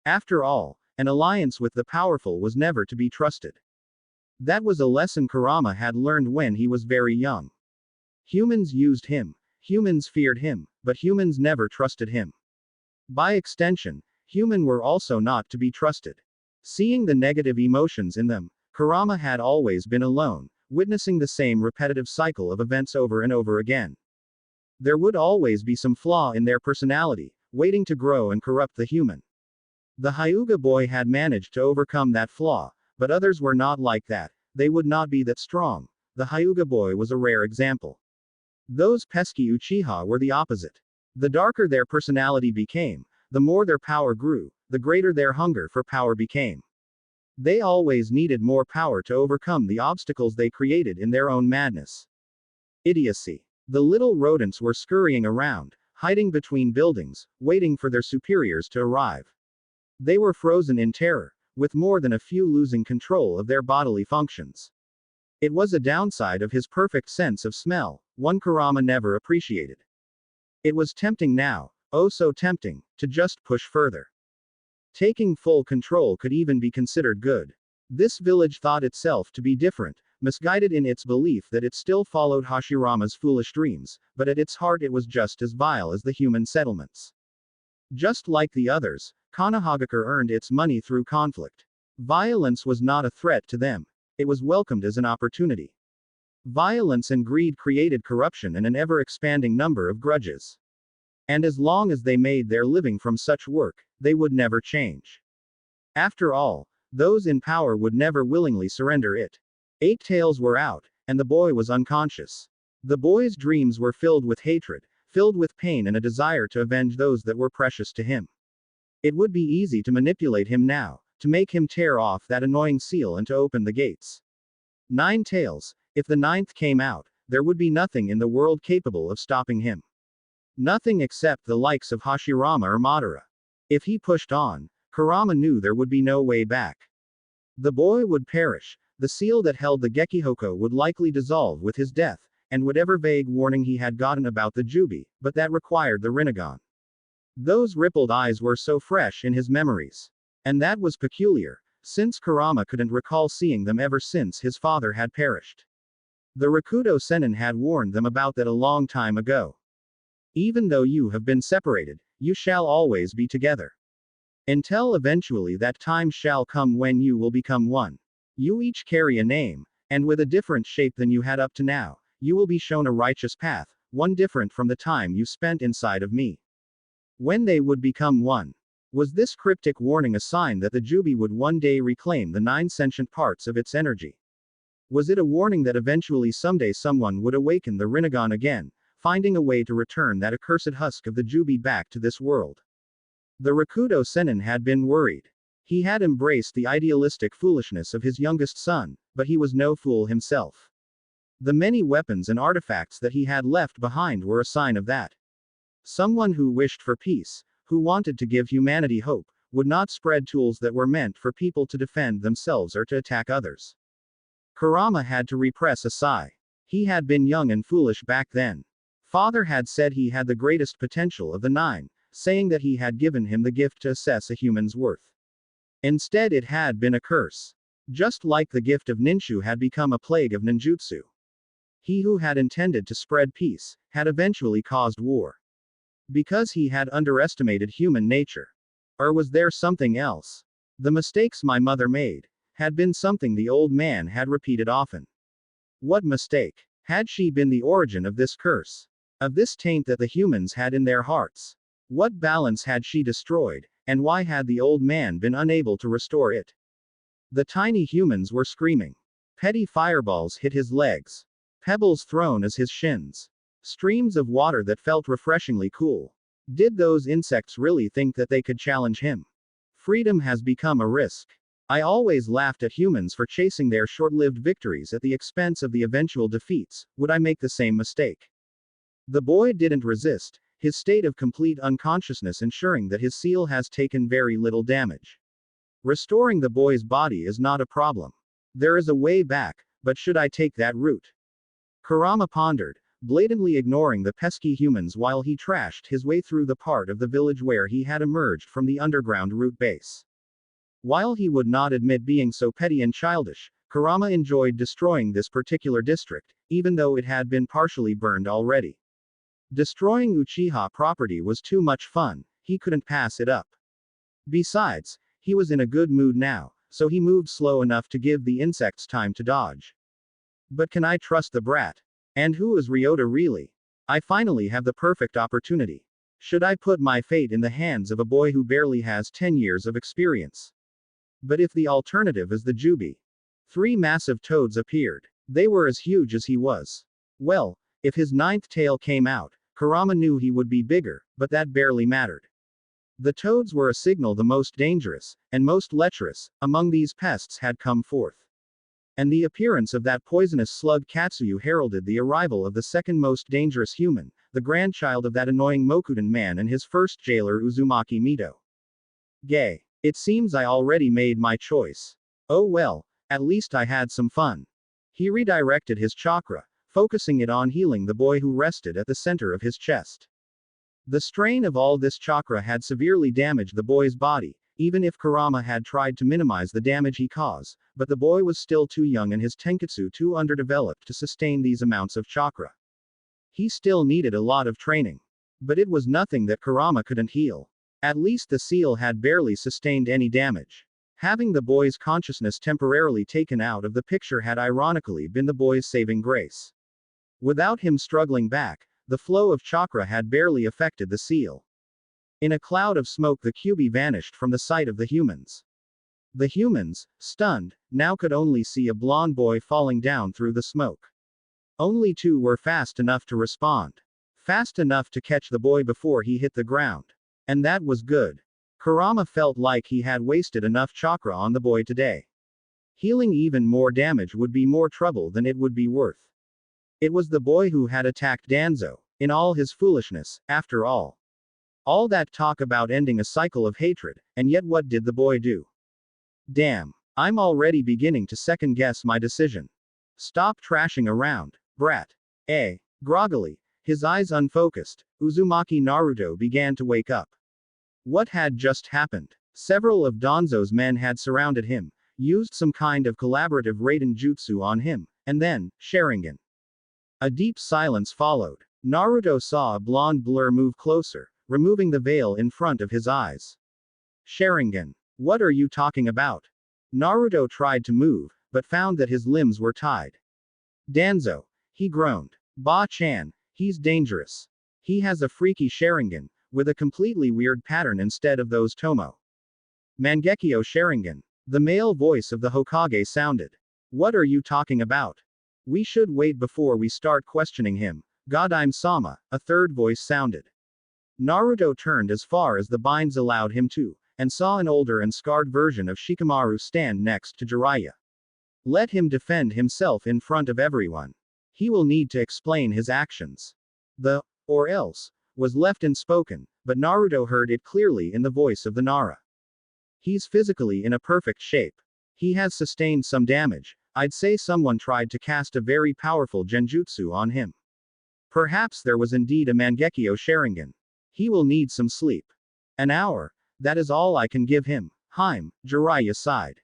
Speaker 1: After all, an alliance with the powerful was never to be trusted. That was a lesson Kurama had learned when he was very young. Humans used him. Humans feared him, but humans never trusted him. By extension, humans were also not to be trusted. Seeing the negative emotions in them, Kurama had always been alone, witnessing the same repetitive cycle of events over and over again. There would always be some flaw in their personality, waiting to grow and corrupt the human. The Hyuga boy had managed to overcome that flaw, but others were not like that. They would not be that strong. The Hyuga boy was a rare example. Those pesky Uchiha were the opposite. The darker their personality became, the more their power grew, the greater their hunger for power became. They always needed more power to overcome the obstacles they created in their own madness. Idiocy. The little rodents were scurrying around, hiding between buildings, waiting for their superiors to arrive. They were frozen in terror, with more than a few losing control of their bodily functions. It was a downside of his perfect sense of smell, one Kurama never appreciated. It was tempting now, oh so tempting, to just push further. Taking full control could even be considered good. This village thought itself to be different, misguided in its belief that it still followed Hashirama's foolish dreams, but at its heart it was just as vile as the human settlements. Just like the others, Konohagakure earned its money through conflict. Violence was not a threat to them. It was welcomed as an opportunity. Violence and greed created corruption and an ever-expanding number of grudges. And as long as they made their living from such work, they would never change. After all, those in power would never willingly surrender it. 8 tails were out, and the boy was unconscious. The boy's dreams were filled with hatred, filled with pain and a desire to avenge those that were precious to him. It would be easy to manipulate him now, to make him tear off that annoying seal and to open the gates. 9 tails, if the 9th came out, there would be nothing in the world capable of stopping him. Nothing except the likes of Hashirama or Madara. If he pushed on, Kurama knew there would be no way back. The boy would perish, the seal that held the Gekihoko would likely dissolve with his death, and whatever vague warning he had gotten about the Jubi, but that required the Rinnegan. Those rippled eyes were so fresh in his memories. And that was peculiar, since Kurama couldn't recall seeing them ever since his father had perished. The Rakudo Sennin had warned them about that a long time ago. Even though you have been separated, you shall always be together. Until eventually that time shall come when you will become one. You each carry a name, and with a different shape than you had up to now, you will be shown a righteous path, one different from the time you spent inside of me. When they would become one. Was this cryptic warning a sign that the Jubi would one day reclaim the 9 sentient parts of its energy? Was it a warning that eventually someday someone would awaken the Rinnegan again, finding a way to return that accursed husk of the Jubi back to this world? The Rakudo Sennin had been worried. He had embraced the idealistic foolishness of his youngest son, but he was no fool himself. The many weapons and artifacts that he had left behind were a sign of that. Someone who wished for peace, who wanted to give humanity hope, would not spread tools that were meant for people to defend themselves or to attack others. Kurama had to repress a sigh. He had been young and foolish back then. Father had said he had the greatest potential of the 9, saying that he had given him the gift to assess a human's worth. Instead it had been a curse. Just like the gift of Ninshu had become a plague of ninjutsu. He who had intended to spread peace, had eventually caused war. Because he had underestimated human nature. Or was there something else? The mistakes my mother made, had been something the old man had repeated often. What mistake? Had she been the origin of this curse? Of this taint that the humans had in their hearts? What balance had she destroyed, and why had the old man been unable to restore it? The tiny humans were screaming. Petty fireballs hit his legs. Pebbles thrown as his shins. Streams of water that felt refreshingly cool. Did those insects really think that they could challenge him? Freedom has become a risk. I always laughed at humans for chasing their short-lived victories at the expense of the eventual defeats. Would I make the same mistake? The boy didn't resist, his state of complete unconsciousness ensuring that his seal has taken very little damage. Restoring the boy's body is not a problem. There is a way back, but should I take that route? Kurama pondered, blatantly ignoring the pesky humans while he trashed his way through the part of the village where he had emerged from the underground root base. While he would not admit being so petty and childish, Kurama enjoyed destroying this particular district, even though it had been partially burned already. Destroying Uchiha property was too much fun, he couldn't pass it up. Besides, he was in a good mood now, so he moved slow enough to give the insects time to dodge. But can I trust the brat? And who is Ryota really? I finally have the perfect opportunity. Should I put my fate in the hands of a boy who barely has 10 years of experience? But if the alternative is the Jubi? 3 massive toads appeared. They were as huge as he was. Well, if his 9th tail came out, Kurama knew he would be bigger, but that barely mattered. The toads were a signal the most dangerous, and most lecherous, among these pests had come forth. And the appearance of that poisonous slug Katsuyu heralded the arrival of the second most dangerous human, the grandchild of that annoying Mokuden man and his first jailer Uzumaki Mito. Gay. It seems I already made my choice. Oh well, at least I had some fun. He redirected his chakra, focusing it on healing the boy who rested at the center of his chest. The strain of all this chakra had severely damaged the boy's body, even if Kurama had tried to minimize the damage he caused, but the boy was still too young and his tenketsu too underdeveloped to sustain these amounts of chakra. He still needed a lot of training. But it was nothing that Kurama couldn't heal. At least the seal had barely sustained any damage. Having the boy's consciousness temporarily taken out of the picture had ironically been the boy's saving grace. Without him struggling back, the flow of chakra had barely affected the seal. In a cloud of smoke the Kyuubi vanished from the sight of the humans. The humans, stunned, now could only see a blond boy falling down through the smoke. Only 2 were fast enough to respond. Fast enough to catch the boy before he hit the ground. And that was good. Kurama felt like he had wasted enough chakra on the boy today. Healing even more damage would be more trouble than it would be worth. It was the boy who had attacked Danzo, in all his foolishness, after all. All that talk about ending a cycle of hatred, and yet what did the boy do? Damn. I'm already beginning to second guess my decision. Stop trashing around, brat. Groggily, his eyes unfocused, Uzumaki Naruto began to wake up. What had just happened? Several of Danzo's men had surrounded him, used some kind of collaborative Raiden jutsu on him, and then, Sharingan. A deep silence followed. Naruto saw a blonde blur move closer, removing the veil in front of his eyes. Sharingan. What are you talking about? Naruto tried to move, but found that his limbs were tied. Danzo. He groaned. Ba-chan, he's dangerous. He has a freaky Sharingan, with a completely weird pattern instead of those Tomo. Mangekyo Sharingan. The male voice of the Hokage sounded. What are you talking about? We should wait before we start questioning him. Godime-sama, a third voice sounded. Naruto turned as far as the binds allowed him to, and saw an older and scarred version of Shikamaru stand next to Jiraiya. Let him defend himself in front of everyone. He will need to explain his actions. The, or else, was left unspoken, but Naruto heard it clearly in the voice of the Nara. He's physically in a perfect shape. He has sustained some damage. I'd say someone tried to cast a very powerful genjutsu on him. Perhaps there was indeed a Mangekyo Sharingan. He will need some sleep. An hour. That is all I can give him. Jiraiya sighed.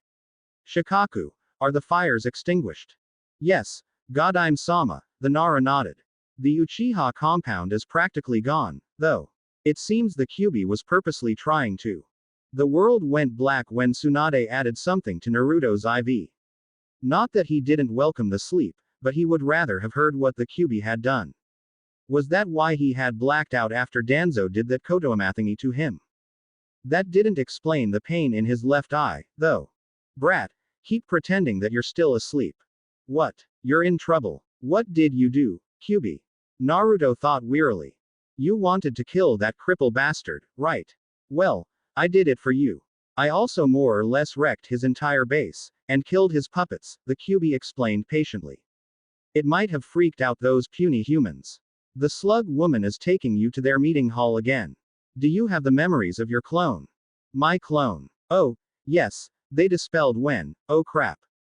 Speaker 1: Shikaku. Are the fires extinguished? Yes. Godime-sama, the Nara nodded. The Uchiha compound is practically gone, though. It seems the Kyuubi was purposely trying to. The world went black when Tsunade added something to Naruto's IV. Not that he didn't welcome the sleep, but he would rather have heard what the Kyuubi had done. Was that why he had blacked out after Danzo did that kotoamathingi to him? That didn't explain the pain in his left eye, though. Brat, keep pretending that you're still asleep. What? You're in trouble. What did you do, Kyuubi? Naruto thought wearily. You wanted to kill that cripple bastard, right? Well, I did it for you. I also more or less wrecked his entire base, and killed his puppets, the Kyuubi explained patiently. It might have freaked out those puny humans. The slug woman is taking you to their meeting hall again. Do you have the memories of your clone? My clone. Oh, yes, they dispelled when, oh crap.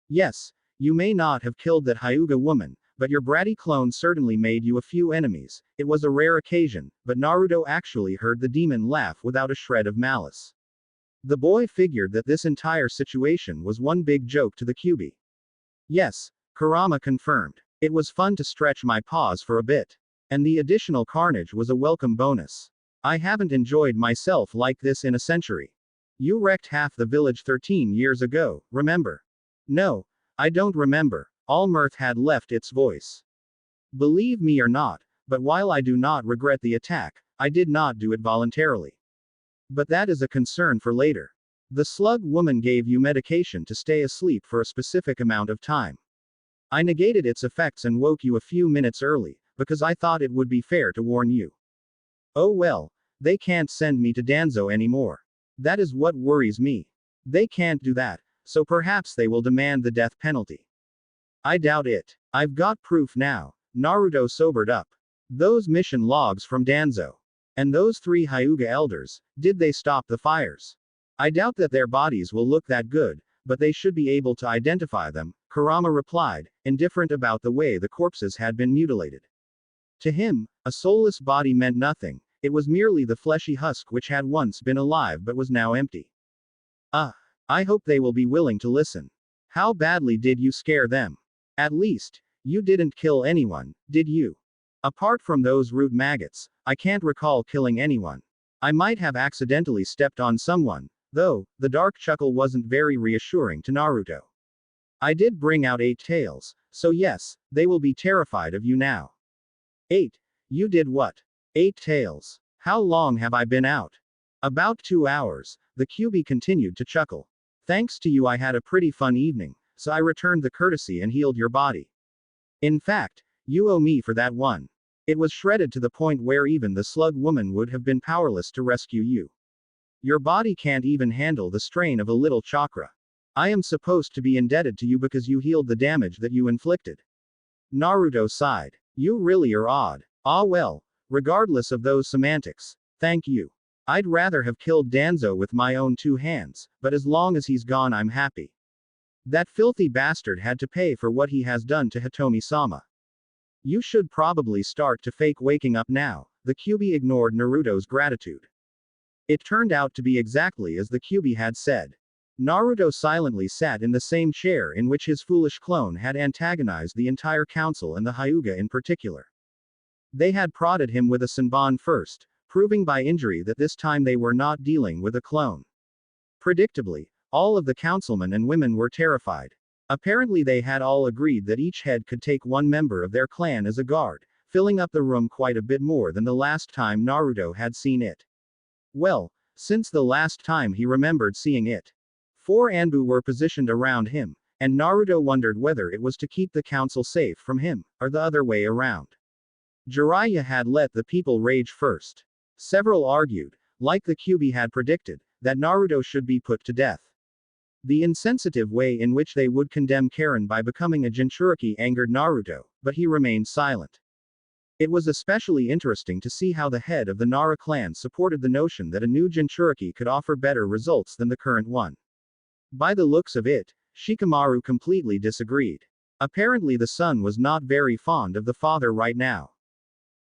Speaker 1: Yes, you may not have killed that Hyuga woman, but your bratty clone certainly made you a few enemies. It was a rare occasion, but Naruto actually heard the demon laugh without a shred of malice. The boy figured that this entire situation was one big joke to the Kyuubi. Yes, Kurama confirmed. It was fun to stretch my paws for a bit. And the additional carnage was a welcome bonus. I haven't enjoyed myself like this in a century. You wrecked half the village 13 years ago, remember? No, I don't remember. All mirth had left its voice. Believe me or not, but while I do not regret the attack, I did not do it voluntarily. But that is a concern for later. The slug woman gave you medication to stay asleep for a specific amount of time. I negated its effects and woke you a few minutes early, because I thought it would be fair to warn you. Oh well, they can't send me to Danzo anymore. That is what worries me. They can't do that, so perhaps they will demand the death penalty. I doubt it. I've got proof now. Naruto sobered up. Those mission logs from Danzo. And those 3 Hyuga elders, did they stop the fires? I doubt that their bodies will look that good, but they should be able to identify them, Kurama replied, indifferent about the way the corpses had been mutilated. To him, a soulless body meant nothing, it was merely the fleshy husk which had once been alive but was now empty. I hope they will be willing to listen. How badly did you scare them? At least, you didn't kill anyone, did you? Apart from those root maggots, I can't recall killing anyone. I might have accidentally stepped on someone, though, the dark chuckle wasn't very reassuring to Naruto. I did bring out 8 tails, so yes, they will be terrified of you now. 8. You did what? 8 tails. How long have I been out? About 2 hours, the QB continued to chuckle. Thanks to you I had a pretty fun evening, so I returned the courtesy and healed your body. In fact, you owe me for that one. It was shredded to the point where even the slug woman would have been powerless to rescue you. Your body can't even handle the strain of a little chakra. I am supposed to be indebted to you because you healed the damage that you inflicted. Naruto sighed. You really are odd. Ah well, regardless of those semantics, thank you. I'd rather have killed Danzo with my own 2 hands, but as long as he's gone I'm happy. That filthy bastard had to pay for what he has done to Hitomi-sama. You should probably start to fake waking up now. The QB ignored Naruto's gratitude. It turned out to be exactly as the QB had said. Naruto silently sat in the same chair in which his foolish clone had antagonized the entire council and the Hyuga in particular. They had prodded him with a Senbon first, proving by injury that this time they were not dealing with a clone. Predictably, all of the councilmen and women were terrified. Apparently they had all agreed that each head could take 1 member of their clan as a guard, filling up the room quite a bit more than the last time Naruto had seen it. Well, since the last time he remembered seeing it. 4 Anbu were positioned around him, and Naruto wondered whether it was to keep the council safe from him, or the other way around. Jiraiya had let the people rage first. Several argued, like the QB had predicted, that Naruto should be put to death. The insensitive way in which they would condemn Karen by becoming a Jinchuriki angered Naruto, but he remained silent. It was especially interesting to see how the head of the Nara clan supported the notion that a new Jinchuriki could offer better results than the current one. By the looks of it, Shikamaru completely disagreed. Apparently the son was not very fond of the father right now.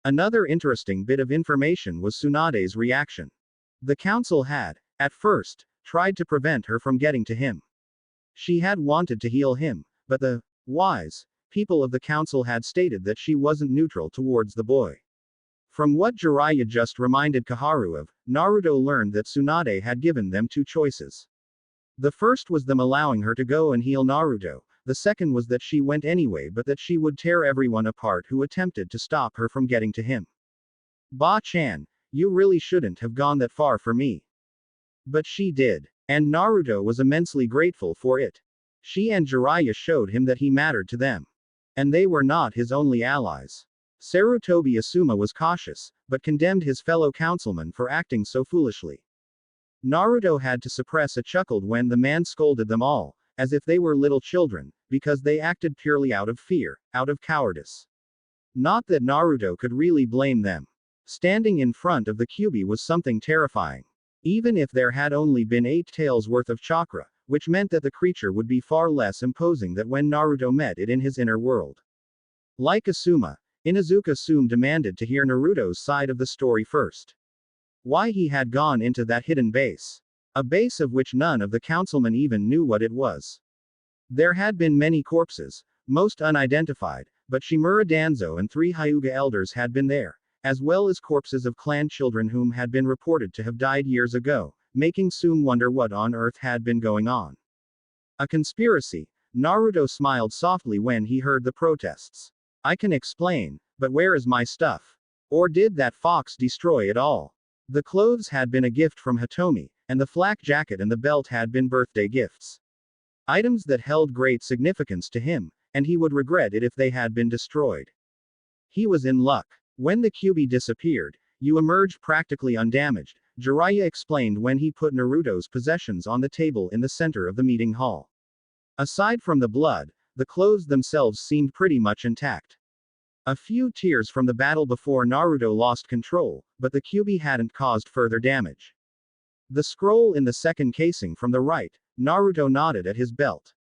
Speaker 1: Another interesting bit of information was Tsunade's reaction. The council had, at first, tried to prevent her from getting to him. She had wanted to heal him, but the wise people of the council had stated that she wasn't neutral towards the boy. From what Jiraiya just reminded Koharu of, Naruto learned that Tsunade had given them 2 choices. The first was them allowing her to go and heal Naruto, the second was that she went anyway but that she would tear everyone apart who attempted to stop her from getting to him. Ba-chan, you really shouldn't have gone that far for me. But she did. And Naruto was immensely grateful for it. She and Jiraiya showed him that he mattered to them. And they were not his only allies. Sarutobi Asuma was cautious, but condemned his fellow councilman for acting so foolishly. Naruto had to suppress a chuckle when the man scolded them all, as if they were little children, because they acted purely out of fear, out of cowardice. Not that Naruto could really blame them. Standing in front of the QB was something terrifying. Even if there had only been 8 tails worth of chakra, which meant that the creature would be far less imposing than when Naruto met it in his inner world. Like Asuma, Inuzuka Sum demanded to hear Naruto's side of the story first. Why he had gone into that hidden base. A base of which none of the councilmen even knew what it was. There had been many corpses, most unidentified, but Shimura Danzo and 3 Hyuga elders had been there, as well as corpses of clan children whom had been reported to have died years ago, making Sum wonder what on earth had been going on. A conspiracy. Naruto smiled softly when he heard the protests. I can explain, but where is my stuff? Or did that fox destroy it all? The clothes had been a gift from Hitomi, and the flak jacket and the belt had been birthday gifts. Items that held great significance to him, and he would regret it if they had been destroyed. He was in luck. When the Kyuubi disappeared, you emerged practically undamaged, Jiraiya explained when he put Naruto's possessions on the table in the center of the meeting hall. Aside from the blood, the clothes themselves seemed pretty much intact. A few tears from the battle before Naruto lost control, but the Kyuubi hadn't caused further damage. The scroll in the second casing from the right, Naruto nodded at his belt.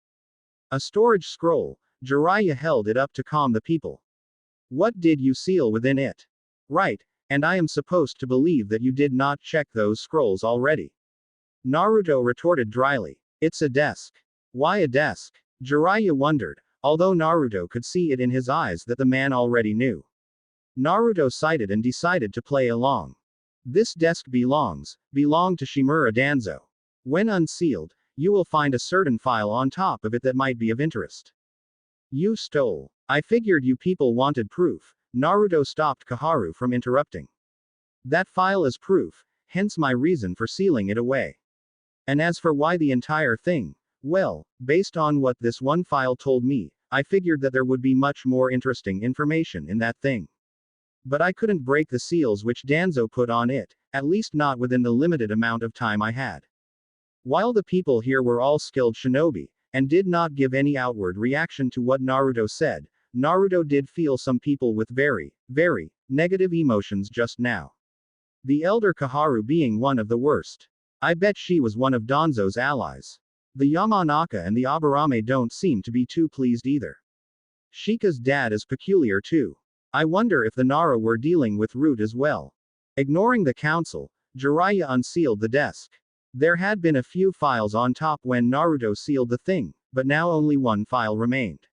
Speaker 1: A storage scroll, Jiraiya held it up to calm the people. What did you seal within it? Right, and I am supposed to believe that you did not check those scrolls already. Naruto retorted dryly. It's a desk. Why a desk? Jiraiya wondered, although Naruto could see it in his eyes that the man already knew. Naruto sighed and decided to play along. This desk belonged to Shimura Danzo. When unsealed, you will find a certain file on top of it that might be of interest. You stole. I figured you people wanted proof. Naruto stopped Koharu from interrupting. That file is proof, hence my reason for sealing it away. And as for why the entire thing, well, based on what this one file told me, I figured that there would be much more interesting information in that thing. But I couldn't break the seals which Danzo put on it, at least not within the limited amount of time I had. While the people here were all skilled shinobi, and did not give any outward reaction to what Naruto said, Naruto did feel some people with very, very, negative emotions just now. The elder Koharu being one of the worst. I bet she was one of Danzo's allies. The Yamanaka and the Aburame don't seem to be too pleased either. Shika's dad is peculiar too. I wonder if the Nara were dealing with Root as well. Ignoring the council, Jiraiya unsealed the desk. There had been a few files on top when Naruto sealed the thing, but now only one file remained.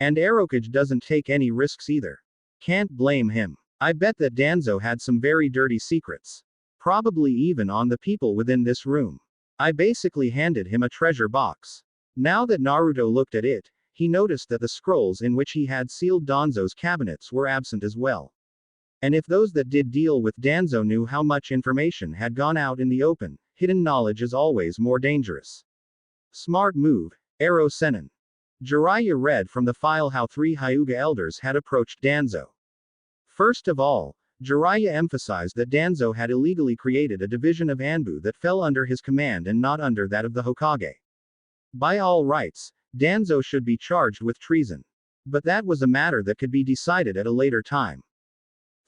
Speaker 1: And Hokage doesn't take any risks either. Can't blame him. I bet that Danzo had some very dirty secrets. Probably even on the people within this room. I basically handed him a treasure box. Now that Naruto looked at it, he noticed that the scrolls in which he had sealed Danzo's cabinets were absent as well. And if those that did deal with Danzo knew how much information had gone out in the open, hidden knowledge is always more dangerous. Smart move, Ero Sennin. Jiraiya read from the file how 3 Hyuga elders had approached Danzo. First of all, Jiraiya emphasized that Danzo had illegally created a division of Anbu that fell under his command and not under that of the Hokage. By all rights, Danzo should be charged with treason. But that was a matter that could be decided at a later time.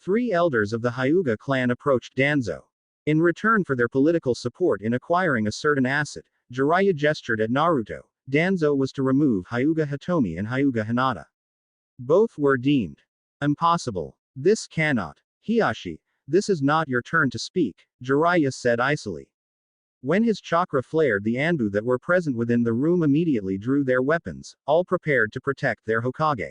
Speaker 1: 3 elders of the Hyuga clan approached Danzo. In return for their political support in acquiring a certain asset, Jiraiya gestured at Naruto. Danzo was to remove Hyuga Hitomi and Hyuga Hinata. Both were deemed impossible. This cannot. Hiashi, this is not your turn to speak, Jiraiya said icily. When his chakra flared, the Anbu that were present within the room immediately drew their weapons, all prepared to protect their Hokage.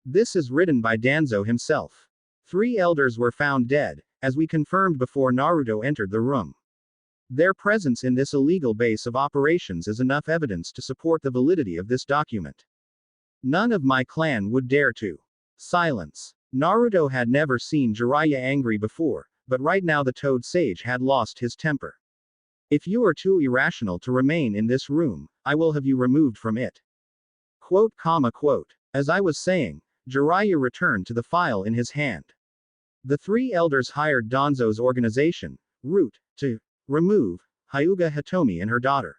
Speaker 1: This is written by Danzo himself. 3 elders were found dead, as we confirmed before Naruto entered the room. Their presence in this illegal base of operations is enough evidence to support the validity of this document. None of my clan would dare to. Silence. Naruto had never seen Jiraiya angry before, but right now the Toad Sage had lost his temper. If you are too irrational to remain in this room, I will have you removed from it. Quote. As I was saying, Jiraiya returned to the file in his hand. The 3 elders hired Danzo's organization, Root, to remove Hyuga Hitomi and her daughter.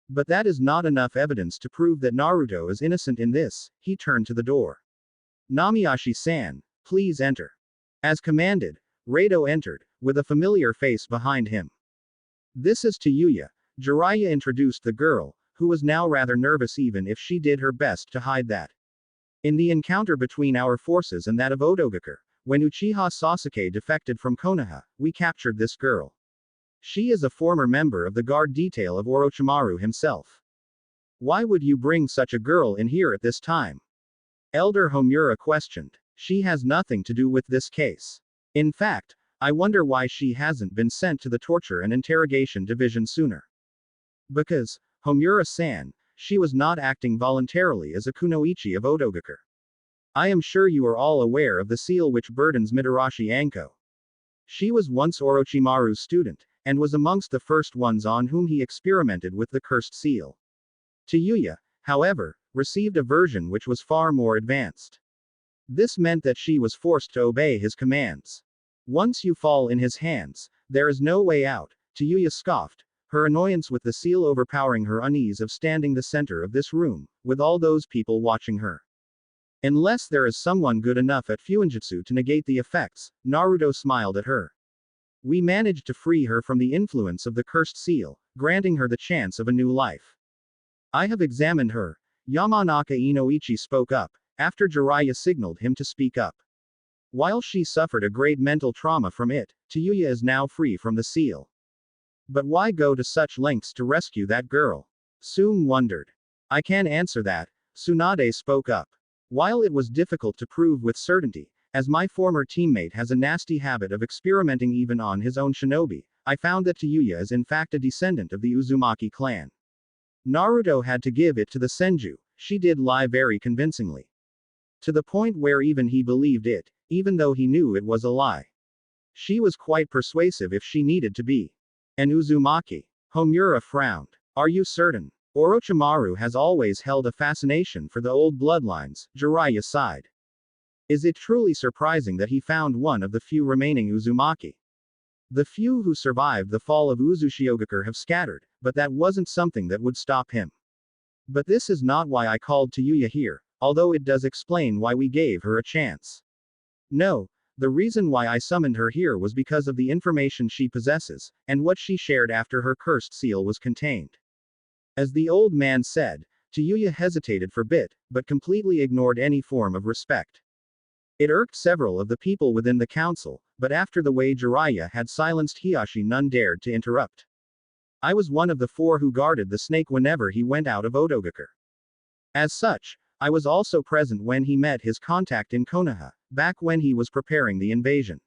Speaker 1: But that is not enough evidence to prove that Naruto is innocent in this. He turned to the door. Namiyashi-san, please enter. As commanded, Rado entered, with a familiar face behind him. This is Tayuya. Jiraiya introduced the girl, who was now rather nervous even if she did her best to hide that. In the encounter between our forces and that of Otogaker, when Uchiha Sasuke defected from Konoha, we captured this girl. She is a former member of the guard detail of Orochimaru himself. Why would you bring such a girl in here at this time? Elder Homura questioned. She has nothing to do with this case. In fact, I wonder why she hasn't been sent to the torture and interrogation division sooner. Because, Homura-san, she was not acting voluntarily as a kunoichi of Otogaku. I am sure you are all aware of the seal which burdens Mitarashi Anko. She was once Orochimaru's student, and was amongst the first ones on whom he experimented with the cursed seal. Tayuya, however, received a version which was far more advanced. This meant that she was forced to obey his commands. Once you fall in his hands, there is no way out, Tayuya scoffed, her annoyance with the seal overpowering her unease of standing the center of this room, with all those people watching her. Unless there is someone good enough at Fuinjutsu to negate the effects, Naruto smiled at her. We managed to free her from the influence of the cursed seal, granting her the chance of a new life. I have examined her, Yamanaka Inoichi spoke up, after Jiraiya signaled him to speak up. While she suffered a great mental trauma from it, Tayuya is now free from the seal. But why go to such lengths to rescue that girl? Sume wondered. I can't answer that, Tsunade spoke up. While it was difficult to prove with certainty, as my former teammate has a nasty habit of experimenting even on his own shinobi, I found that Tayuya is in fact a descendant of the Uzumaki clan. Naruto had to give it to the Senju, she did lie very convincingly. To the point where even he believed it, even though he knew it was a lie. She was quite persuasive if she needed to be. An Uzumaki. Homura frowned. Are you certain? Orochimaru has always held a fascination for the old bloodlines, Jiraiya sighed. Is it truly surprising that he found one of the few remaining Uzumaki? The few who survived the fall of Uzushiogakure have scattered, but that wasn't something that would stop him. But this is not why I called Tayuya here, although it does explain why we gave her a chance. No, the reason why I summoned her here was because of the information she possesses, and what she shared after her cursed seal was contained. As the old man said, Tayuya hesitated for a bit, but completely ignored any form of respect. It irked several of the people within the council, but after the way Jiraiya had silenced Hiashi, none dared to interrupt. I was one of the 4 who guarded the snake whenever he went out of Otogaku. As such, I was also present when he met his contact in Konoha, back when he was preparing the invasion.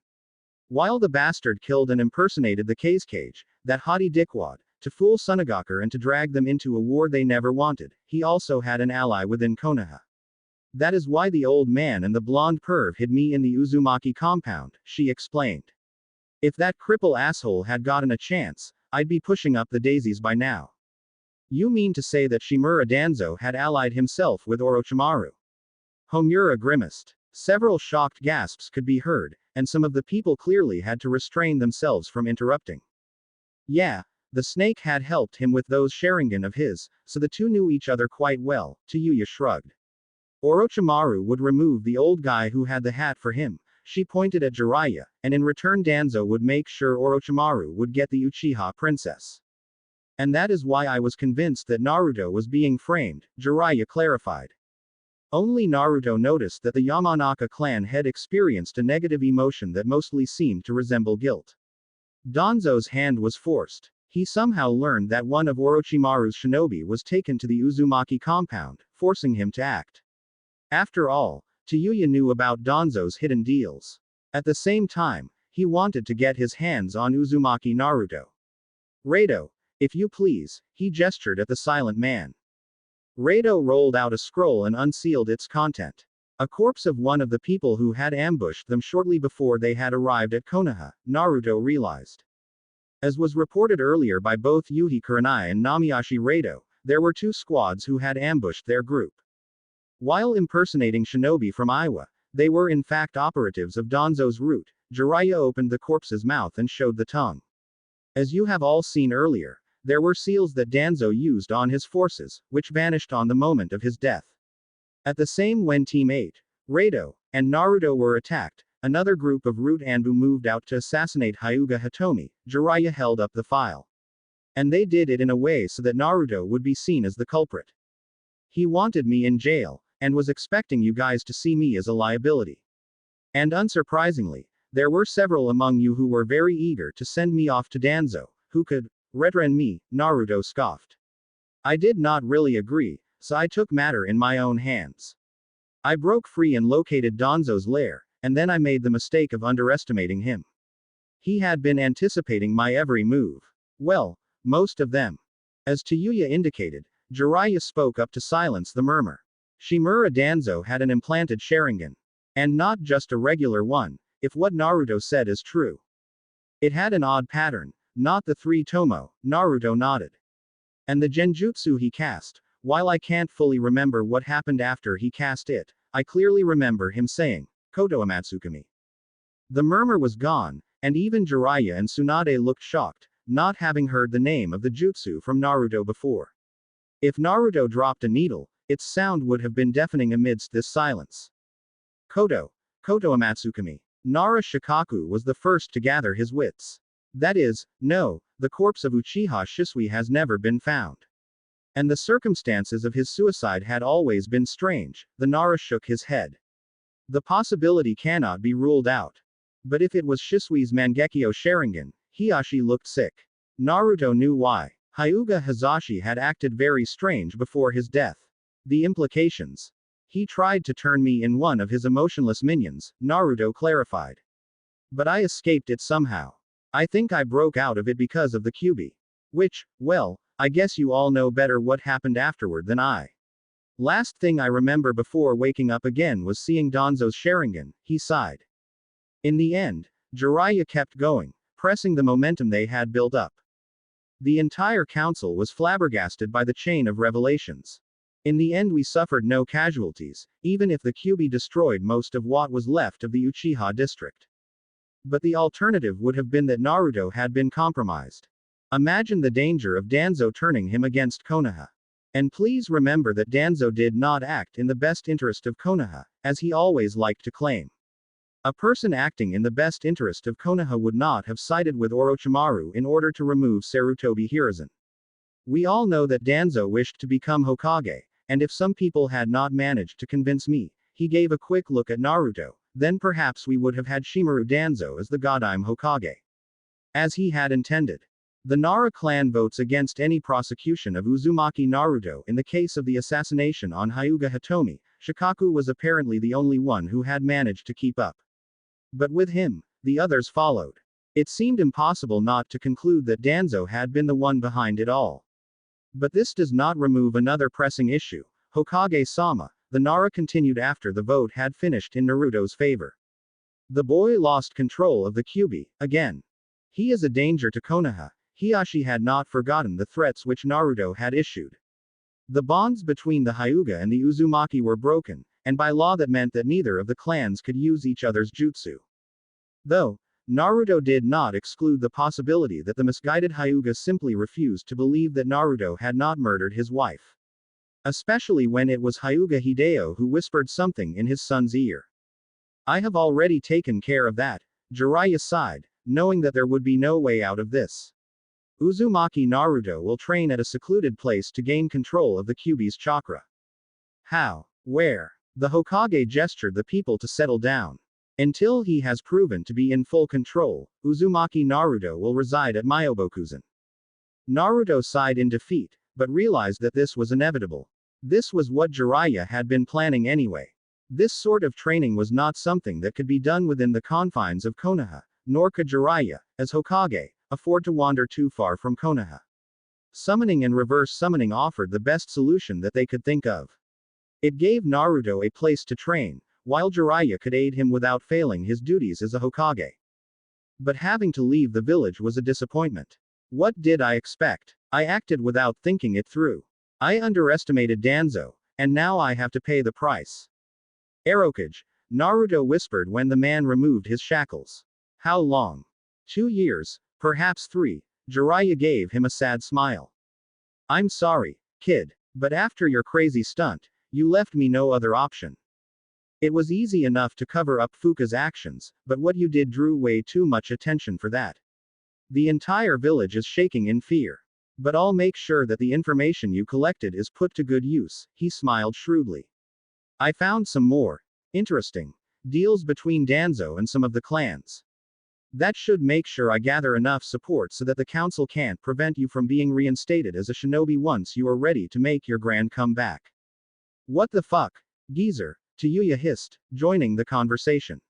Speaker 1: While the bastard killed and impersonated the Kazekage, that haughty dickwad, to fool Tsunagaku and to drag them into a war they never wanted, he also had an ally within Konoha. That is why the old man and the blonde perv hid me in the Uzumaki compound, she explained. If that cripple asshole had gotten a chance, I'd be pushing up the daisies by now. You mean to say that Shimura Danzo had allied himself with Orochimaru? Homura grimaced. Several shocked gasps could be heard, and some of the people clearly had to restrain themselves from interrupting. Yeah, the snake had helped him with those Sharingan of his, so the two knew each other quite well, Tayuya shrugged. Orochimaru would remove the old guy who had the hat for him, she pointed at Jiraiya, and in return Danzo would make sure Orochimaru would get the Uchiha princess. And that is why I was convinced that Naruto was being framed, Jiraiya clarified. Only Naruto noticed that the Yamanaka clan had experienced a negative emotion that mostly seemed to resemble guilt. Danzo's hand was forced. He somehow learned that one of Orochimaru's shinobi was taken to the Uzumaki compound, forcing him to act. After all, Tayuya knew about Danzo's hidden deals. At the same time, he wanted to get his hands on Uzumaki Naruto. Rado, if you please, he gestured at the silent man. Rado rolled out a scroll and unsealed its content. A corpse of one of the people who had ambushed them shortly before they had arrived at Konoha, Naruto realized. As was reported earlier by both Yuhi Kurenai and Namiyashi Rado, there were 2 squads who had ambushed their group. While impersonating shinobi from Iwa, they were in fact operatives of Danzo's route. Jiraiya opened the corpse's mouth and showed the tongue. As you have all seen earlier, there were seals that Danzo used on his forces, which vanished on the moment of his death. At the same when Team 8, Rado, and Naruto were attacked, another group of Root Anbu moved out to assassinate Hyuga Hitomi. Jiraiya held up the file. And they did it in a way so that Naruto would be seen as the culprit. He wanted me in jail, and was expecting you guys to see me as a liability. And unsurprisingly, there were several among you who were very eager to send me off to Danzo, who could retren me, Naruto scoffed. I did not really agree, so I took matter in my own hands. I broke free and located Danzo's lair, and then I made the mistake of underestimating him. He had been anticipating my every move. Well, most of them. As Hyuga indicated, Jiraiya spoke up to silence the murmur. Shimura Danzo had an implanted Sharingan. And not just a regular one, if what Naruto said is true. It had an odd pattern, not the three tomo, Naruto nodded. And the genjutsu he cast, while I can't fully remember what happened after he cast it, I clearly remember him saying, Koto Amatsukami. The murmur was gone, and even Jiraiya and Tsunade looked shocked, not having heard the name of the jutsu from Naruto before. If Naruto dropped a needle, its sound would have been deafening amidst this silence. Koto Amatsukami. Nara Shikaku was the first to gather his wits. That is, no, the corpse of Uchiha Shisui has never been found. And the circumstances of his suicide had always been strange, the Nara shook his head. The possibility cannot be ruled out. But if it was Shisui's Mangekyo Sharingan, Hiashi looked sick. Naruto knew why. Hyuga Hazashi had acted very strange before his death. The implications. He tried to turn me in one of his emotionless minions, Naruto clarified. But I escaped it somehow. I think I broke out of it because of the Kyuubi. Which, well, I guess you all know better what happened afterward than I. Last thing I remember before waking up again was seeing Danzo's Sharingan, he sighed. In the end, Jiraiya kept going, pressing the momentum they had built up. The entire council was flabbergasted by the chain of revelations. In the end we suffered no casualties, even if the Kyuubi destroyed most of what was left of the Uchiha district. But the alternative would have been that Naruto had been compromised. Imagine the danger of Danzo turning him against Konoha. And please remember that Danzo did not act in the best interest of Konoha, as he always liked to claim. A person acting in the best interest of Konoha would not have sided with Orochimaru in order to remove Sarutobi Hiruzen. We all know that Danzo wished to become Hokage, and if some people had not managed to convince me, he gave a quick look at Naruto, then perhaps we would have had Shimura Danzo as the Godime Hokage. As he had intended. The Nara clan votes against any prosecution of Uzumaki Naruto in the case of the assassination on Hyuga Hitomi. Shikaku was apparently the only one who had managed to keep up. But with him, the others followed. It seemed impossible not to conclude that Danzo had been the one behind it all. But this does not remove another pressing issue. Hokage-sama, the Nara continued after the vote had finished in Naruto's favor. The boy lost control of the Kyuubi, again. He is a danger to Konoha. Hiashi had not forgotten the threats which Naruto had issued. The bonds between the Hyuga and the Uzumaki were broken, and by law that meant that neither of the clans could use each other's jutsu. Though, Naruto did not exclude the possibility that the misguided Hyuga simply refused to believe that Naruto had not murdered his wife. Especially when it was Hyuga Hideo who whispered something in his son's ear. I have already taken care of that, Jiraiya sighed, knowing that there would be no way out of this. Uzumaki Naruto will train at a secluded place to gain control of the Kyuubi's chakra. How? Where? The Hokage gestured the people to settle down. Until he has proven to be in full control, Uzumaki Naruto will reside at Myobokuzen. Naruto sighed in defeat, but realized that this was inevitable. This was what Jiraiya had been planning anyway. This sort of training was not something that could be done within the confines of Konoha, nor could Jiraiya, as Hokage, afford to wander too far from Konoha. Summoning and reverse summoning offered the best solution that they could think of. It gave Naruto a place to train, while Jiraiya could aid him without failing his duties as a Hokage. But having to leave the village was a disappointment. What did I expect? I acted without thinking it through. I underestimated Danzo, and now I have to pay the price. Hokage, Naruto whispered when the man removed his shackles. How long? 2 years, perhaps 3, Jiraiya gave him a sad smile. I'm sorry, kid, but after your crazy stunt, you left me no other option. It was easy enough to cover up Fuka's actions, but what you did drew way too much attention for that. The entire village is shaking in fear. But I'll make sure that the information you collected is put to good use, he smiled shrewdly. I found some more interesting deals between Danzo and some of the clans. That should make sure I gather enough support so that the council can't prevent you from being reinstated as a shinobi once you are ready to make your grand comeback. What the fuck? Geezer, Tayuya hissed, joining the conversation.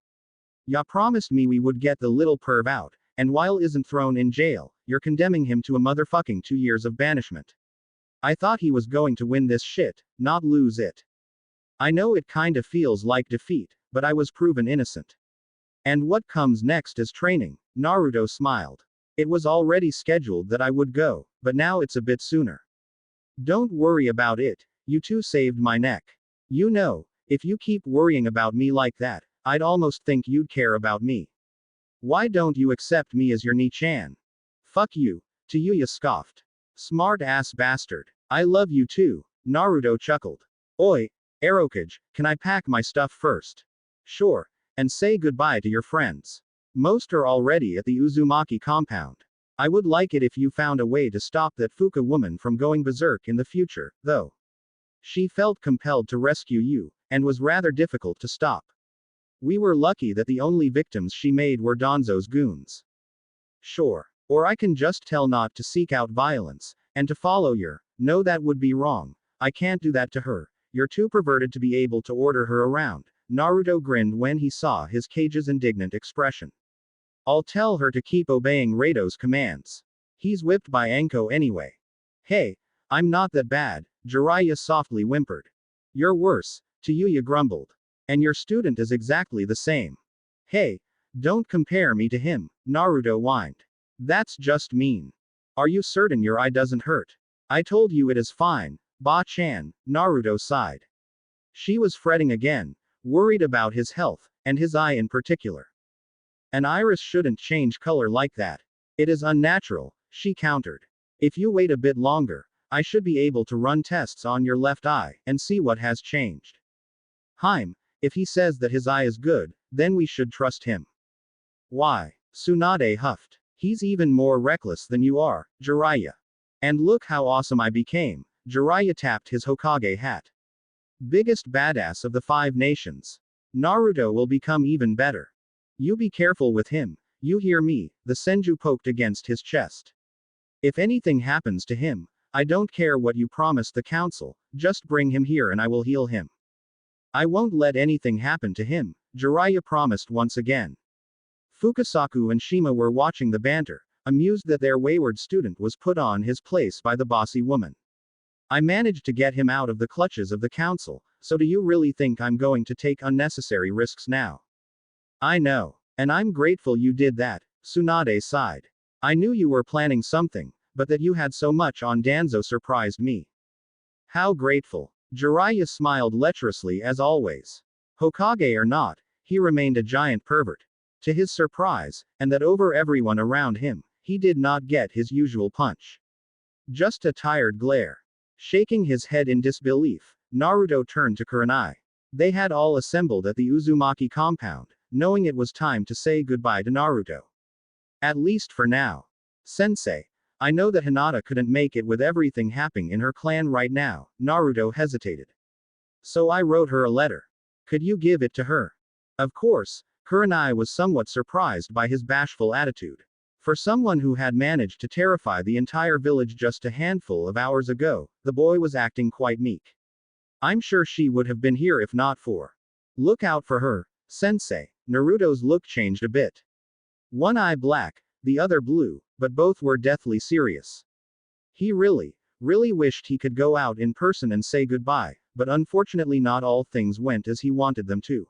Speaker 1: Ya promised me we would get the little perv out, and while isn't thrown in jail, you're condemning him to a motherfucking 2 years of banishment. I thought he was going to win this shit, not lose it. I know it kinda feels like defeat, but I was proven innocent. And what comes next is training, Naruto smiled. It was already scheduled that I would go, but now it's a bit sooner. Don't worry about it, you two saved my neck. You know, if you keep worrying about me like that, I'd almost think you'd care about me. Why don't you accept me as your Ni-chan? Fuck you, Tayuya scoffed. Smart ass bastard. I love you too, Naruto chuckled. Oi, Hokage, can I pack my stuff first? Sure, and say goodbye to your friends. Most are already at the Uzumaki compound. I would like it if you found a way to stop that Fuka woman from going berserk in the future, though. She felt compelled to rescue you, and was rather difficult to stop. We were lucky that the only victims she made were Danzo's goons. Sure. Or I can just tell not to seek out violence, and to follow your. No, that would be wrong. I can't do that to her. You're too perverted to be able to order her around. Naruto grinned when he saw his Kage's indignant expression. I'll tell her to keep obeying Rato's commands. He's whipped by Anko anyway. Hey, I'm not that bad, Jiraiya softly whimpered. You're worse, Tayuya grumbled. And your student is exactly the same. Hey, don't compare me to him, Naruto whined. That's just mean. Are you certain your eye doesn't hurt? I told you it is fine, Ba-chan, Naruto sighed. She was fretting again, worried about his health, and his eye in particular. An iris shouldn't change color like that. It is unnatural, she countered. If you wait a bit longer, I should be able to run tests on your left eye, and see what has changed. If he says that his eye is good, then we should trust him. Why? Tsunade huffed. He's even more reckless than you are, Jiraiya. And look how awesome I became, Jiraiya tapped his Hokage hat. Biggest badass of the 5 nations. Naruto will become even better. You be careful with him, you hear me, the Senju poked against his chest. If anything happens to him, I don't care what you promised the council, just bring him here and I will heal him. I won't let anything happen to him, Jiraiya promised once again. Fukasaku and Shima were watching the banter, amused that their wayward student was put on his place by the bossy woman. I managed to get him out of the clutches of the council, so do you really think I'm going to take unnecessary risks now? I know. And I'm grateful you did that, Tsunade sighed. I knew you were planning something, but that you had so much on Danzo surprised me. How grateful. Jiraiya smiled lecherously as always. Hokage or not, he remained a giant pervert. To his surprise, and that over everyone around him, he did not get his usual punch. Just a tired glare. Shaking his head in disbelief, Naruto turned to Kurenai. They had all assembled at the Uzumaki compound, knowing it was time to say goodbye to Naruto. At least for now. Sensei, I know that Hinata couldn't make it with everything happening in her clan right now, Naruto hesitated. So I wrote her a letter. Could you give it to her? Of course. Kurenai was somewhat surprised by his bashful attitude. For someone who had managed to terrify the entire village just a handful of hours ago, the boy was acting quite meek. I'm sure she would have been here if not for. Look out for her, Sensei. Naruto's look changed a bit. One eye black, the other blue, but both were deathly serious. He really wished he could go out in person and say goodbye, but unfortunately not all things went as he wanted them to.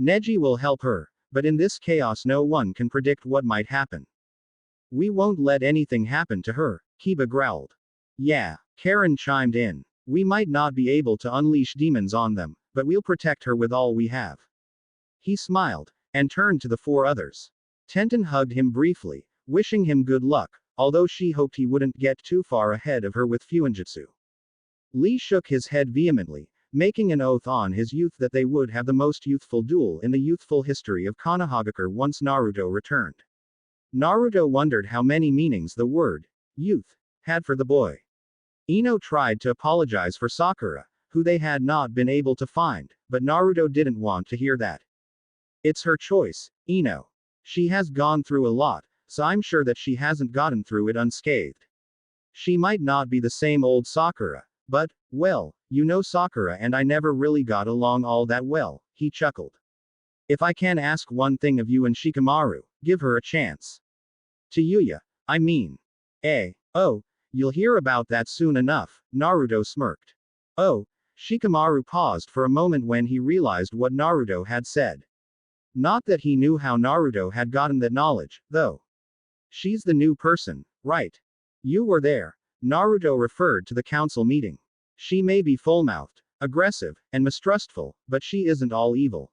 Speaker 1: Neji will help her, but in this chaos no one can predict what might happen. We won't let anything happen to her, Kiba growled. Yeah, Karen chimed in. We might not be able to unleash demons on them, but we'll protect her with all we have. He smiled, and turned to the 4 others. Tenten hugged him briefly, wishing him good luck, although she hoped he wouldn't get too far ahead of her with Fuinjutsu. Lee shook his head vehemently, making an oath on his youth that they would have the most youthful duel in the youthful history of Konohagakure once Naruto returned. Naruto wondered how many meanings the word, youth, had for the boy. Ino tried to apologize for Sakura, who they had not been able to find, but Naruto didn't want to hear that. It's her choice, Ino. She has gone through a lot, so I'm sure that she hasn't gotten through it unscathed. She might not be the same old Sakura, but, well, you know Sakura and I never really got along all that well, he chuckled. If I can ask one thing of you and Shikamaru, give her a chance. To Yuya, I mean. Oh, you'll hear about that soon enough, Naruto smirked. Oh, Shikamaru paused for a moment when he realized what Naruto had said. Not that he knew how Naruto had gotten that knowledge, though. She's the new person, right? You were there. Naruto referred to the council meeting. She may be full-mouthed, aggressive, and mistrustful, but she isn't all evil.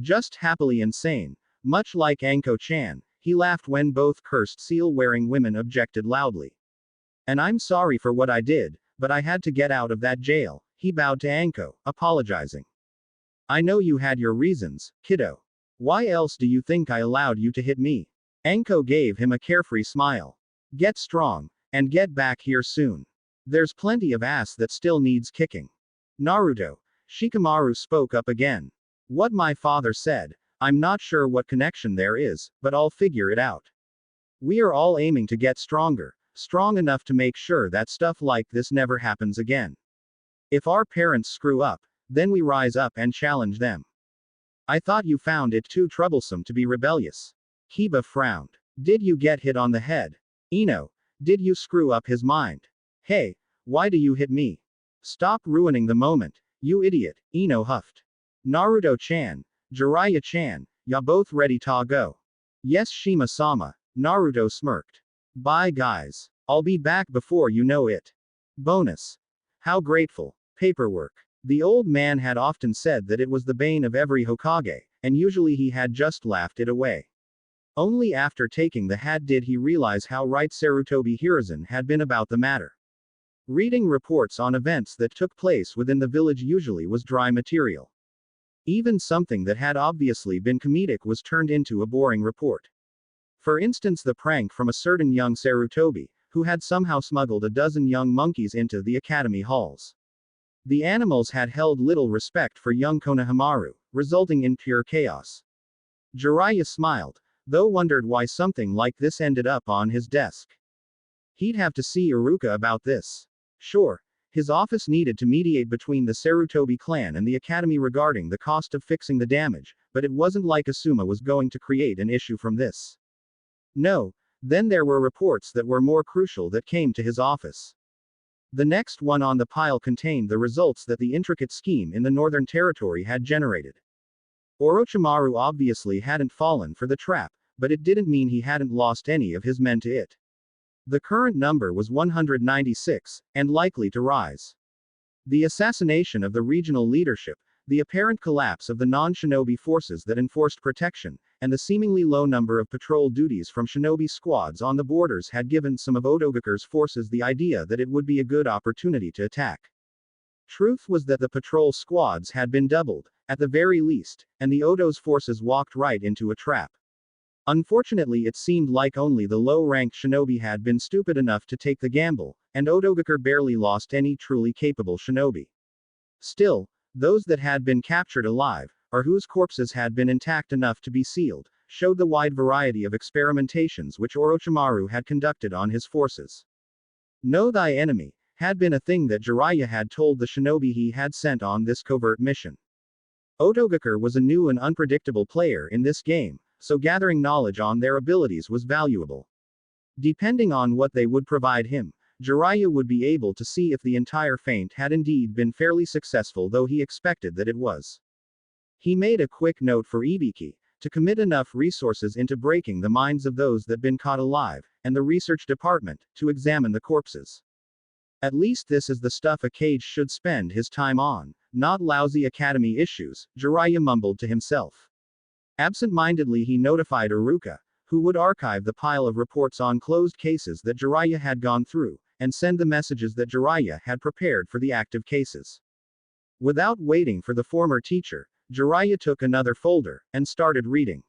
Speaker 1: Just happily insane. Much like Anko-chan, he laughed when both cursed seal-wearing women objected loudly. And I'm sorry for what I did, but I had to get out of that jail, he bowed to Anko, apologizing. I know you had your reasons, kiddo. Why else do you think I allowed you to hit me? Anko gave him a carefree smile. Get strong, and get back here soon. There's plenty of ass that still needs kicking. Naruto, Shikamaru spoke up again. What my father said, I'm not sure what connection there is, but I'll figure it out. We are all aiming to get stronger, strong enough to make sure that stuff like this never happens again. If our parents screw up, then we rise up and challenge them. I thought you found it too troublesome to be rebellious. Hiba frowned. Did you get hit on the head? Ino, did you screw up his mind? Hey, why do you hit me? Stop ruining the moment, you idiot, Ino huffed. Naruto-chan, Jiraiya-chan, ya both ready to go? Yes Shima-sama, Naruto smirked. Bye guys. I'll be back before you know it. Bonus. How grateful. Paperwork. The old man had often said that it was the bane of every Hokage, and usually he had just laughed it away. Only after taking the hat did he realize how right Sarutobi Hiruzen had been about the matter. Reading reports on events that took place within the village usually was dry material. Even something that had obviously been comedic was turned into a boring report. For instance, the prank from a certain young Sarutobi, who had somehow smuggled a dozen young monkeys into the academy halls. The animals had held little respect for young Konohamaru, resulting in pure chaos. Jiraiya smiled, though wondered why something like this ended up on his desk. He'd have to see Iruka about this. Sure, his office needed to mediate between the Sarutobi clan and the academy regarding the cost of fixing the damage, but it wasn't like Asuma was going to create an issue from this. No, then there were reports that were more crucial that came to his office. The next one on the pile contained the results that the intricate scheme in the Northern Territory had generated. Orochimaru obviously hadn't fallen for the trap, but it didn't mean he hadn't lost any of his men to it. The current number was 196, and likely to rise. The assassination of the regional leadership, the apparent collapse of the non-shinobi forces that enforced protection, and the seemingly low number of patrol duties from shinobi squads on the borders had given some of Otogakure's forces the idea that it would be a good opportunity to attack. Truth was that the patrol squads had been doubled, at the very least, and the Oto's forces walked right into a trap. Unfortunately, it seemed like only the low-ranked shinobi had been stupid enough to take the gamble, and Otogakure barely lost any truly capable shinobi. Still, those that had been captured alive, or whose corpses had been intact enough to be sealed, showed the wide variety of experimentations which Orochimaru had conducted on his forces. Know thy enemy, had been a thing that Jiraiya had told the shinobi he had sent on this covert mission. Otogakure was a new and unpredictable player in this game, so gathering knowledge on their abilities was valuable. Depending on what they would provide him, Jiraiya would be able to see if the entire feint had indeed been fairly successful, though he expected that it was. He made a quick note for Ibiki, to commit enough resources into breaking the minds of those that been caught alive, and the research department, to examine the corpses. At least this is the stuff a Kage should spend his time on, not lousy academy issues, Jiraiya mumbled to himself. Absent-mindedly he notified Iruka, who would archive the pile of reports on closed cases that Jiraiya had gone through, and send the messages that Jiraiya had prepared for the active cases. Without waiting for the former teacher, Jiraiya took another folder, and started reading.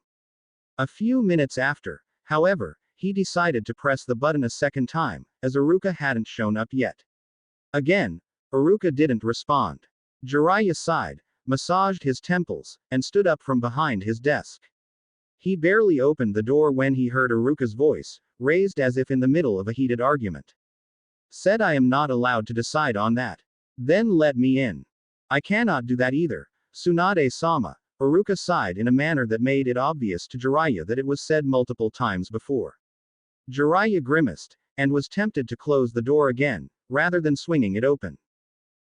Speaker 1: A few minutes after, however, he decided to press the button a second time, as Iruka hadn't shown up yet. Again, Iruka didn't respond. Jiraiya sighed, massaged his temples, and stood up from behind his desk. He barely opened the door when he heard Iruka's voice, raised as if in the middle of a heated argument. Said I am not allowed to decide on that. Then let me in. I cannot do that either. Tsunade-sama. Iruka sighed in a manner that made it obvious to Jiraiya that it was said multiple times before. Jiraiya grimaced, and was tempted to close the door again, rather than swinging it open.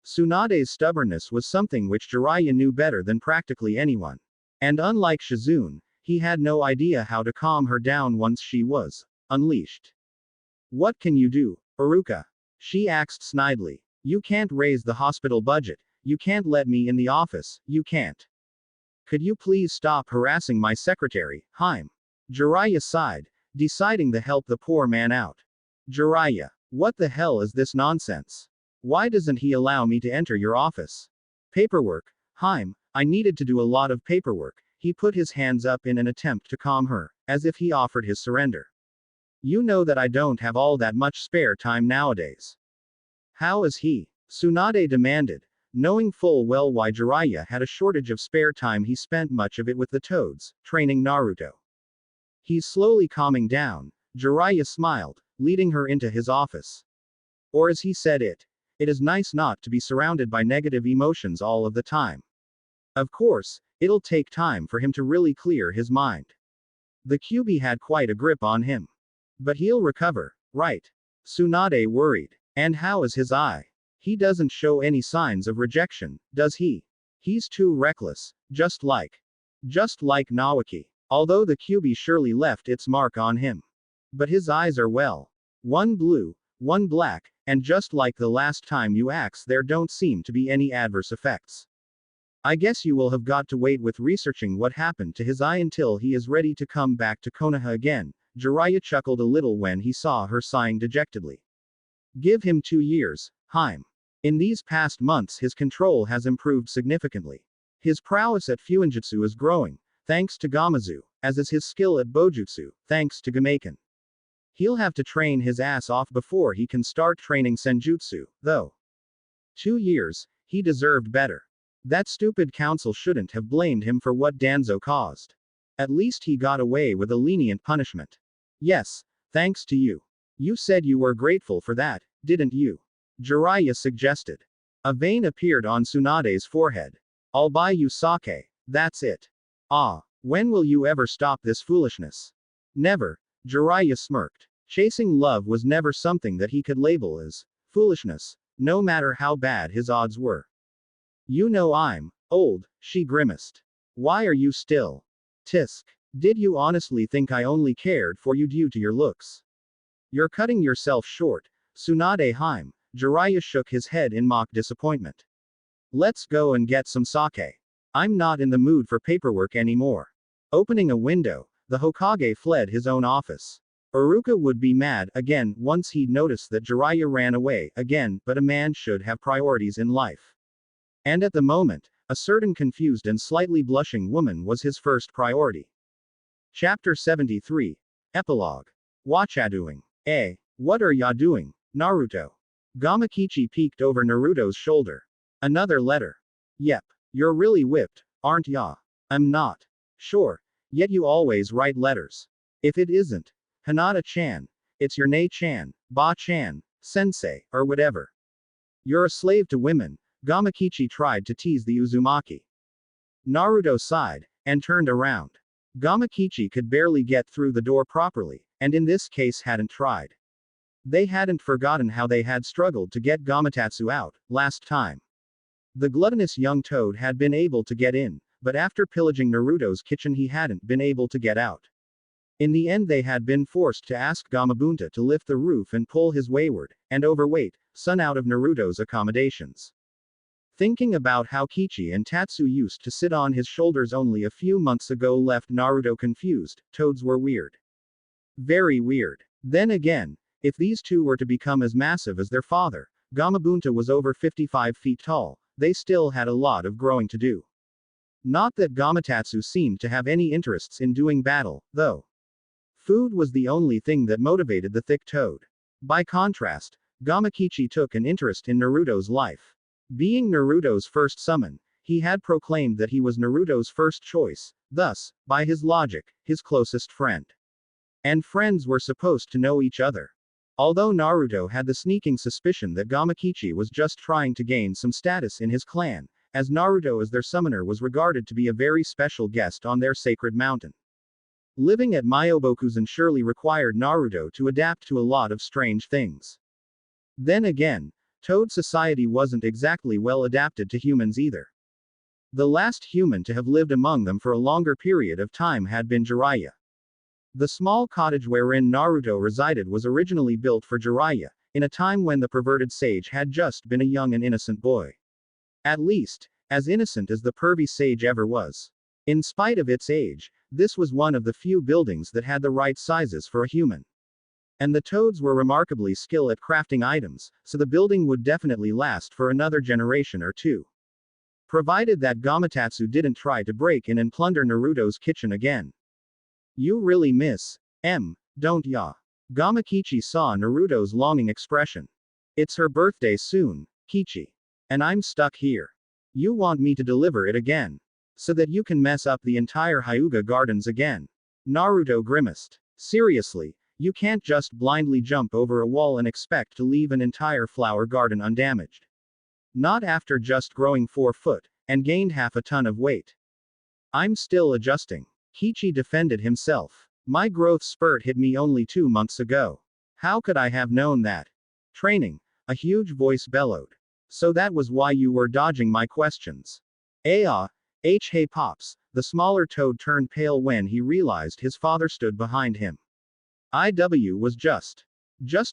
Speaker 1: Tsunade's stubbornness was something which Jiraiya knew better than practically anyone. And unlike Shizune, he had no idea how to calm her down once she was unleashed. What can you do, Iruka? She asked snidely. You can't raise the hospital budget, you can't let me in the office, you can't. Could you please stop harassing my secretary, Haim? Jiraiya sighed, deciding to help the poor man out. Jiraiya, what the hell is this nonsense? Why doesn't he allow me to enter your office? Paperwork, Haim, I needed to do a lot of paperwork. He put his hands up in an attempt to calm her, as if he offered his surrender. You know that I don't have all that much spare time nowadays. How is he? Tsunade demanded, knowing full well why Jiraiya had a shortage of spare time. He spent much of it with the toads, training Naruto. He's slowly calming down, Jiraiya smiled, leading her into his office. Or as he said it is nice not to be surrounded by negative emotions all of the time. Of course, it'll take time for him to really clear his mind. The QB had quite a grip on him. But he'll recover, right? Tsunade worried. And how is his eye? He doesn't show any signs of rejection, does he? He's too reckless, just like Nawaki. Although the QB surely left its mark on him. But his eyes are well. One blue, one black, and just like the last time you asked, there don't seem to be any adverse effects. I guess you will have got to wait with researching what happened to his eye until he is ready to come back to Konoha again. Jiraiya chuckled a little when he saw her sighing dejectedly. Give him 2 years, Haim. In these past months his control has improved significantly. His prowess at Fuinjutsu is growing, thanks to Gamazu, as is his skill at Bojutsu, thanks to Gameiken. He'll have to train his ass off before he can start training Senjutsu, though. 2 years, he deserved better. That stupid council shouldn't have blamed him for what Danzo caused. At least he got away with a lenient punishment. Yes, thanks to you. You said you were grateful for that, didn't you? Jiraiya suggested. A vein appeared on Tsunade's forehead. I'll buy you sake, that's it. Ah, when will you ever stop this foolishness? Never, Jiraiya smirked. Chasing love was never something that he could label as foolishness, no matter how bad his odds were. You know I'm old, she grimaced. Why are you still? Tisk. Did you honestly think I only cared for you due to your looks? You're cutting yourself short, Tsunade Haim. Jiraiya shook his head in mock disappointment. Let's go and get some sake. I'm not in the mood for paperwork anymore. Opening a window, the Hokage fled his own office. Iruka would be mad again once he'd noticed that Jiraiya ran away again, but a man should have priorities in life. And at the moment, a certain confused and slightly blushing woman was his first priority. Chapter 73. Epilogue. Whatcha doing? What are ya doing, Naruto? Gamakichi peeked over Naruto's shoulder. Another letter. Yep. You're really whipped, aren't ya? I'm not. Sure. Yet you always write letters. If it isn't Hinata-chan, it's your Nei-chan, Ba-chan, Sensei, or whatever. You're a slave to women. Gamakichi tried to tease the Uzumaki. Naruto sighed, and turned around. Gamakichi could barely get through the door properly, and in this case hadn't tried. They hadn't forgotten how they had struggled to get Gamatatsu out, last time. The gluttonous young toad had been able to get in, but after pillaging Naruto's kitchen he hadn't been able to get out. In the end they had been forced to ask Gamabunta to lift the roof and pull his wayward, and overweight, son out of Naruto's accommodations. Thinking about how Kichi and Tatsu used to sit on his shoulders only a few months ago left Naruto confused. Toads were weird. Very weird. Then again, if these two were to become as massive as their father, Gamabunta was over 55 feet tall, they still had a lot of growing to do. Not that Gamatatsu seemed to have any interests in doing battle, though. Food was the only thing that motivated the thick toad. By contrast, Gamakichi took an interest in Naruto's life. Being Naruto's first summon, he had proclaimed that he was Naruto's first choice, Thus, by his logic, his closest friend. And friends were supposed to know each other. Although Naruto had the sneaking suspicion that Gamakichi was just trying to gain some status in his clan, as Naruto as their summoner was regarded to be a very special guest on their sacred mountain. Living at Myobokuzen surely required Naruto to adapt to a lot of strange things. Then again, Toad society wasn't exactly well adapted to humans either. The last human to have lived among them for a longer period of time had been Jiraiya. The small cottage wherein Naruto resided was originally built for Jiraiya, in a time when the perverted sage had just been a young and innocent boy. At least, as innocent as the pervy sage ever was. In spite of its age, this was one of the few buildings that had the right sizes for a human. And the Toads were remarkably skilled at crafting items, so the building would definitely last for another generation or two. Provided that Gamatsu didn't try to break in and plunder Naruto's kitchen again. You really miss don't ya? Gamakichi saw Naruto's longing expression. It's her birthday soon, Kichi. And I'm stuck here. You want me to deliver it again? So that you can mess up the entire Hyuga gardens again? Naruto grimaced. Seriously, you can't just blindly jump over a wall and expect to leave an entire flower garden undamaged. Not after just growing 4 foot, and gained half a ton of weight. I'm still adjusting. Kichi defended himself. My growth spurt hit me only 2 months ago. How could I have known that? Training, a huge voice bellowed. So that was why you were dodging my questions. Hey Pops, the smaller Toad turned pale when he realized his father stood behind him. IW was just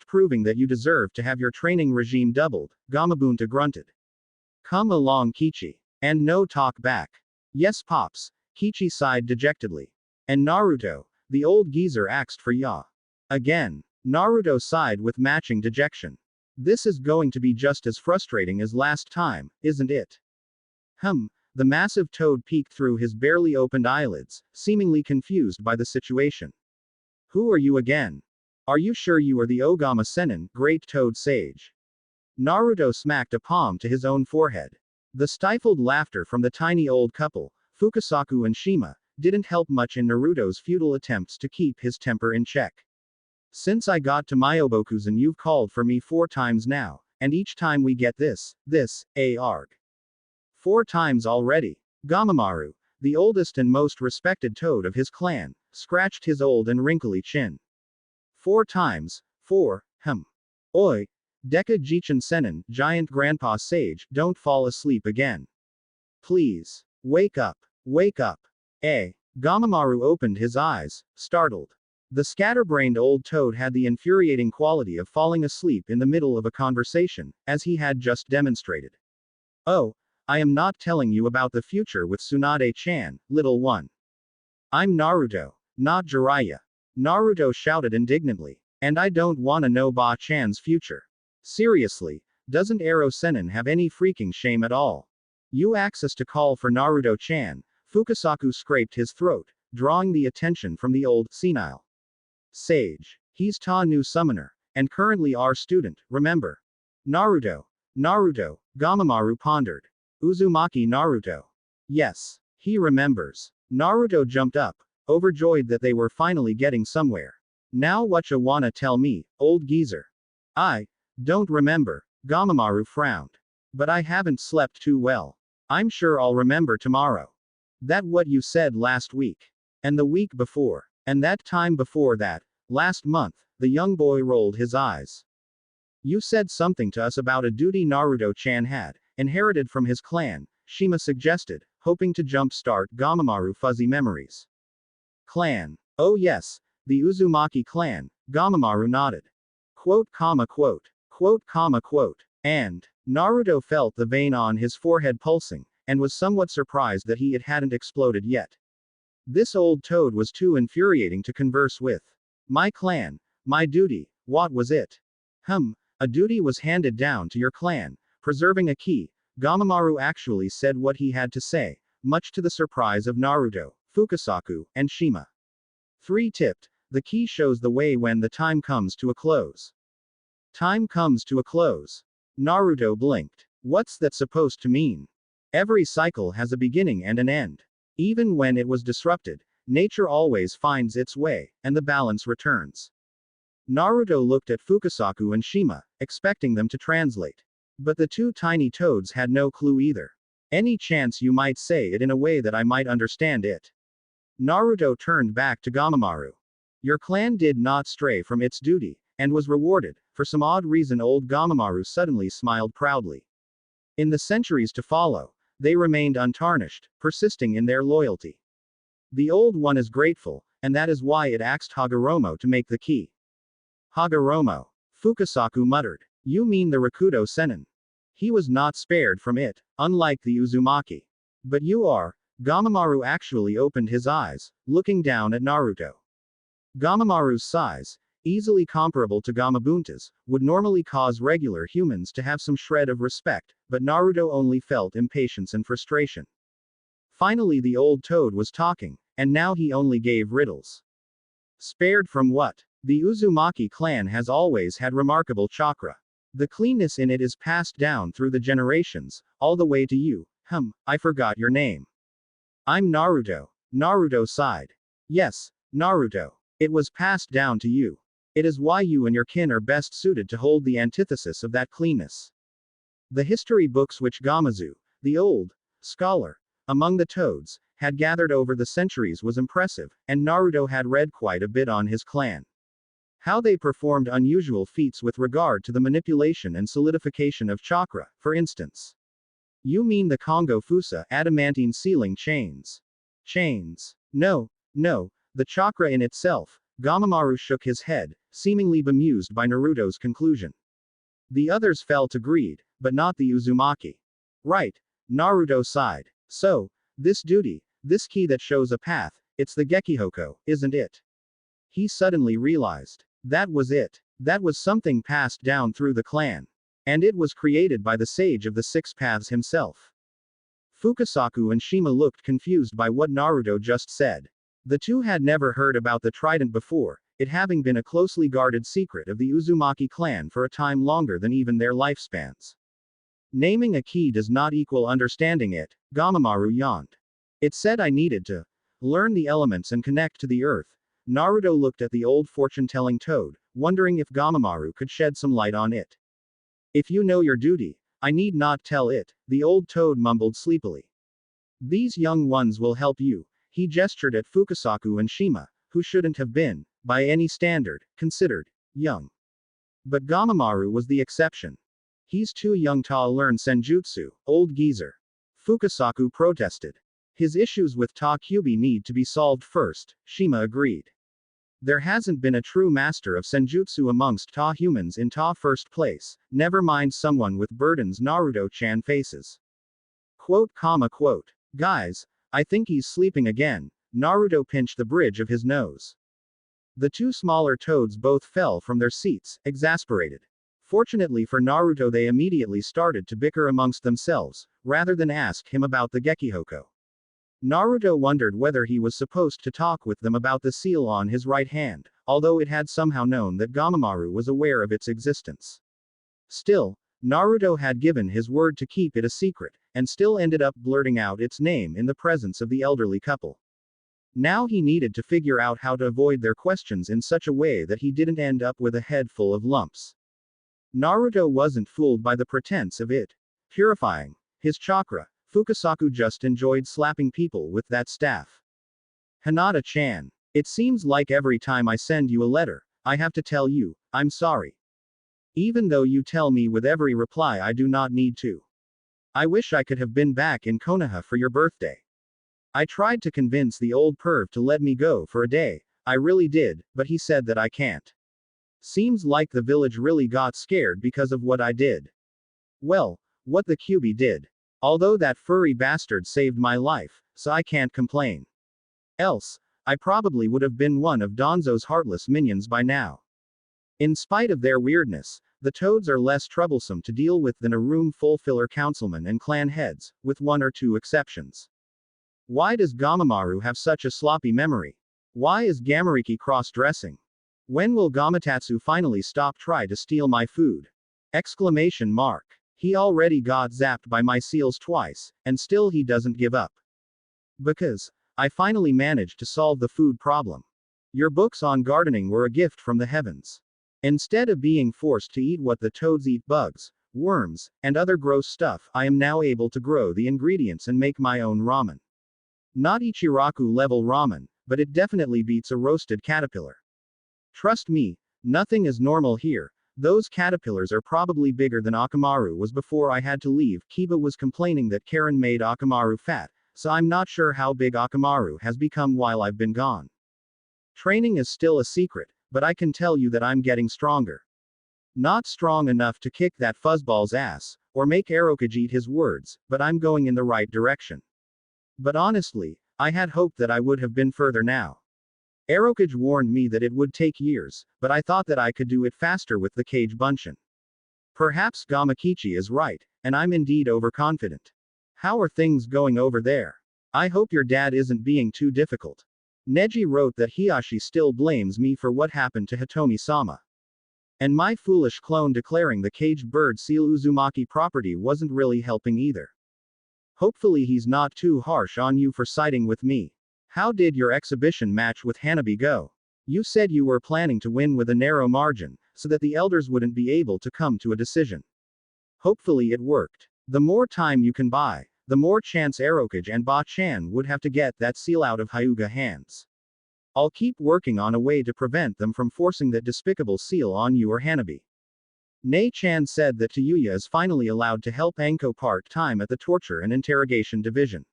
Speaker 1: proving that you deserve to have your training regime doubled, Gamabunta grunted. Come along Kichi. And no talk back. Yes Pops, Kichi sighed dejectedly. And Naruto, the old geezer asked for ya. Again. Naruto sighed with matching dejection. This is going to be just as frustrating as last time, isn't it? The massive Toad peeked through his barely opened eyelids, seemingly confused by the situation. Who are you again? Are you sure you are the Ogama Sennin, great Toad sage? Naruto smacked a palm to his own forehead. The stifled laughter from the tiny old couple, Fukasaku and Shima, didn't help much in Naruto's futile attempts to keep his temper in check. Since I got to Myobokuzen you've called for me 4 times now, and each time we get this, arg. 4 times already. Gamamaru, the oldest and most respected Toad of his clan, scratched his old and wrinkly chin. 4 times, 4, Oi, Deka Jichin Sennin, giant grandpa sage, don't fall asleep again. Please. Wake up. Wake up. Gamamaru opened his eyes, startled. The scatterbrained old Toad had the infuriating quality of falling asleep in the middle of a conversation, as he had just demonstrated. Oh, I am not telling you about the future with Tsunade-chan, little one. I'm Naruto, not Jiraiya. Naruto shouted indignantly. And I don't wanna know Ba-chan's future. Seriously, doesn't Ero Sennin have any freaking shame at all? You access to call for Naruto-chan. Fukasaku scraped his throat, drawing the attention from the old, senile sage. He's Ta new summoner, and currently our student, remember? Naruto, Gamamaru pondered. Uzumaki Naruto. Yes, he remembers. Naruto jumped up, overjoyed that they were finally getting somewhere. Now whatcha wanna tell me, old geezer? I don't remember, Gamamaru frowned. But I haven't slept too well. I'm sure I'll remember tomorrow. That what you said last week. And the week before. And that time before that, last month, the young boy rolled his eyes. You said something to us about a duty Naruto-chan had, inherited from his clan, Shima suggested, hoping to jumpstart Gamamaru fuzzy memories. Clan. Oh yes, the Uzumaki clan, Gamamaru nodded. Quote, quote. And Naruto felt the vein on his forehead pulsing, and was somewhat surprised that it hadn't exploded yet. This old Toad was too infuriating to converse with. My clan, my duty, what was it? A duty was handed down to your clan, preserving a key. Gamamaru actually said what he had to say, much to the surprise of Naruto, Fukasaku, and Shima. 3 tipped, the key shows the way when the time comes to a close. Time comes to a close. Naruto blinked. What's that supposed to mean? Every cycle has a beginning and an end. Even when it was disrupted, nature always finds its way, and the balance returns. Naruto looked at Fukasaku and Shima, expecting them to translate. But the two tiny toads had no clue either. Any chance you might say it in a way that I might understand it? Naruto turned back to Gamamaru. Your clan did not stray from its duty, and was rewarded. For some odd reason old Gamamaru suddenly smiled proudly. In the centuries to follow, they remained untarnished, persisting in their loyalty. The old one is grateful, and that is why it asked Hagoromo to make the key. Hagoromo. Fukasaku muttered. You mean the Rakudo Sennin? He was not spared from it, unlike the Uzumaki. But you are. Gamamaru actually opened his eyes, looking down at Naruto. Gamamaru's size, easily comparable to Gamabunta's, would normally cause regular humans to have some shred of respect, but Naruto only felt impatience and frustration. Finally the old toad was talking, and now he only gave riddles. Spared from what? The Uzumaki clan has always had remarkable chakra. The cleanness in it is passed down through the generations, all the way to you. I forgot your name. I'm Naruto. Naruto sighed. Yes, Naruto. It was passed down to you. It is why you and your kin are best suited to hold the antithesis of that cleanness. The history books which Gamazu, the old scholar, among the toads, had gathered over the centuries was impressive, and Naruto had read quite a bit on his clan. How they performed unusual feats with regard to the manipulation and solidification of chakra, for instance. You mean the Kongo Fusa adamantine sealing chains? Chains? No, the chakra in itself. Gamamaru shook his head, seemingly bemused by Naruto's conclusion. The others fell to greed, but not the Uzumaki. Right, Naruto sighed. So, this duty, this key that shows a path, it's the Gekihoko, isn't it? He suddenly realized. That was it. That was something passed down through the clan. And it was created by the sage of the six paths himself. Fukasaku and Shima looked confused by what Naruto just said. The two had never heard about the trident before, it having been a closely guarded secret of the Uzumaki clan for a time longer than even their lifespans. Naming a key does not equal understanding it, Gamamaru yawned. It said I needed to learn the elements and connect to the earth. Naruto looked at the old fortune-telling toad, wondering if Gamamaru could shed some light on it. If you know your duty, I need not tell it, the old toad mumbled sleepily. These young ones will help you. He gestured at Fukasaku and Shima, who shouldn't have been, by any standard, considered young. But Gamamaru was the exception. He's too young to learn senjutsu, old geezer. Fukasaku protested. His issues with Ta Kyubi need to be solved first, Shima agreed. There hasn't been a true master of senjutsu amongst Ta humans in Ta first place, never mind someone with burdens Naruto-chan faces. Quote. Guys, I think he's sleeping again. Naruto pinched the bridge of his nose. The two smaller toads both fell from their seats, exasperated. Fortunately for Naruto they immediately started to bicker amongst themselves, rather than ask him about the Gekihoko. Naruto wondered whether he was supposed to talk with them about the seal on his right hand, although it had somehow known that Gamamaru was aware of its existence. Still, Naruto had given his word to keep it a secret, and still ended up blurting out its name in the presence of the elderly couple. Now he needed to figure out how to avoid their questions in such a way that he didn't end up with a head full of lumps. Naruto wasn't fooled by the pretense of it purifying his chakra. Fukasaku just enjoyed slapping people with that staff. Hinata-chan. It seems like every time I send you a letter, I have to tell you, I'm sorry. Even though you tell me with every reply I do not need to. I wish I could have been back in Konoha for your birthday. I tried to convince the old perv to let me go for a day, I really did, but he said that I can't. Seems like the village really got scared because of what I did. Well, what the Kyubi did. Although that furry bastard saved my life, so I can't complain. Else, I probably would have been one of Danzo's heartless minions by now. In spite of their weirdness, the toads are less troublesome to deal with than a room full filler councilmen and clan heads, with one or two exceptions. Why does Gamamaru have such a sloppy memory? Why is Gamariki cross-dressing? When will Gamatatsu finally stop trying to steal my food? Exclamation mark. He already got zapped by my seals twice, and still he doesn't give up. Because I finally managed to solve the food problem. Your books on gardening were a gift from the heavens. Instead of being forced to eat what the toads eat, bugs, worms, and other gross stuff, I am now able to grow the ingredients and make my own ramen. Not Ichiraku level ramen, but it definitely beats a roasted caterpillar. Trust me, nothing is normal here. Those caterpillars are probably bigger than Akamaru was before I had to leave. Kiba was complaining that Karen made Akamaru fat, so I'm not sure how big Akamaru has become while I've been gone. Training is still a secret, but I can tell you that I'm getting stronger. Not strong enough to kick that fuzzball's ass, or make Hokage eat his words, but I'm going in the right direction. But honestly, I had hoped that I would have been further now. Hokage warned me that it would take years, but I thought that I could do it faster with the Kage Bunshin. Perhaps Gamakichi is right, and I'm indeed overconfident. How are things going over there? I hope your dad isn't being too difficult. Neji wrote that Hiyashi still blames me for what happened to Hitomi-sama. And my foolish clone declaring the caged bird seal Uzumaki property wasn't really helping either. Hopefully he's not too harsh on you for siding with me. How did your exhibition match with Hanabi go? You said you were planning to win with a narrow margin, so that the elders wouldn't be able to come to a decision. Hopefully it worked. The more time you can buy, the more chance Hokage and Ba-chan would have to get that seal out of Hyuga hands. I'll keep working on a way to prevent them from forcing that despicable seal on you or Hanabi. Nei-chan said that Tayuya is finally allowed to help Anko part-time at the torture and interrogation division.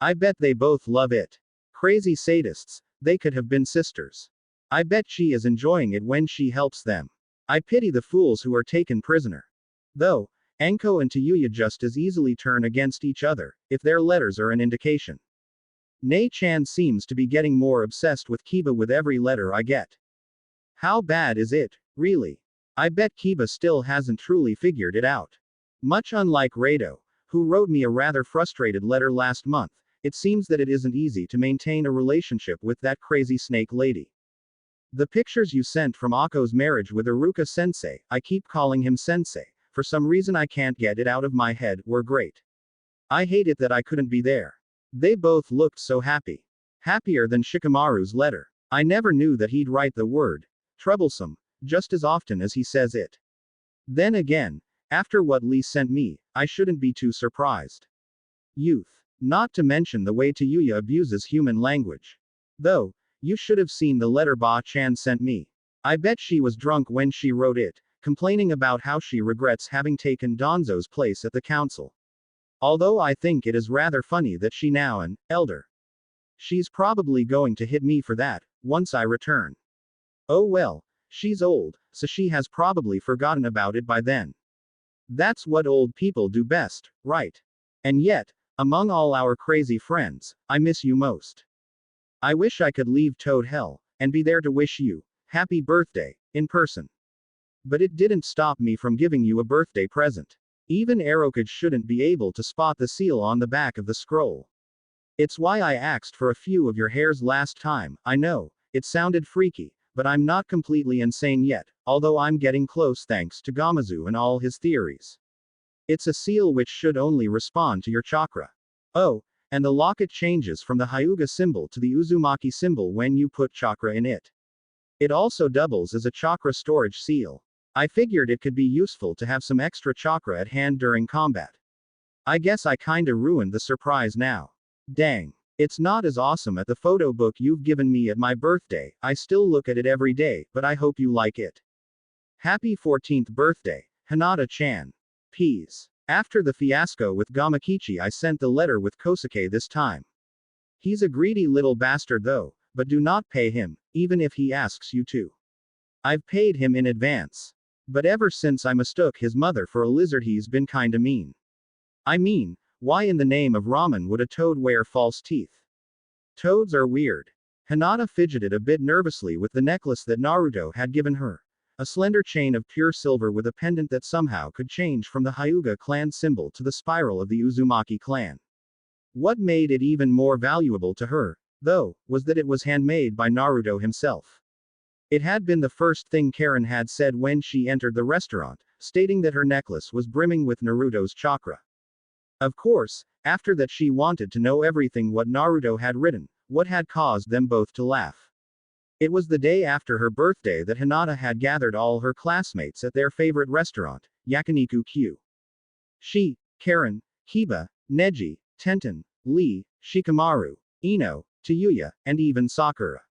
Speaker 1: I bet they both love it. Crazy sadists, they could have been sisters. I bet she is enjoying it when she helps them. I pity the fools who are taken prisoner. Though, Anko and Tayuya just as easily turn against each other, if their letters are an indication. Nei-chan seems to be getting more obsessed with Kiba with every letter I get. How bad is it, really? I bet Kiba still hasn't truly figured it out. Much unlike Rado, who wrote me a rather frustrated letter last month, it seems that it isn't easy to maintain a relationship with that crazy snake lady. The pictures you sent from Akko's marriage with Iruka sensei, I keep calling him sensei, for some reason I can't get it out of my head, were great. I hate it that I couldn't be there. They both looked so happy. Happier than Shikamaru's letter. I never knew that he'd write the word troublesome just as often as he says it. Then again, after what Lee sent me, I shouldn't be too surprised. Youth. Not to mention the way Tayuya abuses human language. Though, you should have seen the letter Ba-chan sent me. I bet she was drunk when she wrote it, complaining about how she regrets having taken Donzo's place at the council. Although I think it is rather funny that she now an elder. She's probably going to hit me for that, once I return. Oh well, she's old, so she has probably forgotten about it by then. That's what old people do best, right? And yet, among all our crazy friends, I miss you most. I wish I could leave Toad Hell, and be there to wish you happy birthday, in person. But it didn't stop me from giving you a birthday present. Even Hokage shouldn't be able to spot the seal on the back of the scroll. It's why I asked for a few of your hairs last time. I know, it sounded freaky, but I'm not completely insane yet, although I'm getting close thanks to Gamazu and all his theories. It's a seal which should only respond to your chakra. Oh, and the locket changes from the Hyuga symbol to the Uzumaki symbol when you put chakra in it. It also doubles as a chakra storage seal. I figured it could be useful to have some extra chakra at hand during combat. I guess I kinda ruined the surprise now. Dang. It's not as awesome as the photo book you've given me at my birthday. I still look at it every day, but I hope you like it. Happy 14th birthday, Hinata-chan. Peas. After the fiasco with Gamakichi, I sent the letter with Kosuke this time. He's a greedy little bastard though, but do not pay him, even if he asks you to. I've paid him in advance. But ever since I mistook his mother for a lizard, he's been kinda mean. I mean, why in the name of ramen would a toad wear false teeth? Toads are weird. Hinata fidgeted a bit nervously with the necklace that Naruto had given her. A slender chain of pure silver with a pendant that somehow could change from the Hyuga clan symbol to the spiral of the Uzumaki clan. What made it even more valuable to her, though, was that it was handmade by Naruto himself. It had been the first thing Karen had said when she entered the restaurant, stating that her necklace was brimming with Naruto's chakra. Of course, After that she wanted to know everything what Naruto had written, what had caused them both to laugh. It was the day after her birthday that Hinata had gathered all her classmates at their favorite restaurant, Yakiniku Q. She, Karen, Kiba, Neji, Tenten, Lee, Shikamaru, Ino, Tayuya, and even Sakura.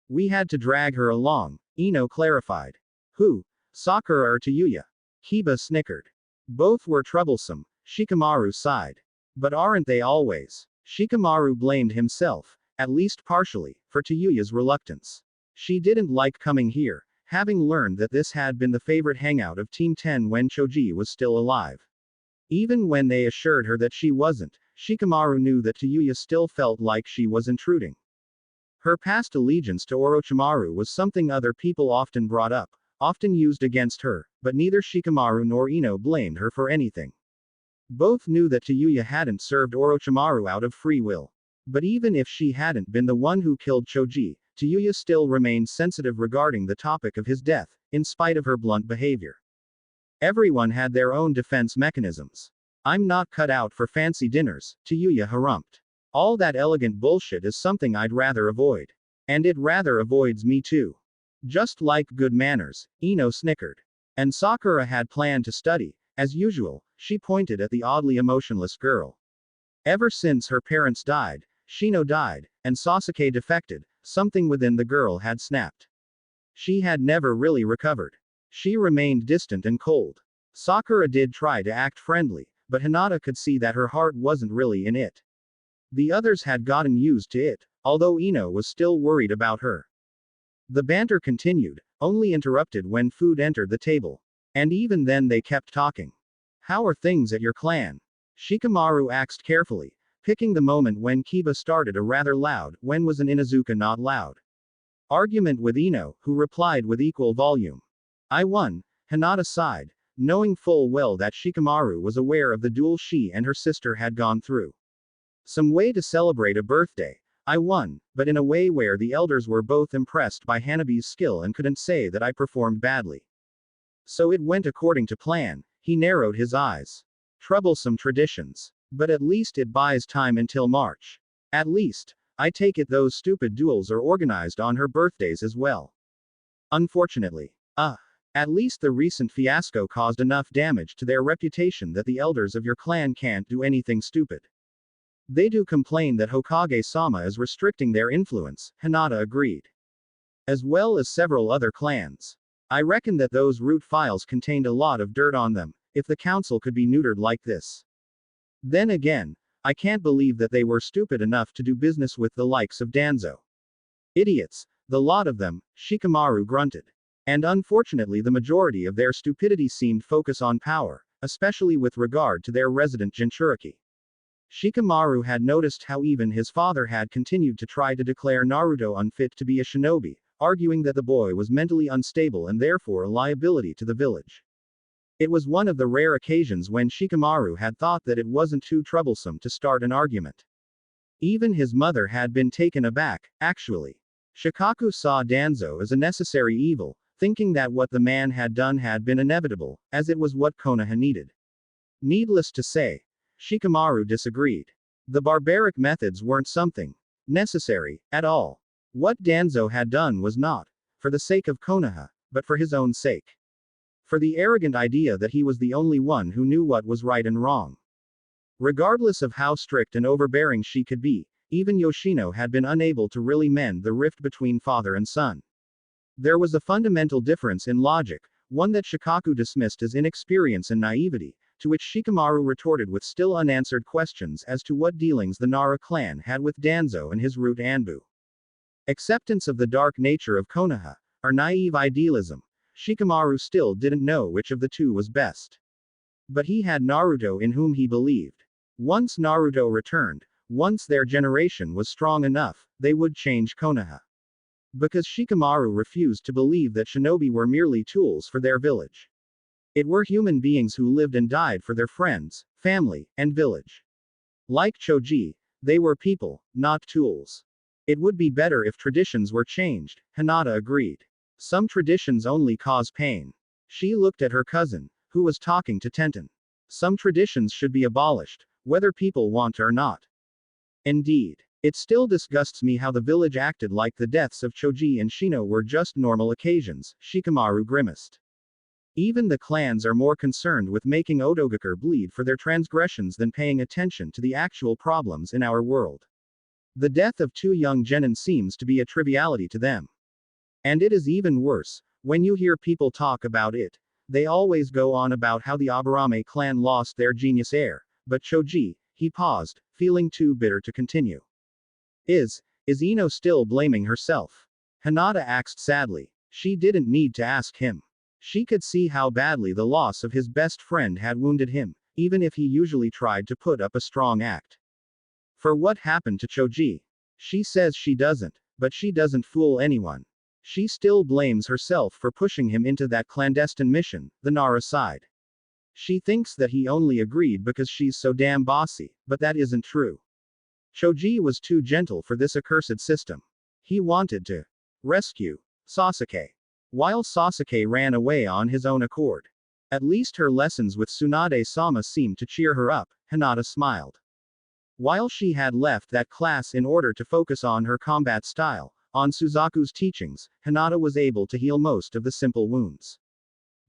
Speaker 1: We had to drag her along, Ino clarified. Who? Sakura or Tayuya? Kiba snickered. Both were troublesome, Shikamaru sighed. But aren't they always? Shikamaru blamed himself, at least partially, for Tayuya's reluctance. She didn't like coming here, having learned that this had been the favorite hangout of Team 10 when Choji was still alive. Even when they assured her that she wasn't, Shikamaru knew that Tayuya still felt like she was intruding. Her past allegiance to Orochimaru was something other people often brought up, often used against her, but neither Shikamaru nor Ino blamed her for anything. Both knew that Tayuya hadn't served Orochimaru out of free will. But even if she hadn't been the one who killed Choji, Tayuya still remained sensitive regarding the topic of his death, in spite of her blunt behavior. Everyone had their own defense mechanisms. I'm not cut out for fancy dinners, Tayuya harumphed. All that elegant bullshit is something I'd rather avoid. And it rather avoids me too. Just like good manners, Ino snickered. And Sakura had planned to study. As usual, she pointed at the oddly emotionless girl. Ever since her parents died, Shino died, and Sasuke defected, something within the girl had snapped. She had never really recovered. She remained distant and cold. Sakura did try to act friendly, but Hinata could see that her heart wasn't really in it. The others had gotten used to it, although Ino was still worried about her. The banter continued, only interrupted when food entered the table. And even then they kept talking. How are things at your clan? Shikamaru asked carefully, picking the moment when Kiba started a rather loud, when was an Inuzuka not loud? Argument with Ino, who replied with equal volume. I won, Hinata sighed, knowing full well that Shikamaru was aware of the duel she and her sister had gone through. Some way to celebrate a birthday. I won, but in a way where the elders were both impressed by Hanabi's skill and couldn't say that I performed badly. So it went according to plan, he narrowed his eyes. Troublesome traditions. But at least it buys time until March. At least, I take it those stupid duels are organized on her birthdays as well. Unfortunately. At least the recent fiasco caused enough damage to their reputation that the elders of your clan can't do anything stupid. They do complain that Hokage-sama is restricting their influence, Hinata agreed. As well as several other clans. I reckon that those root files contained a lot of dirt on them, if the council could be neutered like this. Then again, I can't believe that they were stupid enough to do business with the likes of Danzo. Idiots, the lot of them, Shikamaru grunted. And unfortunately the majority of their stupidity seemed focus on power, especially with regard to their resident Jinchuriki. Shikamaru had noticed how even his father had continued to try to declare Naruto unfit to be a shinobi, arguing that the boy was mentally unstable and therefore a liability to the village. It was one of the rare occasions when Shikamaru had thought that it wasn't too troublesome to start an argument. Even his mother had been taken aback, actually. Shikaku saw Danzo as a necessary evil, thinking that what the man had done had been inevitable, as it was what Konoha needed. Needless to say, Shikamaru disagreed. The barbaric methods weren't something necessary at all. What Danzo had done was not for the sake of Konoha, but for his own sake. For the arrogant idea that he was the only one who knew what was right and wrong. Regardless of how strict and overbearing she could be, even Yoshino had been unable to really mend the rift between father and son. There was a fundamental difference in logic, one that Shikaku dismissed as inexperience and naivety, to which Shikamaru retorted with still unanswered questions as to what dealings the Nara clan had with Danzo and his root Anbu. Acceptance of the dark nature of Konoha, or naive idealism. Shikamaru still didn't know which of the two was best. But he had Naruto in whom he believed. Once Naruto returned, once their generation was strong enough, they would change Konoha. Because Shikamaru refused to believe that shinobi were merely tools for their village. It were human beings who lived and died for their friends, family, and village. Like Choji, they were people, not tools. It would be better if traditions were changed, Hinata agreed. Some traditions only cause pain. She looked at her cousin, who was talking to Tenten. Some traditions should be abolished, whether people want or not. Indeed. It still disgusts me how the village acted like the deaths of Choji and Shino were just normal occasions, Shikamaru grimaced. Even the clans are more concerned with making Otogaker bleed for their transgressions than paying attention to the actual problems in our world. The death of two young genin seems to be a triviality to them. And it is even worse, when you hear people talk about it, they always go on about how the Aburame clan lost their genius heir, but Choji, he paused, feeling too bitter to continue. Is Ino still blaming herself? Hinata asked sadly. She didn't need to ask him. She could see how badly the loss of his best friend had wounded him, even if he usually tried to put up a strong act. For what happened to Choji? She says she doesn't, but she doesn't fool anyone. She still blames herself for pushing him into that clandestine mission, the Nara side. She thinks that he only agreed because she's so damn bossy, but that isn't true. Choji was too gentle for this accursed system. He wanted to rescue Sasuke. While Sasuke ran away on his own accord. At least her lessons with Tsunade-sama seemed to cheer her up, Hinata smiled. While she had left that class in order to focus on her combat style, on Suzaku's teachings, Hinata was able to heal most of the simple wounds.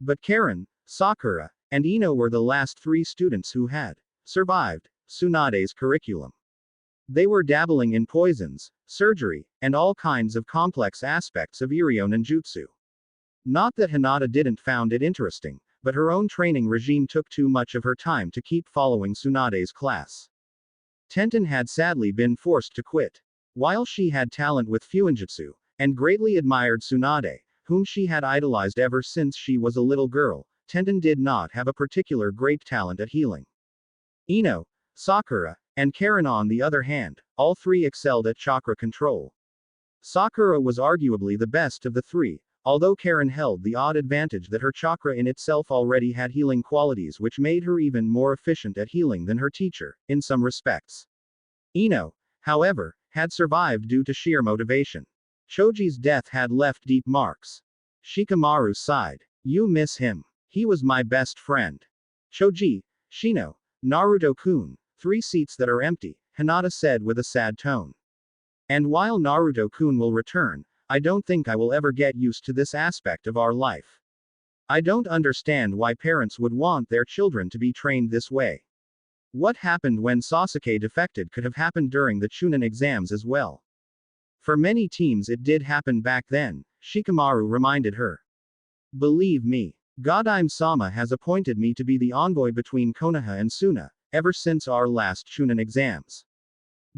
Speaker 1: But Karen, Sakura, and Ino were the last three students who had survived Tsunade's curriculum. They were dabbling in poisons, surgery, and all kinds of complex aspects of Iryo ninjutsu. Not that Hinata didn't found it interesting, but her own training regime took too much of her time to keep following Tsunade's class. Tenten had sadly been forced to quit. While she had talent with Fuinjutsu, and greatly admired Tsunade, whom she had idolized ever since she was a little girl, Tenten did not have a particular great talent at healing. Ino, Sakura, and Karen on the other hand, all three excelled at chakra control. Sakura was arguably the best of the three, although Karen held the odd advantage that her chakra in itself already had healing qualities which made her even more efficient at healing than her teacher, in some respects. Ino, however, had survived due to sheer motivation. Choji's death had left deep marks. Shikamaru sighed. You miss him. He was my best friend. Choji, Shino, Naruto-kun, 3 seats that are empty, Hinata said with a sad tone. And while Naruto-kun will return, I don't think I will ever get used to this aspect of our life. I don't understand why parents would want their children to be trained this way. What happened when Sasuke defected could have happened during the Chunin exams as well. For many teams it did happen back then, Shikamaru reminded her. Believe me, Godime-sama has appointed me to be the envoy between Konoha and Suna, ever since our last Chunin exams.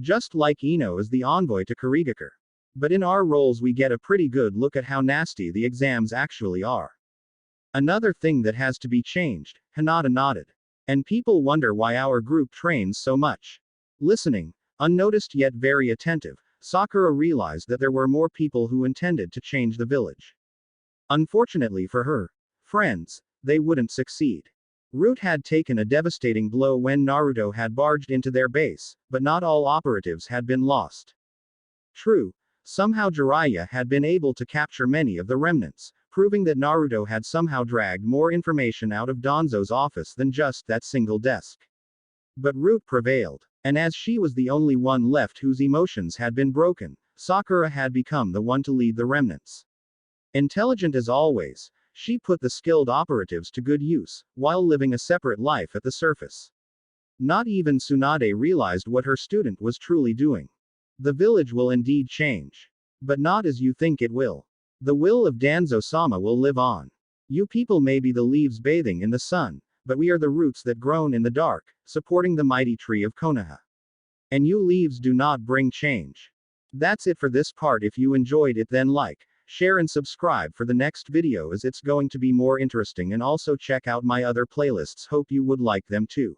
Speaker 1: Just like Ino is the envoy to Kurigakure. But in our roles we get a pretty good look at how nasty the exams actually are. Another thing that has to be changed, Hinata nodded. And people wonder why our group trains so much. Listening, unnoticed yet very attentive, Sakura realized that there were more people who intended to change the village. Unfortunately for her friends, they wouldn't succeed. Root had taken a devastating blow when Naruto had barged into their base, but not all operatives had been lost. True, somehow Jiraiya had been able to capture many of the remnants, proving that Naruto had somehow dragged more information out of Danzo's office than just that single desk. But Root prevailed, and as she was the only one left whose emotions had been broken, Sakura had become the one to lead the remnants. Intelligent as always, she put the skilled operatives to good use, while living a separate life at the surface. Not even Tsunade realized what her student was truly doing. The village will indeed change. But not as you think it will. The will of Danzo-sama will live on. You people may be the leaves bathing in the sun, but we are the roots that grown in the dark, supporting the mighty tree of Konoha. And you leaves do not bring change. That's it for this part. If you enjoyed it, then like, share and subscribe for the next video as it's going to be more interesting, and also check out my other playlists. Hope you would like them too.